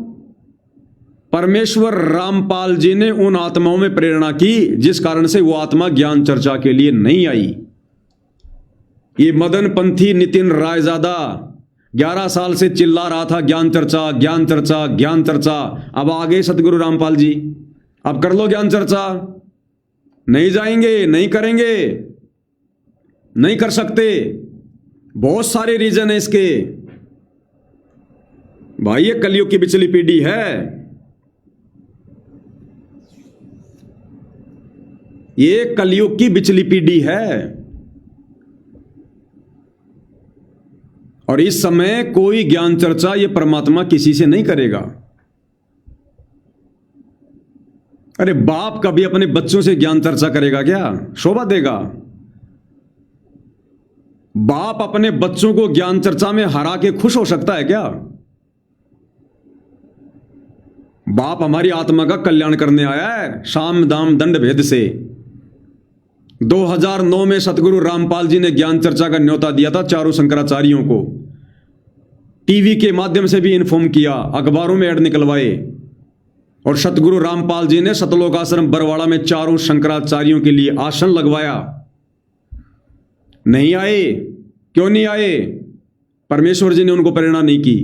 परमेश्वर रामपाल जी ने उन आत्माओं में प्रेरणा की जिस कारण से वो आत्मा ज्ञान चर्चा के लिए नहीं आई। ये मदन पंथी नितिन रायजादा 11 साल से चिल्ला रहा था ज्ञान चर्चा ज्ञान चर्चा ज्ञान चर्चा। अब आ गए सतगुरु रामपाल जी, अब कर लो ज्ञान चर्चा। नहीं जाएंगे, नहीं करेंगे, नहीं कर सकते। बहुत सारे रीजन है इसके भाई। ये कलयुग की बिचली पीढ़ी है, ये कलयुग की बिचली पीढ़ी है। और इस समय कोई ज्ञान चर्चा ये परमात्मा किसी से नहीं करेगा। अरे बाप कभी अपने बच्चों से ज्ञान चर्चा करेगा क्या? शोभा देगा? बाप अपने बच्चों को ज्ञान चर्चा में हरा के खुश हो सकता है क्या? बाप हमारी आत्मा का कल्याण करने आया है साम दाम दंड भेद से। 2009 में सतगुरु रामपाल जी ने ज्ञान चर्चा का न्योता दिया था चारों शंकराचार्यों को। टीवी के माध्यम से भी इन्फॉर्म किया, अखबारों में ऐड निकलवाए। और सतगुरु रामपाल जी ने सतलोक आश्रम बरवाड़ा में चारों शंकराचार्यों के लिए आसन लगवाया। नहीं आए। क्यों नहीं आए? परमेश्वर जी ने उनको प्रेरणा नहीं की।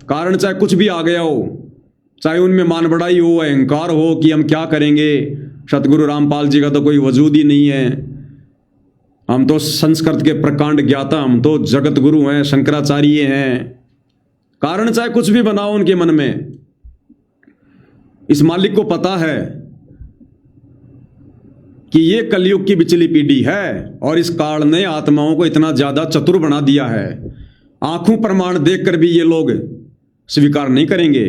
कारण चाहे कुछ भी आ गया हो, चाहे उनमें मान बढ़ाई हो, अहंकार हो कि हम क्या करेंगे, सतगुरु रामपाल जी का तो कोई वजूद ही नहीं है, हम तो संस्कृत के प्रकांड ज्ञाता, हम तो जगत गुरु हैं, शंकराचार्य हैं। कारण चाहे कुछ भी बनाओ उनके मन में, इस मालिक को पता है कि ये कलयुग की बिचली पीढ़ी है। और इस काल ने आत्माओं को इतना ज्यादा चतुर बना दिया है, आंखों प्रमाण देखकर भी ये लोग स्वीकार नहीं करेंगे।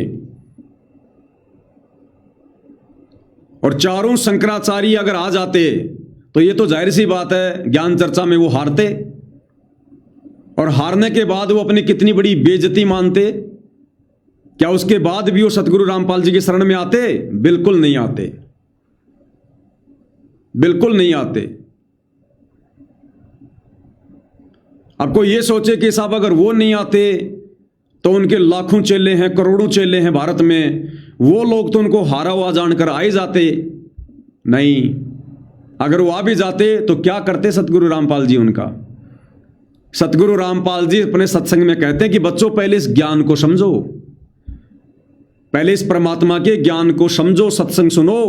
और चारों शंकराचार्य अगर आ जाते तो ये तो जाहिर सी बात है ज्ञान चर्चा में वो हारते। और हारने के बाद वो अपनी कितनी बड़ी बेइज्जती मानते। क्या उसके बाद भी वो सतगुरु रामपाल जी की शरण में आते? बिल्कुल नहीं आते, बिल्कुल नहीं आते। अब कोई ये सोचे कि साहब अगर वो नहीं आते तो उनके लाखों चेले हैं, करोड़ों चेले हैं भारत में, वो लोग तो उनको हारा हुआ जानकर आ ही जाते। नहीं, अगर वो आ भी जाते तो क्या करते सतगुरु रामपाल जी उनका? सतगुरु रामपाल जी अपने सत्संग में कहते हैं कि बच्चों पहले इस ज्ञान को समझो, पहले इस परमात्मा के ज्ञान को समझो, सत्संग सुनो,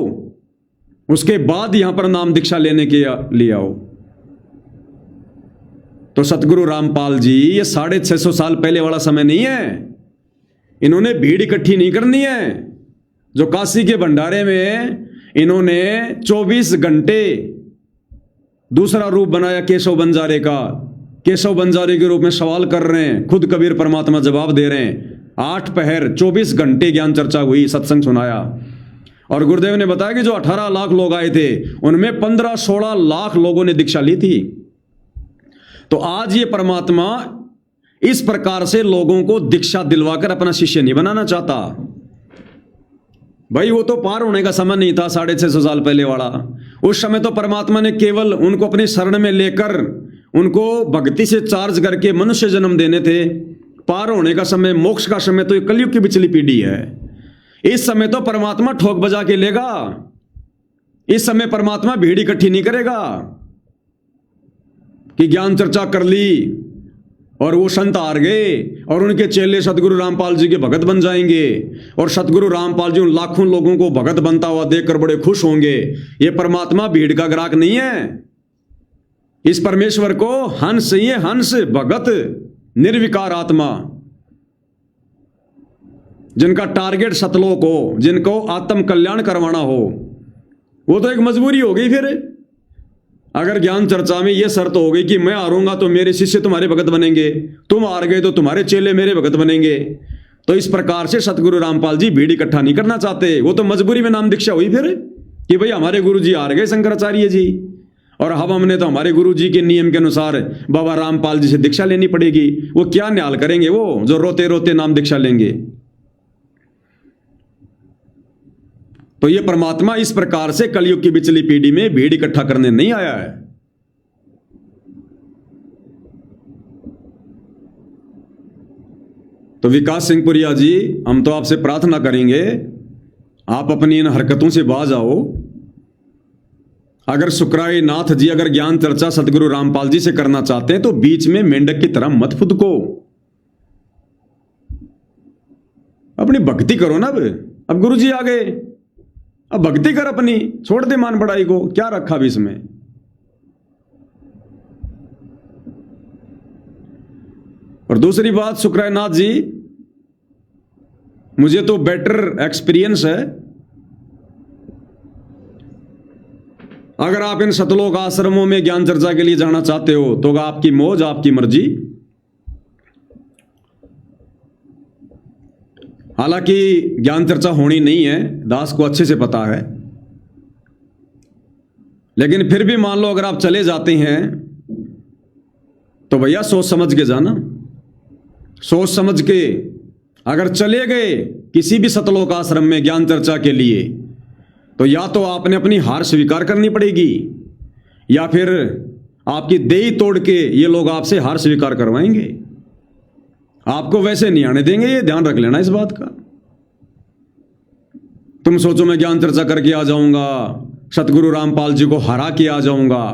उसके बाद यहां पर नाम दीक्षा लेने के लिए आओ। तो सतगुरु रामपाल जी ये 650 साल पहले वाला समय नहीं है। इन्होंने भीड़ इकट्ठी नहीं करनी है। जो काशी के भंडारे में इन्होंने 24 घंटे दूसरा रूप बनाया केशव बंजारे का, केशव बंजारे के रूप में सवाल कर रहे हैं, खुद कबीर परमात्मा जवाब दे रहे हैं। 8 पहर 24 घंटे ज्ञान चर्चा हुई, सत्संग सुनाया। और गुरुदेव ने बताया कि जो 18 लाख लोग आए थे उनमें 15-16 लाख लोगों ने दीक्षा ली थी। तो आज ये परमात्मा इस प्रकार से लोगों को दीक्षा दिलवाकर अपना शिष्य नहीं बनाना चाहता। भाई वो तो पार होने का समय नहीं था 650 साल पहले वाला। उस समय तो परमात्मा ने केवल उनको अपनी शरण में लेकर उनको भक्ति से चार्ज करके मनुष्य जन्म देने थे। पार होने का समय, मोक्ष का समय तो ये कलयुग की बिचली पीढ़ी है। इस समय तो परमात्मा ठोक बजा के लेगा। इस समय परमात्मा भीड़ इकट्ठी नहीं करेगा कि ज्ञान चर्चा कर ली और वो संत हार गए और उनके चेले सतगुरु रामपाल जी के भगत बन जाएंगे और सतगुरु रामपाल जी उन लाखों लोगों को भगत बनता हुआ देखकर बड़े खुश होंगे। ये परमात्मा भीड़ का ग्राहक नहीं है। इस परमेश्वर को हंस, ये हंस भगत निर्विकार आत्मा, जिनका टारगेट सतलोक हो, जिनको आत्म कल्याण करवाना हो, वो तो एक मजबूरी हो गई। फिर अगर ज्ञान चर्चा में यह शर्त हो गई कि मैं हारूंगा तो मेरे शिष्य तुम्हारे भगत बनेंगे, तुम हार गए तो तुम्हारे चेले मेरे भगत बनेंगे, तो इस प्रकार से सतगुरु रामपाल जी भीड़ इकट्ठा नहीं करना चाहते। वो तो मजबूरी में नाम दीक्षा हुई फिर कि भाई हमारे गुरु जी हार गए शंकराचार्य जी, और अब हमने तो हमारे गुरु जी के नियम के अनुसार बाबा रामपाल जी से दीक्षा लेनी पड़ेगी। वो क्या न्याल करेंगे वो जो रोते रोते नाम दीक्षा लेंगे। तो ये परमात्मा इस प्रकार से कलयुग की बिचली पीढ़ी में भीड़ इकट्ठा करने नहीं आया है। तो विकास सिंह पुरिया जी, हम तो आपसे प्रार्थना करेंगे आप अपनी इन हरकतों से बाज आओ। अगर सुकराई नाथ जी अगर ज्ञान चर्चा सतगुरु रामपाल जी से करना चाहते हैं तो बीच में मेंढक की तरह मत फुदको, अपनी भक्ति करो ना। अब गुरु जी आ गए, अब भक्ति कर अपनी, छोड़ दे मान बढ़ाई को, क्या रखा भी इसमें। और दूसरी बात, सुकराई नाथ जी, मुझे तो बेटर एक्सपीरियंस है। अगर आप इन सतलोक आश्रमों में ज्ञान चर्चा के लिए जाना चाहते हो तो आपकी मौज, आपकी मर्जी। हालांकि ज्ञान चर्चा होनी नहीं है, दास को अच्छे से पता है, लेकिन फिर भी मान लो अगर आप चले जाते हैं तो भैया सोच समझ के जाना। सोच समझ के अगर चले गए किसी भी सतलोक आश्रम में ज्ञान चर्चा के लिए तो या तो आपने अपनी हार स्वीकार करनी पड़ेगी या फिर आपकी देही तोड़ के ये लोग आपसे हार स्वीकार करवाएंगे। आपको वैसे नहीं आने देंगे, ये ध्यान रख लेना इस बात का। तुम सोचो मैं ज्ञान चर्चा करके आ जाऊंगा, सतगुरु रामपाल जी को हरा के आ जाऊंगा,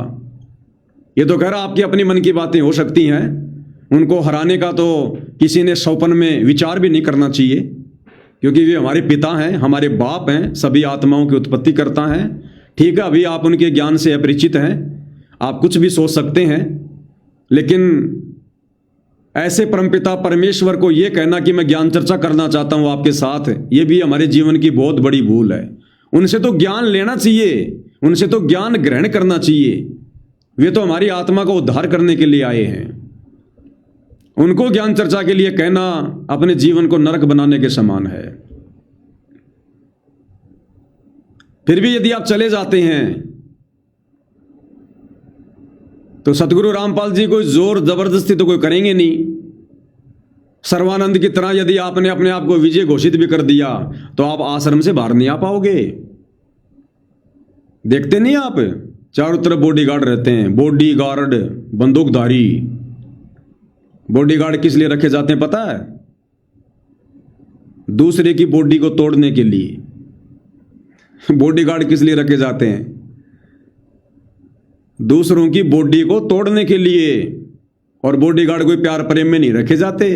ये तो कह रहा आपकी अपनी मन की बातें हो सकती हैं। उनको हराने का तो किसी ने सौपन में विचार भी नहीं करना चाहिए, क्योंकि वे हमारे पिता हैं, हमारे बाप हैं, सभी आत्माओं की उत्पत्ति करता है। ठीक है, अभी आप उनके ज्ञान से अपरिचित हैं, आप कुछ भी सोच सकते हैं, लेकिन ऐसे परमपिता परमेश्वर को यह कहना कि मैं ज्ञान चर्चा करना चाहता हूं आपके साथ, ये भी हमारे जीवन की बहुत बड़ी भूल है। उनसे तो ज्ञान लेना चाहिए, उनसे तो ज्ञान ग्रहण करना चाहिए। वे तो हमारी आत्मा को उद्धार करने के लिए आए हैं। उनको ज्ञान चर्चा के लिए कहना अपने जीवन को नरक बनाने के समान है। फिर भी यदि आप चले जाते हैं तो सतगुरु रामपाल जी कोई जोर जबरदस्ती तो कोई करेंगे नहीं। सर्वानंद की तरह यदि आपने अपने आप को विजय घोषित भी कर दिया तो आप आश्रम से बाहर नहीं आ पाओगे। देखते नहीं आप, चारों तरफ बॉडीगार्ड रहते हैं, बॉडीगार्ड, बंदूकधारी। बॉडीगार्ड किस लिए रखे जाते हैं पता है? दूसरे की बॉडी को तोड़ने के लिए। बॉडीगार्ड किस लिए रखे जाते हैं? दूसरों की बॉडी को तोड़ने के लिए। और बॉडीगार्ड कोई प्यार प्रेम में नहीं रखे जाते।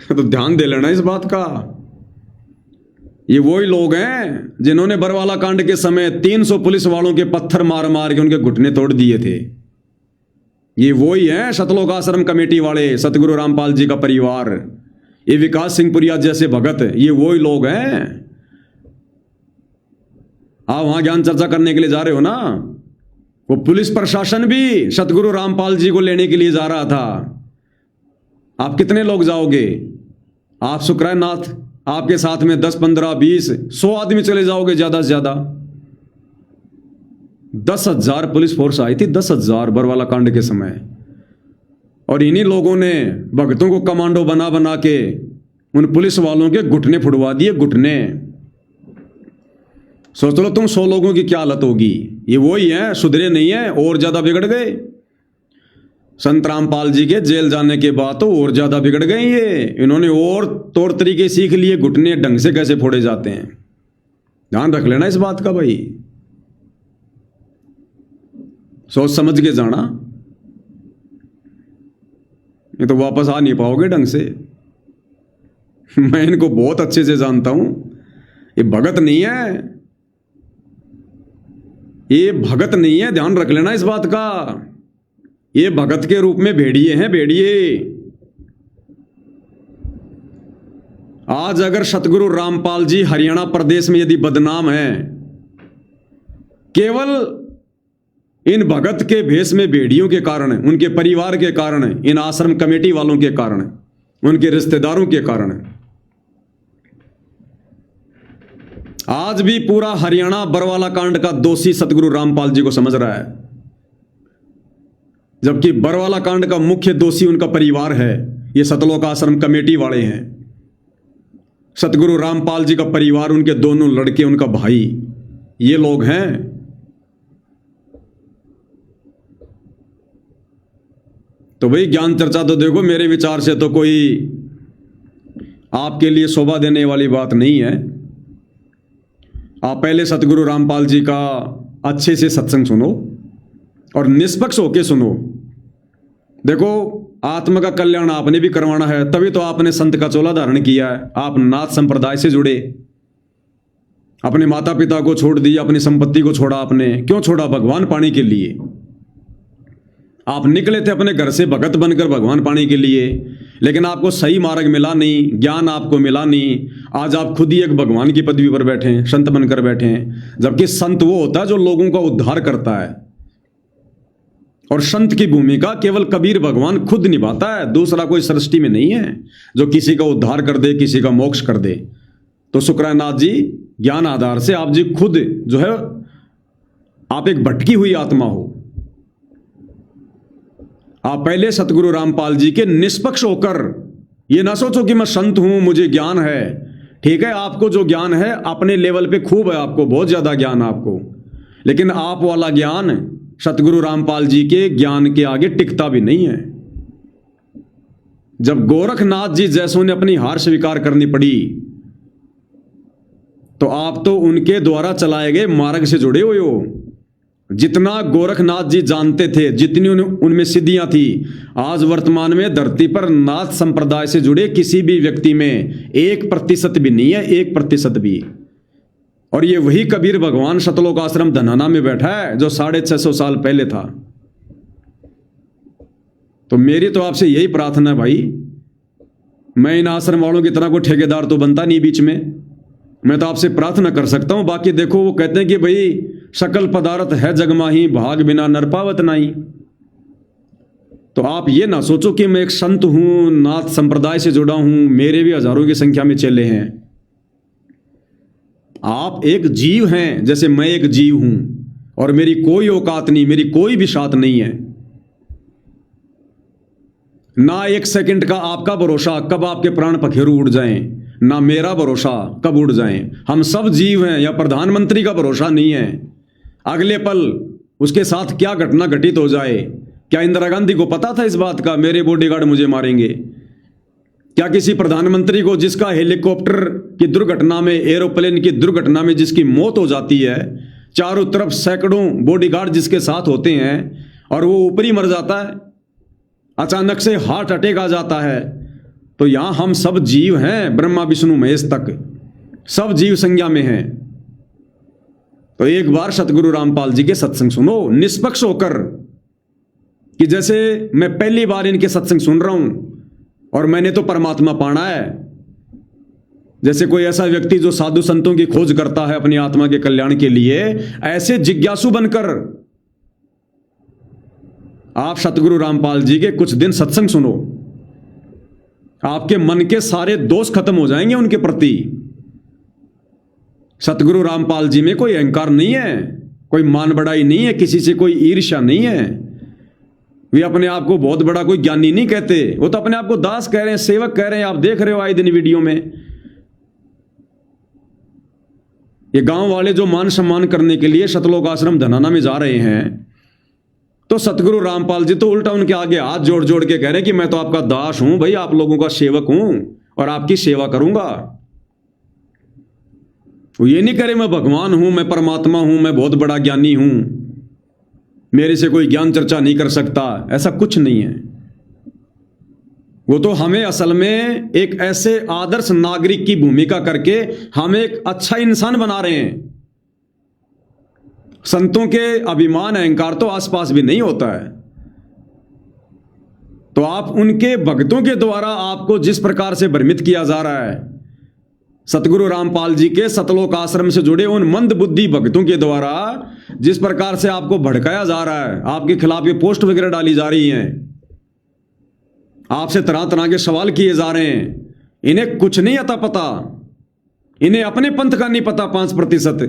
तो ध्यान दे लेना इस बात का। ये वही लोग हैं जिन्होंने बरवाला कांड के समय 300 पुलिस वालों के पत्थर मार मार के उनके घुटने तोड़ दिए थे। ये वही हैं सतलोक आश्रम कमेटी वाले, सतगुरु रामपाल जी का परिवार, ये विकास सिंह पुरिया जैसे भगत, ये वही लोग हैं। आप वहां ज्ञान चर्चा करने के लिए जा रहे हो ना, वो पुलिस प्रशासन भी सतगुरु रामपाल जी को लेने के लिए जा रहा था। आप कितने लोग जाओगे? आप सुकराई नाथ, आपके साथ में 10, 15, 20, 100 आदमी चले जाओगे ज्यादा से ज्यादा। 10,000 पुलिस फोर्स आई थी, 10,000 बरवाला कांड के समय। और इन्हीं लोगों ने भक्तों को कमांडो बना बना के उन पुलिस वालों के घुटने फुड़वा दिए, घुटने। सोच लो तुम 100 लोगों की क्या हालत होगी। ये वही हैं, सुधरे नहीं है, और ज्यादा बिगड़ गए। संत रामपाल जी के जेल जाने के बाद तो और ज्यादा बिगड़ गए ये। इन्होंने और तौर तरीके सीख लिए, घुटने ढंग से कैसे फोड़े जाते हैं। ध्यान रख लेना इस बात का भाई, सोच समझ के जाना, ये तो वापस आ नहीं पाओगे ढंग से। मैं इनको बहुत अच्छे से जानता हूं। ये भगत नहीं है, ये भगत नहीं है, ध्यान रख लेना इस बात का। ये भगत के रूप में भेड़िए हैं, भेड़िए। आज अगर सतगुरु रामपाल जी हरियाणा प्रदेश में यदि बदनाम हैं, केवल इन भगत के भेष में भेड़ियों के कारण, उनके परिवार के कारण, इन आश्रम कमेटी वालों के कारण, उनके रिश्तेदारों के कारण, आज भी पूरा हरियाणा बरवाला कांड का दोषी सतगुरु रामपाल जी को समझ रहा है, जबकि बरवाला कांड का मुख्य दोषी उनका परिवार है। ये सतलोक आश्रम कमेटी वाले हैं। सतगुरु रामपाल जी का परिवार, उनके दोनों लड़के, उनका भाई, ये लोग हैं। तो भाई ज्ञान चर्चा तो देखो, मेरे विचार से तो कोई आपके लिए शोभा देने वाली बात नहीं है। आप पहले सतगुरु रामपाल जी का अच्छे से सत्संग सुनो और निष्पक्ष होके सुनो। देखो, आत्मा का कल्याण आपने भी करवाना है, तभी तो आपने संत का चोला धारण किया है। आप नाथ संप्रदाय से जुड़े, अपने माता पिता को छोड़ दिया, अपनी संपत्ति को छोड़ा। आपने क्यों छोड़ा? भगवान पाने के लिए। आप निकले थे अपने घर से भगत बनकर भगवान पाने के लिए, लेकिन आपको सही मार्ग मिला नहीं, ज्ञान आपको मिला नहीं। आज आप खुद ही एक भगवान की पदवी पर बैठे हैं, संत बनकर बैठे हैं। जबकि संत वो होता है जो लोगों का उद्धार करता है, और संत की भूमिका केवल कबीर भगवान खुद निभाता है, दूसरा कोई सृष्टि में नहीं है जो किसी का उद्धार कर दे, किसी का मोक्ष कर दे। तो शुक्रानाथ जी, ज्ञान आधार से आप जी खुद जो है, आप एक भटकी हुई आत्मा हो। आप पहले सतगुरु रामपाल जी के निष्पक्ष होकर ये ना सोचो कि मैं संत हूं, मुझे ज्ञान है। ठीक है, आपको जो ज्ञान है अपने लेवल पे खूब है, आपको बहुत ज्यादा ज्ञान आपको, लेकिन आप वाला ज्ञान सतगुरु रामपाल जी के ज्ञान के आगे टिकता भी नहीं है। जब गोरखनाथ जी जैसों ने अपनी हार स्वीकार करनी पड़ी, तो आप तो उनके द्वारा चलाए गए मार्ग से जुड़े हुए हो। जितना गोरखनाथ जी जानते थे, जितनी उनमें सिद्धियां थी, आज वर्तमान में धरती पर नाथ संप्रदाय से जुड़े किसी भी व्यक्ति में 1% भी नहीं है, 1% भी। और ये वही कबीर भगवान सतलोक आश्रम धनाना में बैठा है जो 650 साल पहले था। तो मेरी तो आपसे यही प्रार्थना है भाई, मैं इन आश्रम वालों की तरह कोई ठेकेदार तो बनता नहीं बीच में, मैं तो आपसे प्रार्थना कर सकता हूं। बाकी देखो, वो कहते हैं कि भाई सकल पदार्थ है जग माही, भाग बिना नर पावत नहीं। तो आप ये ना सोचो कि मैं एक संत हूं, नाथ संप्रदाय से जुड़ा हूं, मेरे भी हजारों की संख्या में चेले हैं। आप एक जीव हैं, जैसे मैं एक जीव हूं, और मेरी कोई औकात नहीं, मेरी कोई भी शात नहीं है। ना एक सेकंड का आपका भरोसा कब आपके प्राण पखेरु उड़ जाएं, ना मेरा भरोसा कब उड़ जाएं। हम सब जीव हैं, या प्रधानमंत्री का भरोसा नहीं है, अगले पल उसके साथ क्या घटना घटित हो जाए। क्या इंदिरा गांधी को पता था इस बात का, मेरे बॉडीगार्ड मुझे मारेंगे? क्या किसी प्रधानमंत्री को, जिसका हेलीकॉप्टर की दुर्घटना में, एरोप्लेन की दुर्घटना में जिसकी मौत हो जाती है, चारों तरफ सैकड़ों बॉडीगार्ड जिसके साथ होते हैं, और वो ऊपरी मर जाता है, अचानक से हार्ट अटैक आ जाता है? तो यहां हम सब जीव हैं, ब्रह्मा विष्णु महेश तक सब जीव संज्ञा में हैं। तो एक बार सतगुरु रामपाल जी के सत्संग सुनो निष्पक्ष होकर, कि जैसे मैं पहली बार इनके सत्संग सुन रहा हूं और मैंने तो परमात्मा पाना है। जैसे कोई ऐसा व्यक्ति जो साधु संतों की खोज करता है अपनी आत्मा के कल्याण के लिए, ऐसे जिज्ञासु बनकर आप सतगुरु रामपाल जी के कुछ दिन सत्संग सुनो, आपके मन के सारे दोष खत्म हो जाएंगे उनके प्रति। सतगुरु रामपाल जी में कोई अहंकार नहीं है, कोई मान बढ़ाई नहीं है, किसी से कोई ईर्ष्या नहीं है। वे अपने आप को बहुत बड़ा कोई ज्ञानी नहीं कहते, वो तो अपने आप को दास कह रहे हैं, सेवक कह रहे हैं। आप देख रहे हो आए दिन वीडियो में, ये गांव वाले जो मान सम्मान करने के लिए सतलोक आश्रम धनाना में जा रहे हैं, तो सतगुरु रामपाल जी तो उल्टा उनके आगे हाथ जोड़ जोड़ के कह रहे हैं कि मैं तो आपका दास हूं भाई, आप लोगों का सेवक हूं और आपकी सेवा करूंगा। वो ये नहीं करे मैं भगवान हूं, मैं परमात्मा हूं, मैं बहुत बड़ा ज्ञानी हूं, मेरे से कोई ज्ञान चर्चा नहीं कर सकता, ऐसा कुछ नहीं है। वो तो हमें असल में एक ऐसे आदर्श नागरिक की भूमिका करके हमें एक अच्छा इंसान बना रहे हैं। संतों के अभिमान अहंकार तो आसपास भी नहीं होता है। तो आप उनके भक्तों के द्वारा आपको जिस प्रकार से भ्रमित किया जा रहा है, सतगुरु रामपाल जी के सतलोक आश्रम से जुड़े उन मंद बुद्धि भक्तों के द्वारा जिस प्रकार से आपको भड़काया जा रहा है, आपके खिलाफ ये पोस्ट वगैरह डाली जा रही हैं, आपसे तरह तरह के सवाल किए जा रहे हैं, इन्हें कुछ नहीं आता पता, इन्हें अपने पंथ का नहीं पता 5%।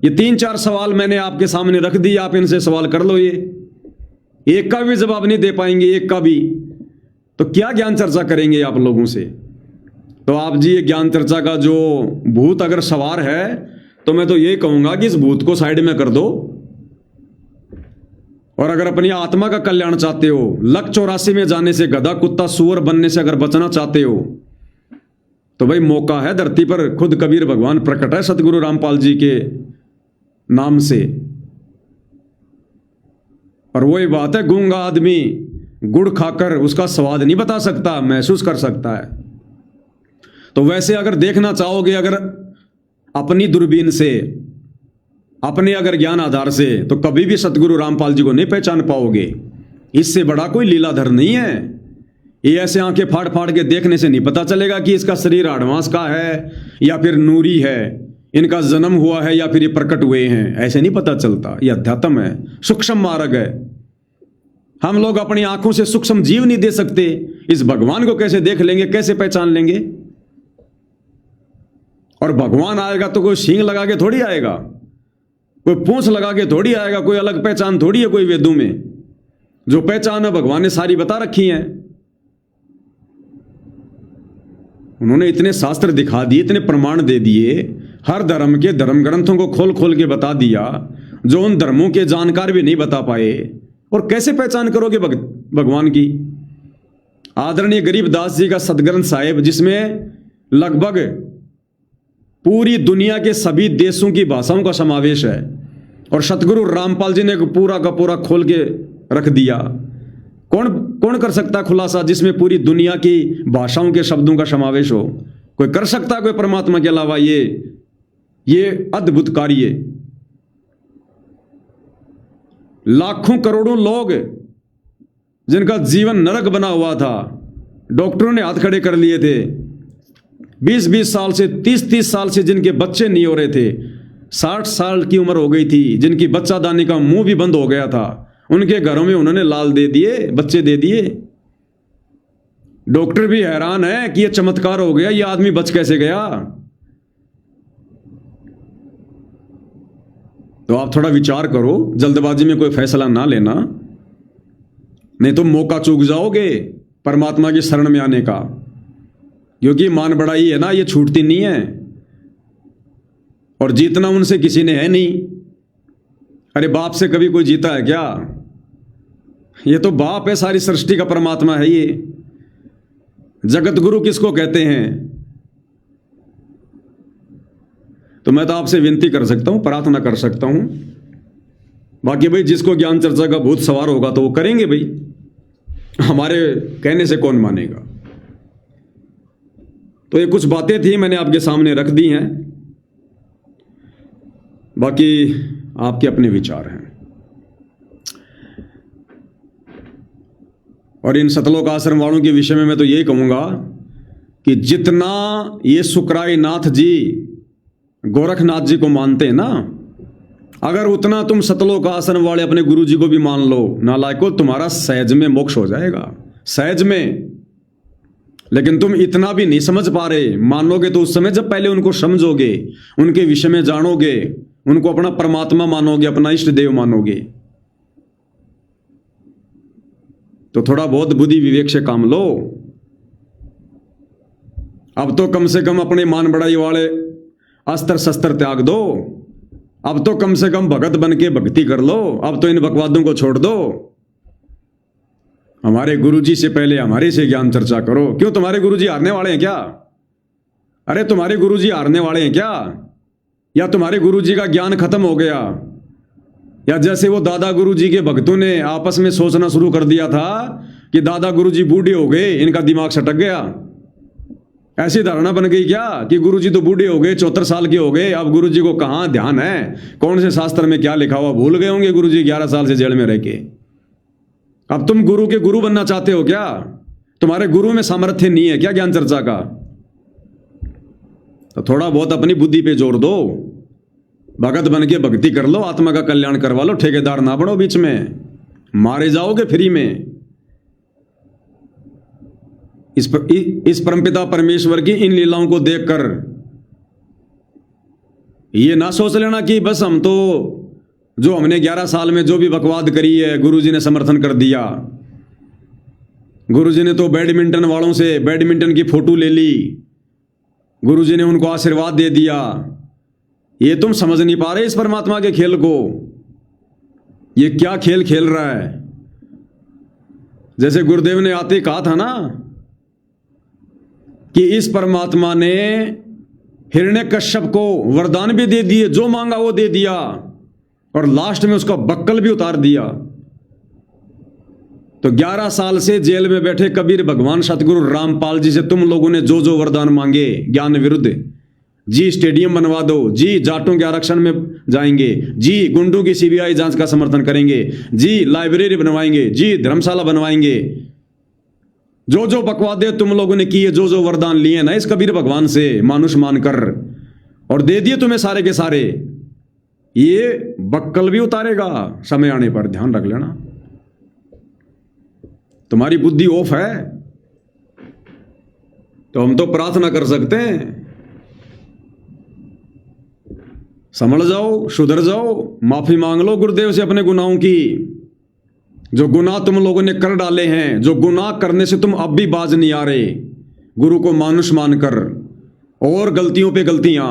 ये 3-4 सवाल मैंने आपके सामने रख दिए, आप इनसे सवाल कर लो, ये एक का भी जवाब नहीं दे पाएंगे, एक का भी। तो क्या ज्ञान चर्चा करेंगे आप लोगों से? तो आप जी ये ज्ञान चर्चा का जो भूत अगर सवार है, तो मैं तो ये कहूंगा कि इस भूत को साइड में कर दो, और अगर अपनी आत्मा का कल्याण चाहते हो, लक 84 में जाने से, गधा कुत्ता सुअर बनने से अगर बचना चाहते हो, तो भाई मौका है धरती पर, खुद कबीर भगवान प्रकट है सतगुरु रामपाल जी के नाम से। और वही बात है, गूंगा आदमी गुड़ खाकर उसका स्वाद नहीं बता सकता, महसूस कर सकता है। तो वैसे अगर देखना चाहोगे, अगर अपनी दूरबीन से, अपने अगर ज्ञान आधार से, तो कभी भी सतगुरु रामपाल जी को नहीं पहचान पाओगे। इससे बड़ा कोई लीलाधर नहीं है। ये ऐसे आंखें फाड़ फाड़ के देखने से नहीं पता चलेगा कि इसका शरीर एडवांस का है या फिर नूरी है, इनका जन्म हुआ है या फिर ये प्रकट हुए हैं, ऐसे नहीं पता चलता। ये अध्यात्म है, सूक्ष्म मार्ग है। हम लोग अपनी आंखों से सूक्ष्म जीव नहीं दे सकते, इस भगवान को कैसे देख लेंगे, कैसे पहचान लेंगे? और भगवान आएगा तो कोई सींग लगा के थोड़ी आएगा, कोई पूंछ लगा के थोड़ी आएगा, कोई अलग पहचान थोड़ी है कोई वेदों में। जो पहचान है भगवान ने सारी बता रखी है। उन्होंने इतने शास्त्र दिखा दिए, इतने प्रमाण दे दिए, हर धर्म के धर्म ग्रंथों को खोल खोल के बता दिया, जो उन धर्मों के जानकार भी नहीं बता पाए। और कैसे पहचान करोगे भगवान की? आदरणीय गरीबदास जी का सदग्रंथ साहिब, जिसमें लगभग पूरी दुनिया के सभी देशों की भाषाओं का समावेश है, और सतगुरु रामपाल जी ने पूरा का पूरा खोल के रख दिया। कौन कर सकता है खुलासा जिसमें पूरी दुनिया की भाषाओं के शब्दों का समावेश हो? कोई कर सकता है कोई परमात्मा के अलावा? ये अद्भुत कार्य। लाखों करोड़ों लोग जिनका जीवन नरक बना हुआ था, डॉक्टरों ने हाथ खड़े कर लिए थे। 20-20 साल से, 30-30 साल से जिनके बच्चे नहीं हो रहे थे, 60 साल की उम्र हो गई थी, जिनकी बच्चादानी का मुंह भी बंद हो गया था, उनके घरों में उन्होंने लाल दे दिए, बच्चे दे दिए। डॉक्टर भी हैरान है कि यह चमत्कार हो गया, यह आदमी बच कैसे गया? तो आप थोड़ा विचार करो, जल्दबाजी में कोई फैसला ना लेना, नहीं तो मौका चूक जाओगे परमात्मा की शरण में आने का। क्योंकि मान बढ़ाई है ना, ये छूटती नहीं है, और जीतना उनसे किसी ने है नहीं। अरे बाप से कभी कोई जीता है क्या? ये तो बाप है, सारी सृष्टि का परमात्मा है। ये जगत गुरु किसको कहते हैं? तो मैं तो आपसे विनती कर सकता हूं, प्रार्थना कर सकता हूं। बाकी भाई जिसको ज्ञान चर्चा का भूत सवार होगा तो वो करेंगे भाई, हमारे कहने से कौन मानेगा। तो ये कुछ बातें थी, मैंने आपके सामने रख दी हैं, बाकी आपके अपने विचार हैं। और इन सतलोक आश्रम वालों के विषय में मैं तो यही कहूंगा कि जितना ये सुकराई नाथ जी गोरखनाथ जी को मानते हैं ना, अगर उतना तुम सतलोक आश्रम वाले अपने गुरु जी को भी मान लो, नालायको, तुम्हारा सहज में मोक्ष हो जाएगा, सहज में। लेकिन तुम इतना भी नहीं समझ पा रहे। मानोगे तो उस समय जब पहले उनको समझोगे, उनके विषय में जानोगे, उनको अपना परमात्मा मानोगे, अपना इष्ट देव मानोगे। तो थोड़ा बहुत बुद्धि विवेक से काम लो। अब तो कम से कम अपने मान बढ़ाई वाले अस्त्र शस्त्र त्याग दो। अब तो कम से कम भगत बन के भक्ति कर लो। अब तो इन बकवादों को छोड़ दो। हमारे गुरुजी से पहले हमारे से ज्ञान चर्चा करो। क्यों, तुम्हारे गुरुजी हारने वाले हैं क्या? अरे तुम्हारे गुरुजी हारने वाले हैं क्या? या तुम्हारे गुरुजी का ज्ञान खत्म हो गया? या जैसे वो दादा गुरुजी के भक्तों ने आपस में सोचना शुरू कर दिया था कि दादा गुरुजी बूढ़े हो गए, इनका दिमाग सटक गया। ऐसी धारणा बन गई क्या कि गुरुजी तो बूढ़े हो गए, 74 साल के हो गए, अब गुरुजी को कहां ध्यान है, कौन से शास्त्र में क्या लिखा हुआ भूल गए होंगे गुरुजी 11 साल से जेल में रह के। अब तुम गुरु के गुरु बनना चाहते हो क्या? तुम्हारे गुरु में सामर्थ्य नहीं है क्या ज्ञान चर्चा का? तो थोड़ा बहुत अपनी बुद्धि पे जोर दो, भगत बन के भक्ति कर लो, आत्मा का कल्याण करवा लो, ठेकेदार ना बनो बीच में, मारे जाओगे फ्री में। इस परमपिता परमेश्वर की इन लीलाओं को देखकर ये ना सोच लेना कि बस हम तो जो हमने 11 साल में जो भी बकवाद करी है गुरुजी ने समर्थन कर दिया। गुरुजी ने तो बैडमिंटन वालों से बैडमिंटन की फोटो ले ली, गुरुजी ने उनको आशीर्वाद दे दिया। ये तुम समझ नहीं पा रहे इस परमात्मा के खेल को। ये क्या खेल खेल रहा है? जैसे गुरुदेव ने आते कहा था ना कि इस परमात्मा ने हिरण्यकश्यप को वरदान भी दे दिए, जो मांगा वो दे दिया, और लास्ट में उसका बक्कल भी उतार दिया। तो 11 साल से जेल में बैठे कबीर भगवान सतगुरु रामपाल जी से तुम लोगों ने जो जो वरदान मांगे, ज्ञान विरुद्ध, जी स्टेडियम बनवा दो, जी जाटों के आरक्षण में जाएंगे, जी गुंडों की सीबीआई जांच का समर्थन करेंगे, जी लाइब्रेरी बनवाएंगे, जी धर्मशाला बनवाएंगे, जो जो बकवादे तुम लोगों ने किए, जो जो वरदान लिए ना इस कबीर भगवान से मानुष मानकर, और दे दिए तुम्हें सारे के सारे, ये बक्कल भी उतारेगा समय आने पर, ध्यान रख लेना। तुम्हारी बुद्धि ऑफ है तो हम तो प्रार्थना कर सकते हैं, संभल जाओ, सुधर जाओ, माफी मांग लो गुरुदेव से अपने गुनाहों की। जो गुनाह तुम लोगों ने कर डाले हैं, जो गुनाह करने से तुम अब भी बाज नहीं आ रहे, गुरु को मानुष मानकर, और गलतियों पे गलतियां।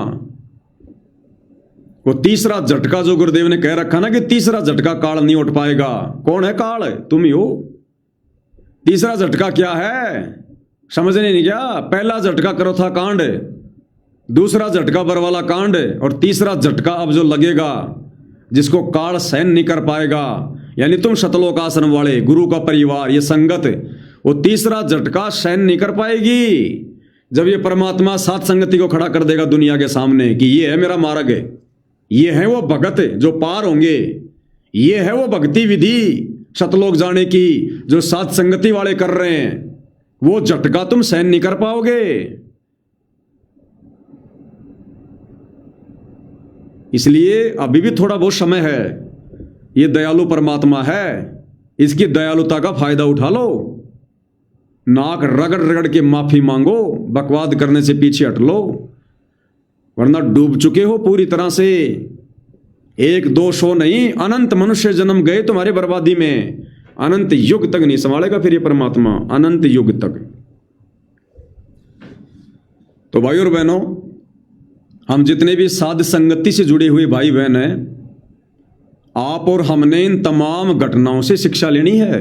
वो तीसरा झटका जो गुरुदेव ने कह रखा ना कि तीसरा झटका काल नहीं उठ पाएगा, कौन है काल? तुम ही हो। तीसरा झटका क्या है समझने नहीं क्या? पहला झटका करो था कांड, दूसरा झटका बरवाला कांड, और तीसरा झटका अब जो लगेगा जिसको काल सहन नहीं कर पाएगा, यानी तुम शतलोक आश्रम वाले, गुरु का परिवार, ये संगत, वो तीसरा झटका सहन नहीं कर पाएगी जब ये परमात्मा सात संगति को खड़ा कर देगा दुनिया के सामने कि ये है मेरा मार्ग, ये है वो भगत जो पार होंगे, ये है वो भक्ति विधि शतलोक जाने की जो सात संगति वाले कर रहे हैं। वो झटका तुम सहन नहीं कर पाओगे। इसलिए अभी भी थोड़ा बहुत समय है। ये दयालु परमात्मा है, इसकी दयालुता का फायदा उठा लो। नाक रगड़ रगड़ के माफी मांगो, बकवाद करने से पीछे हट लो, वरना डूब चुके हो पूरी तरह से। एक दो सौ नहीं, अनंत मनुष्य जन्म गए तुम्हारी बर्बादी में। अनंत युग तक नहीं संभालेगा फिर ये परमात्मा, अनंत युग तक। तो भाई और बहनों, हम जितने भी साध संगति से जुड़े हुए भाई बहन हैं, आप और हमने इन तमाम घटनाओं से शिक्षा लेनी है।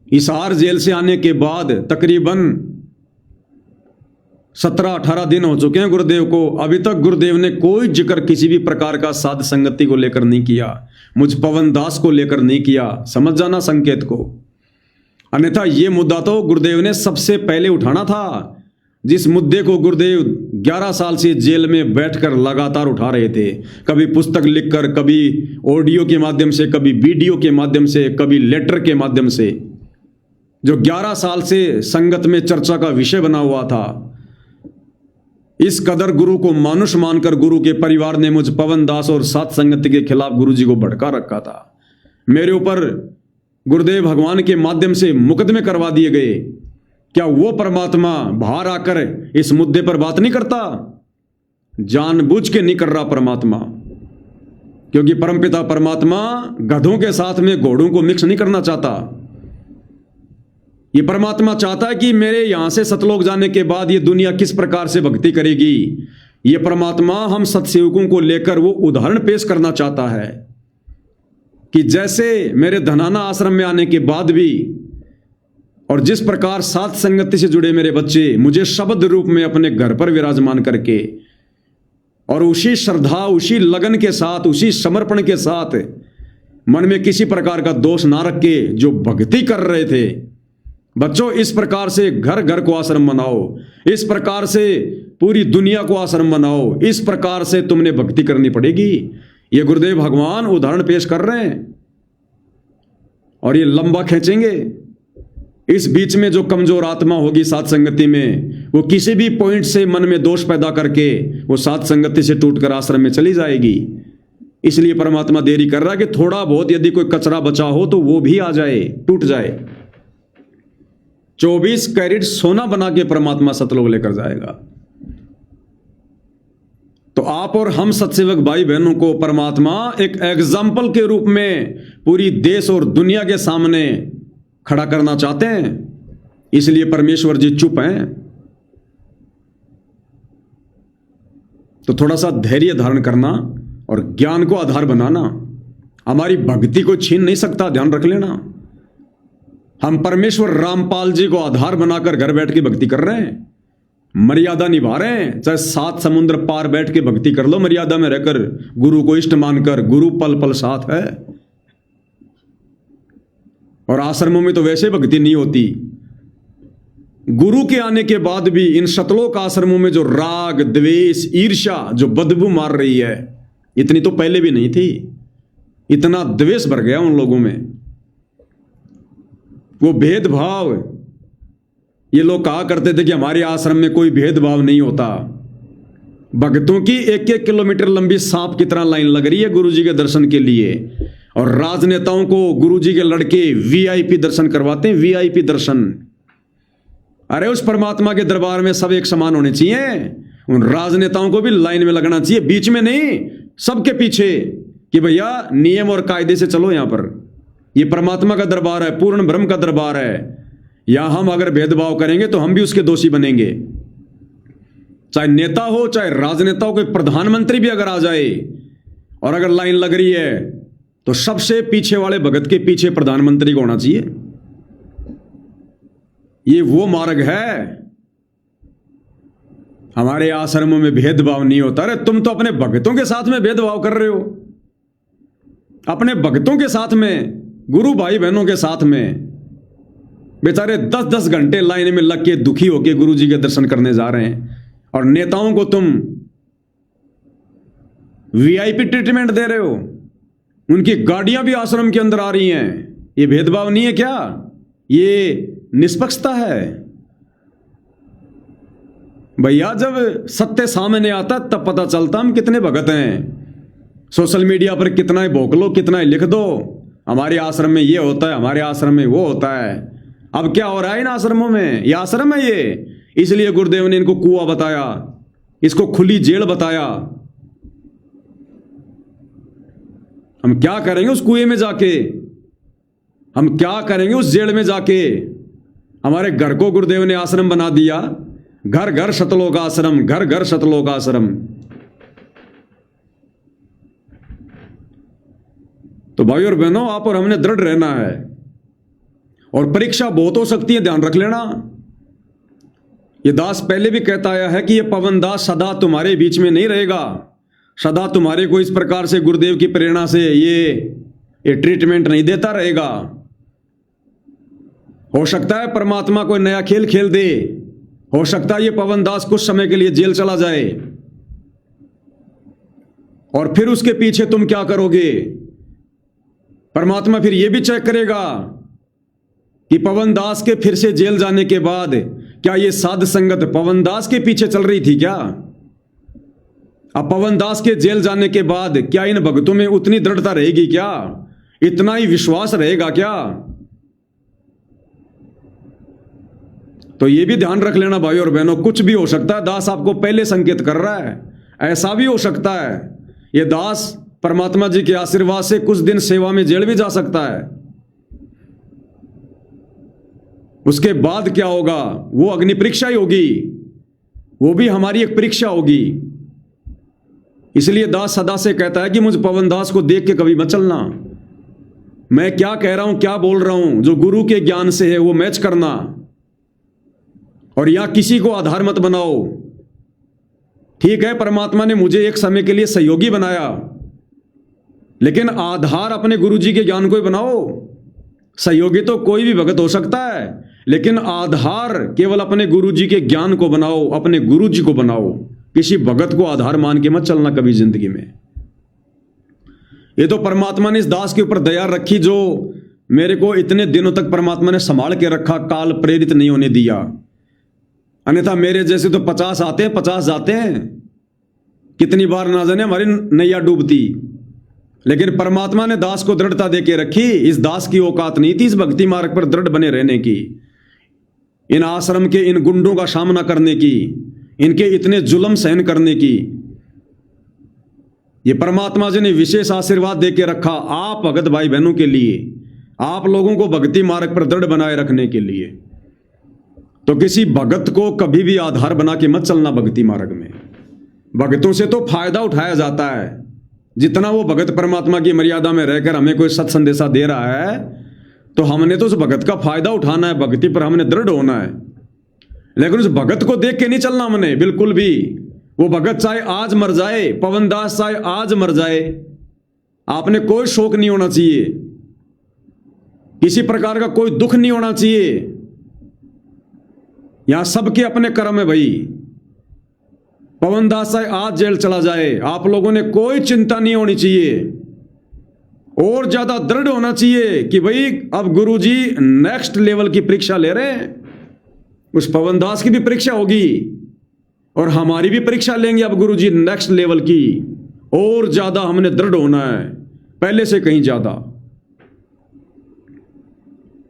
हिसार जेल से आने के बाद तकरीबन 17-18 दिन हो चुके हैं गुरुदेव को। अभी तक गुरुदेव ने कोई जिक्र किसी भी प्रकार का साध संगति को लेकर नहीं किया, मुझ पवन दास को लेकर नहीं किया। समझ जाना संकेत को, अन्यथा ये मुद्दा तो गुरुदेव ने सबसे पहले उठाना था। जिस मुद्दे को गुरुदेव 11 साल से जेल में बैठकर लगातार उठा रहे थे, कभी पुस्तक लिखकर, कभी ऑडियो के माध्यम से, कभी वीडियो के माध्यम से, कभी लेटर के माध्यम से, जो 11 साल से संगत में चर्चा का विषय बना हुआ था। इस कदर गुरु को मानुष मानकर गुरु के परिवार ने मुझ पवन दास और सात संगति के खिलाफ गुरु जी को भड़का रखा था। मेरे ऊपर गुरुदेव भगवान के माध्यम से मुकदमे करवा दिए गए। क्या वो परमात्मा बाहर आकर इस मुद्दे पर बात नहीं करता? जानबूझ के नहीं कर रहा परमात्मा, क्योंकि परमपिता परमात्मा गधों के साथ में घोड़ों को मिक्स नहीं करना चाहता। ये परमात्मा चाहता है कि मेरे यहां से सतलोक जाने के बाद ये दुनिया किस प्रकार से भक्ति करेगी। ये परमात्मा हम सत्सेवकों को लेकर वो उदाहरण पेश करना चाहता है कि जैसे मेरे धनाना आश्रम में आने के बाद भी, और जिस प्रकार सात संगति से जुड़े मेरे बच्चे मुझे शब्द रूप में अपने घर पर विराजमान करके, और उसी श्रद्धा, उसी लगन के साथ, उसी समर्पण के साथ, मन में किसी प्रकार का दोष ना रख के जो भक्ति कर रहे थे। बच्चों, इस प्रकार से घर घर को आश्रम बनाओ, इस प्रकार से पूरी दुनिया को आश्रम बनाओ, इस प्रकार से तुमने भक्ति करनी पड़ेगी। ये गुरुदेव भगवान उदाहरण पेश कर रहे हैं, और ये लंबा खींचेंगे। इस बीच में जो कमजोर आत्मा होगी सात संगति में, वो किसी भी पॉइंट से मन में दोष पैदा करके वो सात संगति से टूटकर आश्रम में चली जाएगी। इसलिए परमात्मा देरी कर रहा है कि थोड़ा बहुत यदि कोई कचरा बचा हो तो वो भी आ जाए, टूट जाए। 24 कैरेट सोना बना के परमात्मा सतलोक लेकर जाएगा। तो आप और हम सत्सेवक भाई बहनों को परमात्मा एक एग्जाम्पल के रूप में पूरी देश और दुनिया के सामने खड़ा करना चाहते हैं। इसलिए परमेश्वर जी चुप हैं। तो थोड़ा सा धैर्य धारण करना और ज्ञान को आधार बनाना हमारी भक्ति को छीन नहीं सकता, ध्यान रख लेना। हम परमेश्वर रामपाल जी को आधार बनाकर घर बैठ के भक्ति कर रहे हैं, मर्यादा निभा रहे हैं। चाहे 7 समुद्र पार बैठ के भक्ति कर लो, मर्यादा में रहकर, गुरु को इष्ट मानकर। गुरु पल पल साथ है। और आश्रमों में तो वैसे भक्ति नहीं होती। गुरु के आने के बाद भी इन शतलोक आश्रमों में जो राग, द्वेष, ईर्ष्या जो बदबू मार रही है, इतनी तो पहले भी नहीं थी। इतना द्वेष भर गया उन लोगों में, वो भेदभाव। ये लोग कहा करते थे कि हमारे आश्रम में कोई भेदभाव नहीं होता। भक्तों की 1-1 किलोमीटर लंबी सांप की तरह लाइन लग रही है गुरुजी के दर्शन के लिए, और राजनेताओं को गुरुजी के लड़के वीआईपी दर्शन करवाते हैं, वीआईपी दर्शन। अरे उस परमात्मा के दरबार में सब एक समान होने चाहिए। उन राजनेताओं को भी लाइन में लगना चाहिए, बीच में नहीं, सबके पीछे, कि भैया नियम और कायदे से चलो। यहां पर ये परमात्मा का दरबार है, पूर्ण ब्रह्म का दरबार है। या हम अगर भेदभाव करेंगे तो हम भी उसके दोषी बनेंगे। चाहे नेता हो, चाहे राजनेता हो, कोई प्रधानमंत्री भी अगर आ जाए और अगर लाइन लग रही है तो सबसे पीछे वाले भगत के पीछे प्रधानमंत्री को होना चाहिए। ये वो मार्ग है। हमारे आश्रमों में भेदभाव नहीं होता। अरे तुम तो अपने भक्तों के साथ में भेदभाव कर रहे हो, अपने भक्तों के साथ में, गुरु भाई बहनों के साथ में। बेचारे 10-10 घंटे लाइन में लग के दुखी होके गुरु जी के दर्शन करने जा रहे हैं, और नेताओं को तुम वीआईपी ट्रीटमेंट दे रहे हो। उनकी गाड़ियां भी आश्रम के अंदर आ रही हैं। ये भेदभाव नहीं है क्या? ये निष्पक्षता है। भैया जब सत्य सामने आता तब पता चलता हम कितने भगत हैं। सोशल मीडिया पर कितना ही भोंक लो, कितना ही लिख दो, हमारे आश्रम में ये होता है, हमारे आश्रम में वो होता है। अब क्या हो रहा है इन आश्रमों में? ये आश्रम है ये, इसलिए गुरुदेव ने इनको कुआं बताया, इसको खुली जेल बताया। हम क्या करेंगे उस कुएं में जाके? हम क्या करेंगे उस जेल में जाके? हमारे घर को गुरुदेव ने आश्रम बना दिया। घर घर शतलोक आश्रम, घर घर शतलोक आश्रम। तो भाई और बहनों, आप और हमने दृढ़ रहना है। और परीक्षा बहुत हो सकती है, ध्यान रख लेना। ये दास पहले भी कहता आया है कि ये पवन दास सदा तुम्हारे बीच में नहीं रहेगा, सदा तुम्हारे को इस प्रकार से गुरुदेव की प्रेरणा से ये ट्रीटमेंट नहीं देता रहेगा। हो सकता है परमात्मा कोई नया खेल खेल दे, हो सकता है ये पवन दास कुछ समय के लिए जेल चला जाए, और फिर उसके पीछे तुम क्या करोगे? परमात्मा फिर यह भी चेक करेगा कि पवन दास के फिर से जेल जाने के बाद क्या ये साध संगत पवन दास के पीछे चल रही थी क्या? अब पवन दास के जेल जाने के बाद क्या इन भक्तों में उतनी दृढ़ता रहेगी क्या? इतना ही विश्वास रहेगा क्या? तो यह भी ध्यान रख लेना भाई और बहनों, कुछ भी हो सकता है। दास आपको पहले संकेत कर रहा है, ऐसा भी हो सकता है ये दास परमात्मा जी के आशीर्वाद से कुछ दिन सेवा में जेल भी जा सकता है। उसके बाद क्या होगा वो अग्नि परीक्षा ही होगी, वो भी हमारी एक परीक्षा होगी। इसलिए दास सदा से कहता है कि मुझ पवन दास को देख के कभी मत चलना। मैं क्या कह रहा हूं, क्या बोल रहा हूं, जो गुरु के ज्ञान से है वो मैच करना, और यहां किसी को आधार मत बनाओ। ठीक है, परमात्मा ने मुझे एक समय के लिए सहयोगी बनाया, लेकिन आधार अपने गुरु जी के ज्ञान को ही बनाओ। सहयोगी तो कोई भी भगत हो सकता है, लेकिन आधार केवल अपने गुरु जी के ज्ञान को बनाओ, अपने गुरु जी को बनाओ। किसी भगत को आधार मान के मत चलना कभी जिंदगी में। ये तो परमात्मा ने इस दास के ऊपर दया रखी, जो मेरे को इतने दिनों तक परमात्मा ने संभाल के रखा, काल प्रेरित नहीं होने दिया। अन्यथा मेरे जैसे तो 50 आते हैं, 50 जाते हैं। कितनी बार ना जाने हमारी नैया डूबती, लेकिन परमात्मा ने दास को दृढ़ता देके रखी। इस दास की औकात नहीं थी इस भक्ति मार्ग पर दृढ़ बने रहने की, इन आश्रम के इन गुंडों का सामना करने की, इनके इतने जुल्म सहन करने की। ये परमात्मा जी ने विशेष आशीर्वाद देके रखा आप भगत भाई बहनों के लिए, आप लोगों को भक्ति मार्ग पर दृढ़ बनाए रखने के लिए। तो किसी भगत को कभी भी आधार बना के मत चलना भक्ति मार्ग में। भगतों से तो फायदा उठाया जाता है। जितना वो भगत परमात्मा की मर्यादा में रहकर हमें कोई सत संदेशा दे रहा है, तो हमने तो उस भगत का फायदा उठाना है, भक्ति पर हमने दृढ़ होना है, लेकिन उस भगत को देख के नहीं चलना हमने बिल्कुल भी। वो भगत चाहे आज मर जाए, पवन दास चाहे आज मर जाए, आपने कोई शोक नहीं होना चाहिए, किसी प्रकार का कोई दुख नहीं होना चाहिए। यहां सबके अपने कर्म है भाई। पवन दास चाहे आज जेल चला जाए, आप लोगों ने कोई चिंता नहीं होनी चाहिए, और ज्यादा दृढ़ होना चाहिए कि भाई अब गुरुजी नेक्स्ट लेवल की परीक्षा ले रहे हैं। उस पवन दास की भी परीक्षा होगी और हमारी भी परीक्षा लेंगे अब गुरुजी नेक्स्ट लेवल की, और ज्यादा हमने दृढ़ होना है, पहले से कहीं ज्यादा।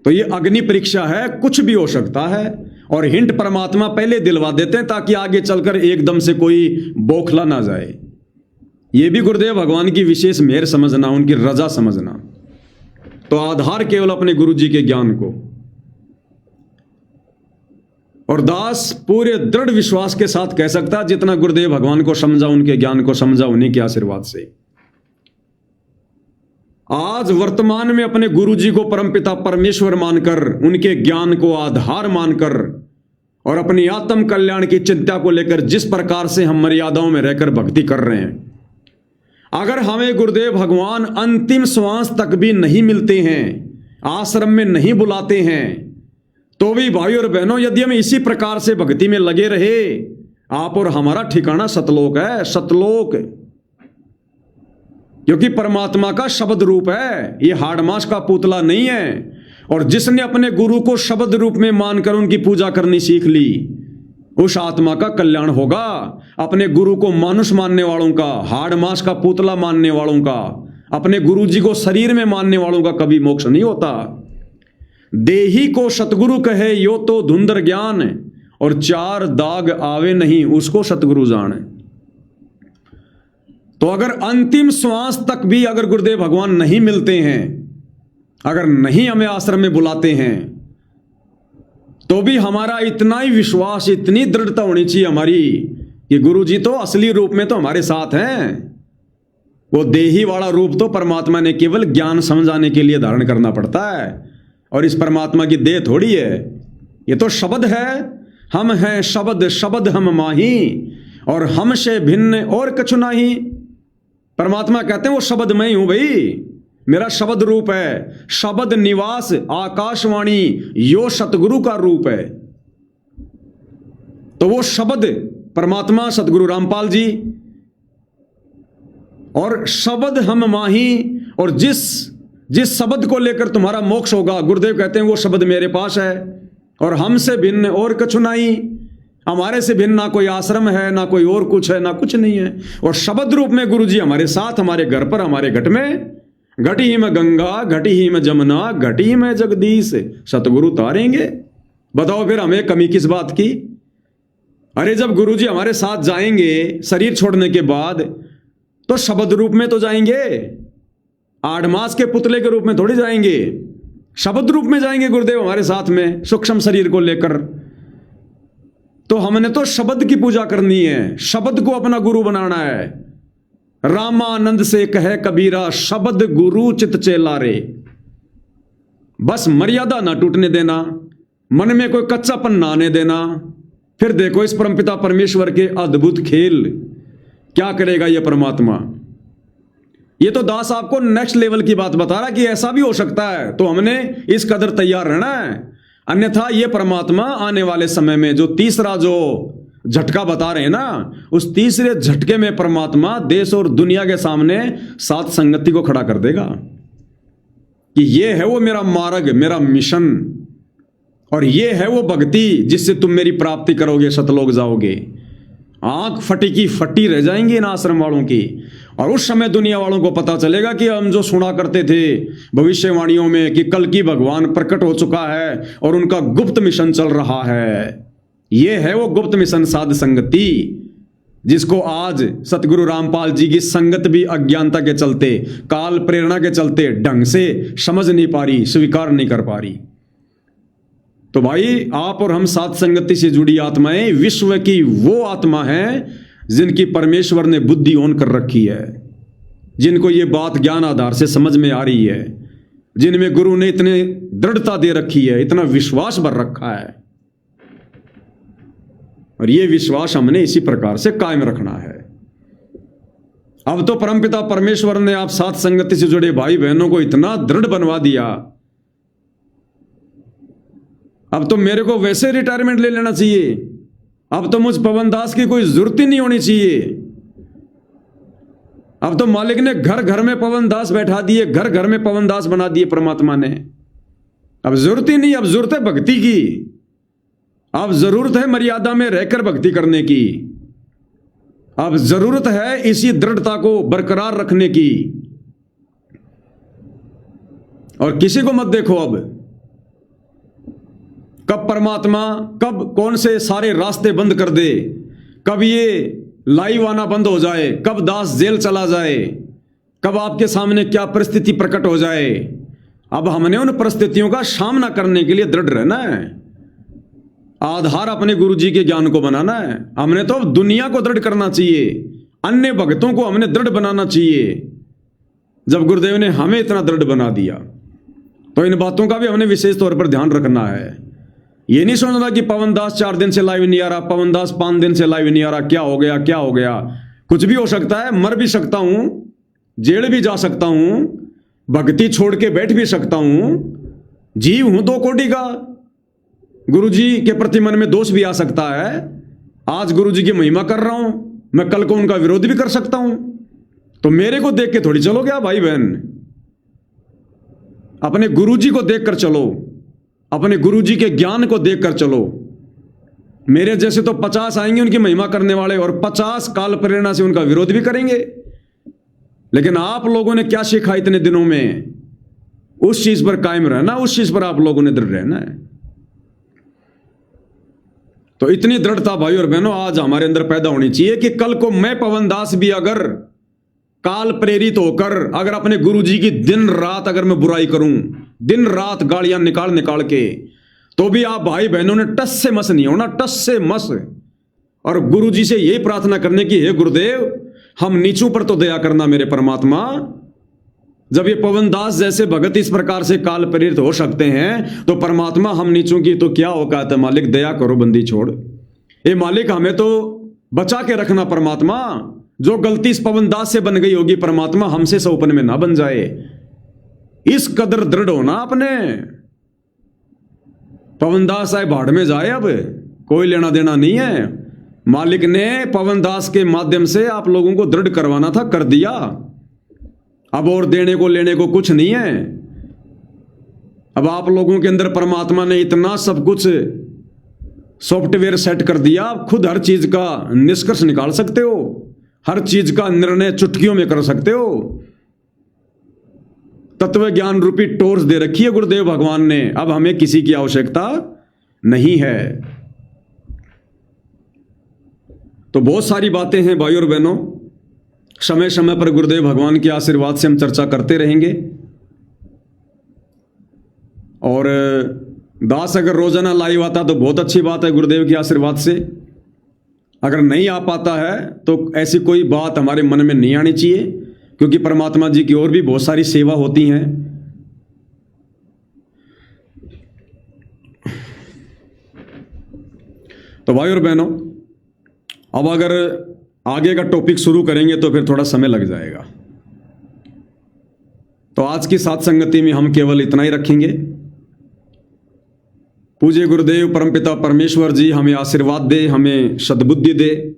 तो ये अग्नि परीक्षा है, कुछ भी हो सकता है, और हिंट परमात्मा पहले दिलवा देते हैं ताकि आगे चलकर एकदम से कोई बौखला ना जाए। ये भी गुरुदेव भगवान की विशेष मेहर समझना, उनकी रजा समझना। तो आधार केवल अपने गुरुजी के ज्ञान को, और दास पूरे दृढ़ विश्वास के साथ कह सकता है जितना गुरुदेव भगवान को समझा, उनके ज्ञान को समझा, उन्हीं के आशीर्वाद से आज वर्तमान में अपने गुरुजी को परमपिता परमेश्वर मानकर, उनके ज्ञान को आधार मानकर, और अपनी आत्म कल्याण की चिंता को लेकर जिस प्रकार से हम मर्यादाओं में रहकर भक्ति कर रहे हैं, अगर हमें गुरुदेव भगवान अंतिम श्वास तक भी नहीं मिलते हैं, आश्रम में नहीं बुलाते हैं, तो भी भाई और बहनों यदि हम इसी प्रकार से भक्ति में लगे रहे, आप और हमारा ठिकाना सतलोक है, सतलोक। क्योंकि परमात्मा का शब्द रूप है, ये हाड़मास का पुतला नहीं है। और जिसने अपने गुरु को शब्द रूप में मानकर उनकी पूजा करनी सीख ली, उस आत्मा का कल्याण होगा। अपने गुरु को मानुष मानने वालों का, हाड़मास का पुतला मानने वालों का, अपने गुरु जी को शरीर में मानने वालों का कभी मोक्ष नहीं होता। देही को सतगुरु कहे यो तो धुंधर ज्ञान, और चार दाग आवे नहीं उसको सतगुरु जाने। तो अगर अंतिम श्वास तक भी अगर गुरुदेव भगवान नहीं मिलते हैं, अगर नहीं हमें आश्रम में बुलाते हैं, तो भी हमारा इतना ही विश्वास, इतनी दृढ़ता होनी चाहिए हमारी कि गुरुजी तो असली रूप में तो हमारे साथ हैं। वो देही वाला रूप तो परमात्मा ने केवल ज्ञान समझाने के लिए धारण करना पड़ता है, और इस परमात्मा की देह थोड़ी है, ये तो शब्द है। हम हैं शब्द, शब्द हम माही, और हमसे भिन्न और कछु नहीं। परमात्मा कहते हैं वो शब्द मैं ही हूं भाई, मेरा शब्द रूप है। शब्द निवास आकाशवाणी यो सतगुरु का रूप है। तो वो शब्द परमात्मा सतगुरु रामपाल जी, और शब्द हम माही, और जिस शब्द को लेकर तुम्हारा मोक्ष होगा, गुरुदेव कहते हैं वो शब्द मेरे पास है, और हमसे भिन्न और कछु नहीं। हमारे से भिन्न ना कोई आश्रम है, ना कोई और कुछ है, ना कुछ नहीं है। और शब्द रूप में गुरुजी हमारे साथ, हमारे घर पर, हमारे घट में, घटी ही में गंगा, घटी ही में जमुना, घटी ही में जगदीश, सतगुरु तारेंगे। बताओ फिर हमें कमी किस बात की? अरे जब गुरुजी हमारे साथ जाएंगे शरीर छोड़ने के बाद, तो शब्द रूप में तो जाएंगे, आड़मास के पुतले के रूप में थोड़ी जाएंगे, शब्द रूप में जाएंगे गुरुदेव हमारे साथ में, सूक्ष्म शरीर को लेकर। तो हमने तो शब्द की पूजा करनी है, शब्द को अपना गुरु बनाना है। रामानंद से कहे कबीरा, शब्द गुरु चित चेला रे। बस मर्यादा ना टूटने देना, मन में कोई कच्चापन ना आने देना। फिर देखो इस परमपिता परमेश्वर के अद्भुत खेल क्या करेगा ये परमात्मा। ये तो दास आपको नेक्स्ट लेवल की बात बता रहा कि ऐसा भी हो सकता है, तो हमने इस कदर तैयार रहना है। अन्यथा ये परमात्मा आने वाले समय में जो तीसरा जो झटका बता रहे हैं ना, उस तीसरे झटके में परमात्मा देश और दुनिया के सामने सात संगति को खड़ा कर देगा कि ये है वो मेरा मार्ग, मेरा मिशन, और ये है वो भक्ति जिससे तुम मेरी प्राप्ति करोगे, सतलोक जाओगे। आंख फटी की फटी रह जाएंगी इन आश्रम वालों की। और उस समय दुनिया वालों को पता चलेगा कि हम जो सुना करते थे भविष्यवाणियों में कि कल की भगवान प्रकट हो चुका है और उनका गुप्त मिशन चल रहा है। ये है वो गुप्त मिशन साध संगति, जिसको आज सतगुरु रामपाल जी की संगत भी अज्ञानता के चलते, काल प्रेरणा के चलते ढंग से समझ नहीं पा रही, स्वीकार नहीं कर पा रही। तो भाई आप और हम साध संगति से जुड़ी आत्माएं विश्व की वो आत्मा है जिनकी परमेश्वर ने बुद्धि ऑन कर रखी है, जिनको ये बात ज्ञान आधार से समझ में आ रही है, जिनमें गुरु ने इतने दृढ़ता दे रखी है, इतना विश्वास भर रखा है, और ये विश्वास हमने इसी प्रकार से कायम रखना है। अब तो परमपिता परमेश्वर ने आप साथ संगति से जुड़े भाई बहनों को इतना दृढ़ बनवा दिया, अब तो मेरे को वैसे रिटायरमेंट ले लेना चाहिए, अब तो मुझ पवन दास की कोई जरूरत ही नहीं होनी चाहिए। अब तो मालिक ने घर घर में पवन दास बैठा दिए, घर घर में पवन दास बना दिए परमात्मा ने। अब जरूरत ही नहीं, अब जरूरत है भक्ति की, अब जरूरत है मर्यादा में रहकर भक्ति करने की, अब जरूरत है इसी दृढ़ता को बरकरार रखने की। और किसी को मत देखो अब, कब परमात्मा कब कौन से सारे रास्ते बंद कर दे, कब ये लाइव आना बंद हो जाए, कब दास जेल चला जाए, कब आपके सामने क्या परिस्थिति प्रकट हो जाए। अब हमने उन परिस्थितियों का सामना करने के लिए दृढ़ रहना है, आधार अपने गुरु जी के ज्ञान को बनाना है। हमने तो दुनिया को दृढ़ करना चाहिए, अन्य भक्तों को हमने दृढ़ बनाना चाहिए। जब गुरुदेव ने हमें इतना दृढ़ बना दिया तो इन बातों का भी हमने विशेष तौर पर ध्यान रखना है। ये नहीं सोचना कि पवन दास 4 दिन से लाइव नहीं आ रहा, पवन दास 5 दिन से लाइव नहीं आ रहा, क्या हो गया क्या हो गया। कुछ भी हो सकता है, मर भी सकता हूं, जेल भी जा सकता हूं, भक्ति छोड़ के बैठ भी सकता हूं, जीव हूं 2 कोटि का, गुरुजी के प्रति मन में दोष भी आ सकता है। आज गुरुजी की महिमा कर रहा हूं, मैं कल को उनका विरोध भी कर सकता हूं, तो मेरे को देख के थोड़ी चलो क्या भाई बहन, अपने गुरुजी को देखकर चलो, अपने गुरुजी के ज्ञान को देखकर चलो। मेरे जैसे तो 50 आएंगे उनकी महिमा करने वाले, और 50 काल प्रेरणा से उनका विरोध भी करेंगे। लेकिन आप लोगों ने क्या सीखा इतने दिनों में, उस चीज पर कायम रहना, उस चीज पर आप लोगों ने दृढ़ रहना है। तो इतनी दृढ़ता भाई और बहनों आज हमारे अंदर पैदा होनी चाहिए कि कल को मैं पवन दास भी अगर काल प्रेरित होकर अगर अपने गुरुजी की दिन रात अगर मैं बुराई करूं, दिन रात गालियां निकाल के, तो भी आप भाई बहनों ने टस से मस नहीं होना, टस से मस। और गुरुजी से यही प्रार्थना करने की, हे गुरुदेव हम नीचों पर तो दया करना मेरे परमात्मा। जब ये पवन दास जैसे भगत इस प्रकार से काल प्रेरित हो सकते हैं, तो परमात्मा हम नीचों की तो क्या औकात है। मालिक दया करो, बंदी छोड़। ए मालिक हमें तो बचा के रखना परमात्मा, जो गलती इस पवन दास से बन गई होगी परमात्मा हमसे सौपन में ना बन जाए। इस कदर दृढ़ होना अपने। पवन दास आए भाड़ में जाए, अब कोई लेना देना नहीं है। मालिक ने पवन दास के माध्यम से आप लोगों को दृढ़ करवाना था, कर दिया। अब और देने को लेने को कुछ नहीं है। अब आप लोगों के अंदर परमात्मा ने इतना सब कुछ सॉफ्टवेयर सेट कर दिया, आप खुद हर चीज का निष्कर्ष निकाल सकते हो, हर चीज का निर्णय चुटकियों में कर सकते हो। तत्व ज्ञान रूपी टोर्च दे रखी है गुरुदेव भगवान ने, अब हमें किसी की आवश्यकता नहीं है। तो बहुत सारी बातें हैं भाई और बहनों, समय समय पर गुरुदेव भगवान के आशीर्वाद से हम चर्चा करते रहेंगे। और दास अगर रोजाना लाइव आता तो बहुत अच्छी बात है गुरुदेव के आशीर्वाद से। अगर नहीं आ पाता है तो ऐसी कोई बात हमारे मन में नहीं आनी चाहिए, क्योंकि परमात्मा जी की और भी बहुत सारी सेवा होती हैं। तो भाई और बहनों, अब अगर आगे का टॉपिक शुरू करेंगे तो फिर थोड़ा समय लग जाएगा। तो आज की साथ संगति में हम केवल इतना ही रखेंगे। पूज्य गुरुदेव परमपिता परमेश्वर जी हमें आशीर्वाद दे, हमें सद्बुद्धि दे,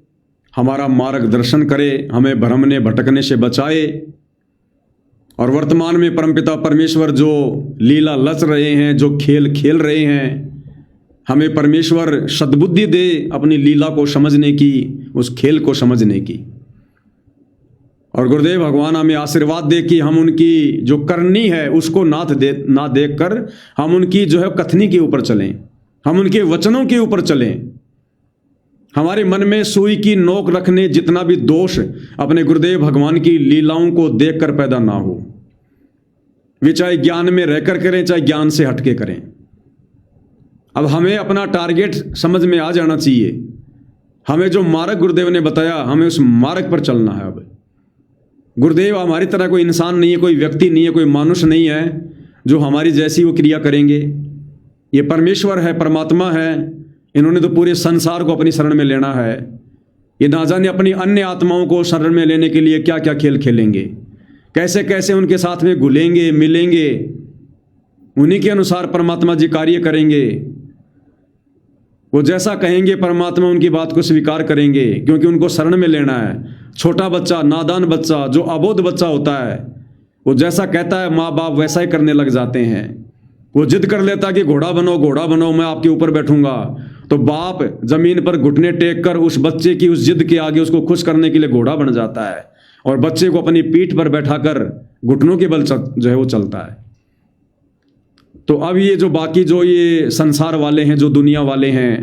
हमारा मार्गदर्शन करे, हमें भ्रम ने भटकने से बचाए। और वर्तमान में परमपिता परमेश्वर जो लीला लच रहे हैं, जो खेल खेल रहे हैं, हमें परमेश्वर सद्बुद्धि दे अपनी लीला को समझने की, उस खेल को समझने की। और गुरुदेव भगवान हमें आशीर्वाद दे कि हम उनकी जो करनी है उसको ना देख कर हम उनकी जो है कथनी के ऊपर चलें, हम उनके वचनों के ऊपर चलें। हमारे मन में सुई की नोक रखने जितना भी दोष अपने गुरुदेव भगवान की लीलाओं को देखकर पैदा ना हो। वे चाहे ज्ञान में रहकर करें, चाहे ज्ञान से हटके करें। अब हमें अपना टारगेट समझ में आ जाना चाहिए। हमें जो मार्ग गुरुदेव ने बताया, हमें उस मार्ग पर चलना है। अब गुरुदेव हमारी तरह कोई इंसान नहीं है, कोई व्यक्ति नहीं है, कोई मानुष नहीं है जो हमारी जैसी वो क्रिया करेंगे। ये परमेश्वर है, परमात्मा है, इन्होंने तो पूरे संसार को अपनी शरण में लेना है। ये ना जाने अपनी अन्य आत्माओं को शरण में लेने के लिए क्या क्या खेल खेलेंगे, कैसे कैसे उनके साथ में घुलेंगे मिलेंगे, उन्हीं के अनुसार परमात्मा जी कार्य करेंगे। वो जैसा कहेंगे परमात्मा उनकी बात को स्वीकार करेंगे, क्योंकि उनको शरण में लेना है। छोटा बच्चा, नादान बच्चा, जो अबोध बच्चा होता है, वो जैसा कहता है माँ बाप वैसा ही करने लग जाते हैं। वो जिद कर लेता है कि घोड़ा बनो, मैं आपके ऊपर बैठूंगा। तो बाप जमीन पर घुटने टेक कर उस बच्चे की उस जिद के आगे उसको खुश करने के लिए घोड़ा बन जाता है, और बच्चे को अपनी पीठ पर बैठाकर घुटनों के बल जो है वो चलता है। तो अब ये जो बाकी जो ये संसार वाले हैं, जो दुनिया वाले हैं,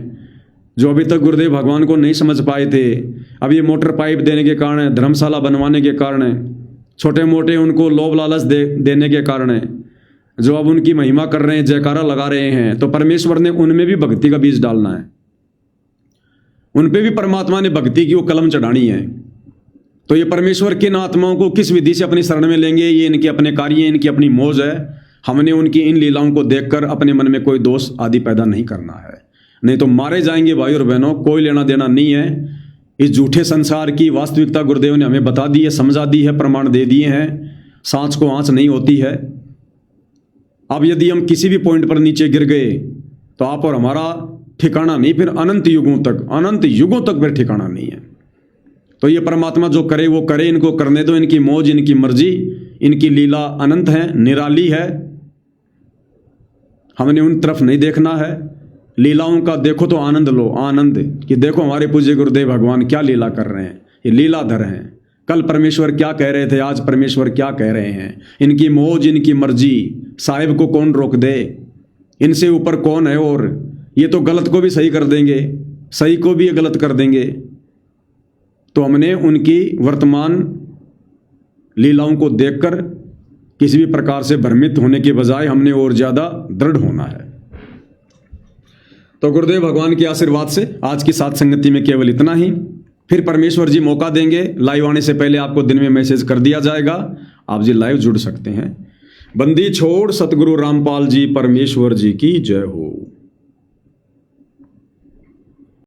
जो अभी तक गुरुदेव भगवान को नहीं समझ पाए थे, अब ये मोटर पाइप देने के कारण, धर्मशाला बनवाने के कारण, छोटे मोटे उनको लोभ लालच देने के कारण, जो अब उनकी महिमा कर रहे हैं, जयकारा लगा रहे हैं, तो परमेश्वर ने उनमें भी भक्ति का बीज डालना है। उन पे भी परमात्मा ने भक्ति की वो कलम चढ़ानी है। तो ये परमेश्वर किन आत्माओं को किस विधि से अपनी शरण में लेंगे, ये इनके अपने कार्य, इनकी अपनी मौज है। हमने उनकी इन लीलाओं को देखकर अपने मन में कोई दोष आदि पैदा नहीं करना है, नहीं तो मारे जाएंगे भाई और बहनों। कोई लेना देना नहीं है। इस झूठे संसार की वास्तविकता गुरुदेव ने हमें बता दी है, समझा दी है, प्रमाण दे दिए हैं। सांच को आंच नहीं होती है। अब यदि हम किसी भी पॉइंट पर नीचे गिर गए तो आप और हमारा ठिकाना नहीं, फिर अनंत युगों तक फिर ठिकाना नहीं है। तो ये परमात्मा जो करे वो करे, इनको करने दो, इनकी मौज, इनकी मर्जी, इनकी लीला अनंत है, निराली है। हमने उन तरफ नहीं देखना है। लीलाओं का देखो तो आनंद लो, आनंद कि देखो हमारे पूज्य गुरुदेव भगवान क्या लीला कर रहे हैं। ये लीलाधर हैं। कल परमेश्वर क्या कह रहे थे, आज परमेश्वर क्या कह रहे हैं। इनकी मौज, इनकी मर्जी, साहिब को कौन रोक दे, इनसे ऊपर कौन है। और ये तो गलत को भी सही कर देंगे, सही को भी गलत कर देंगे। तो हमने उनकी वर्तमान लीलाओं को देखकर किसी भी प्रकार से भ्रमित होने के बजाय हमने और ज्यादा दृढ़ होना है। तो गुरुदेव भगवान के आशीर्वाद से आज की साथ संगति में केवल इतना ही। फिर परमेश्वर जी मौका देंगे, लाइव आने से पहले आपको दिन में मैसेज कर दिया जाएगा, आप जी लाइव जुड़ सकते हैं। बंदी छोड़ सतगुरु रामपाल जी परमेश्वर जी की जय हो।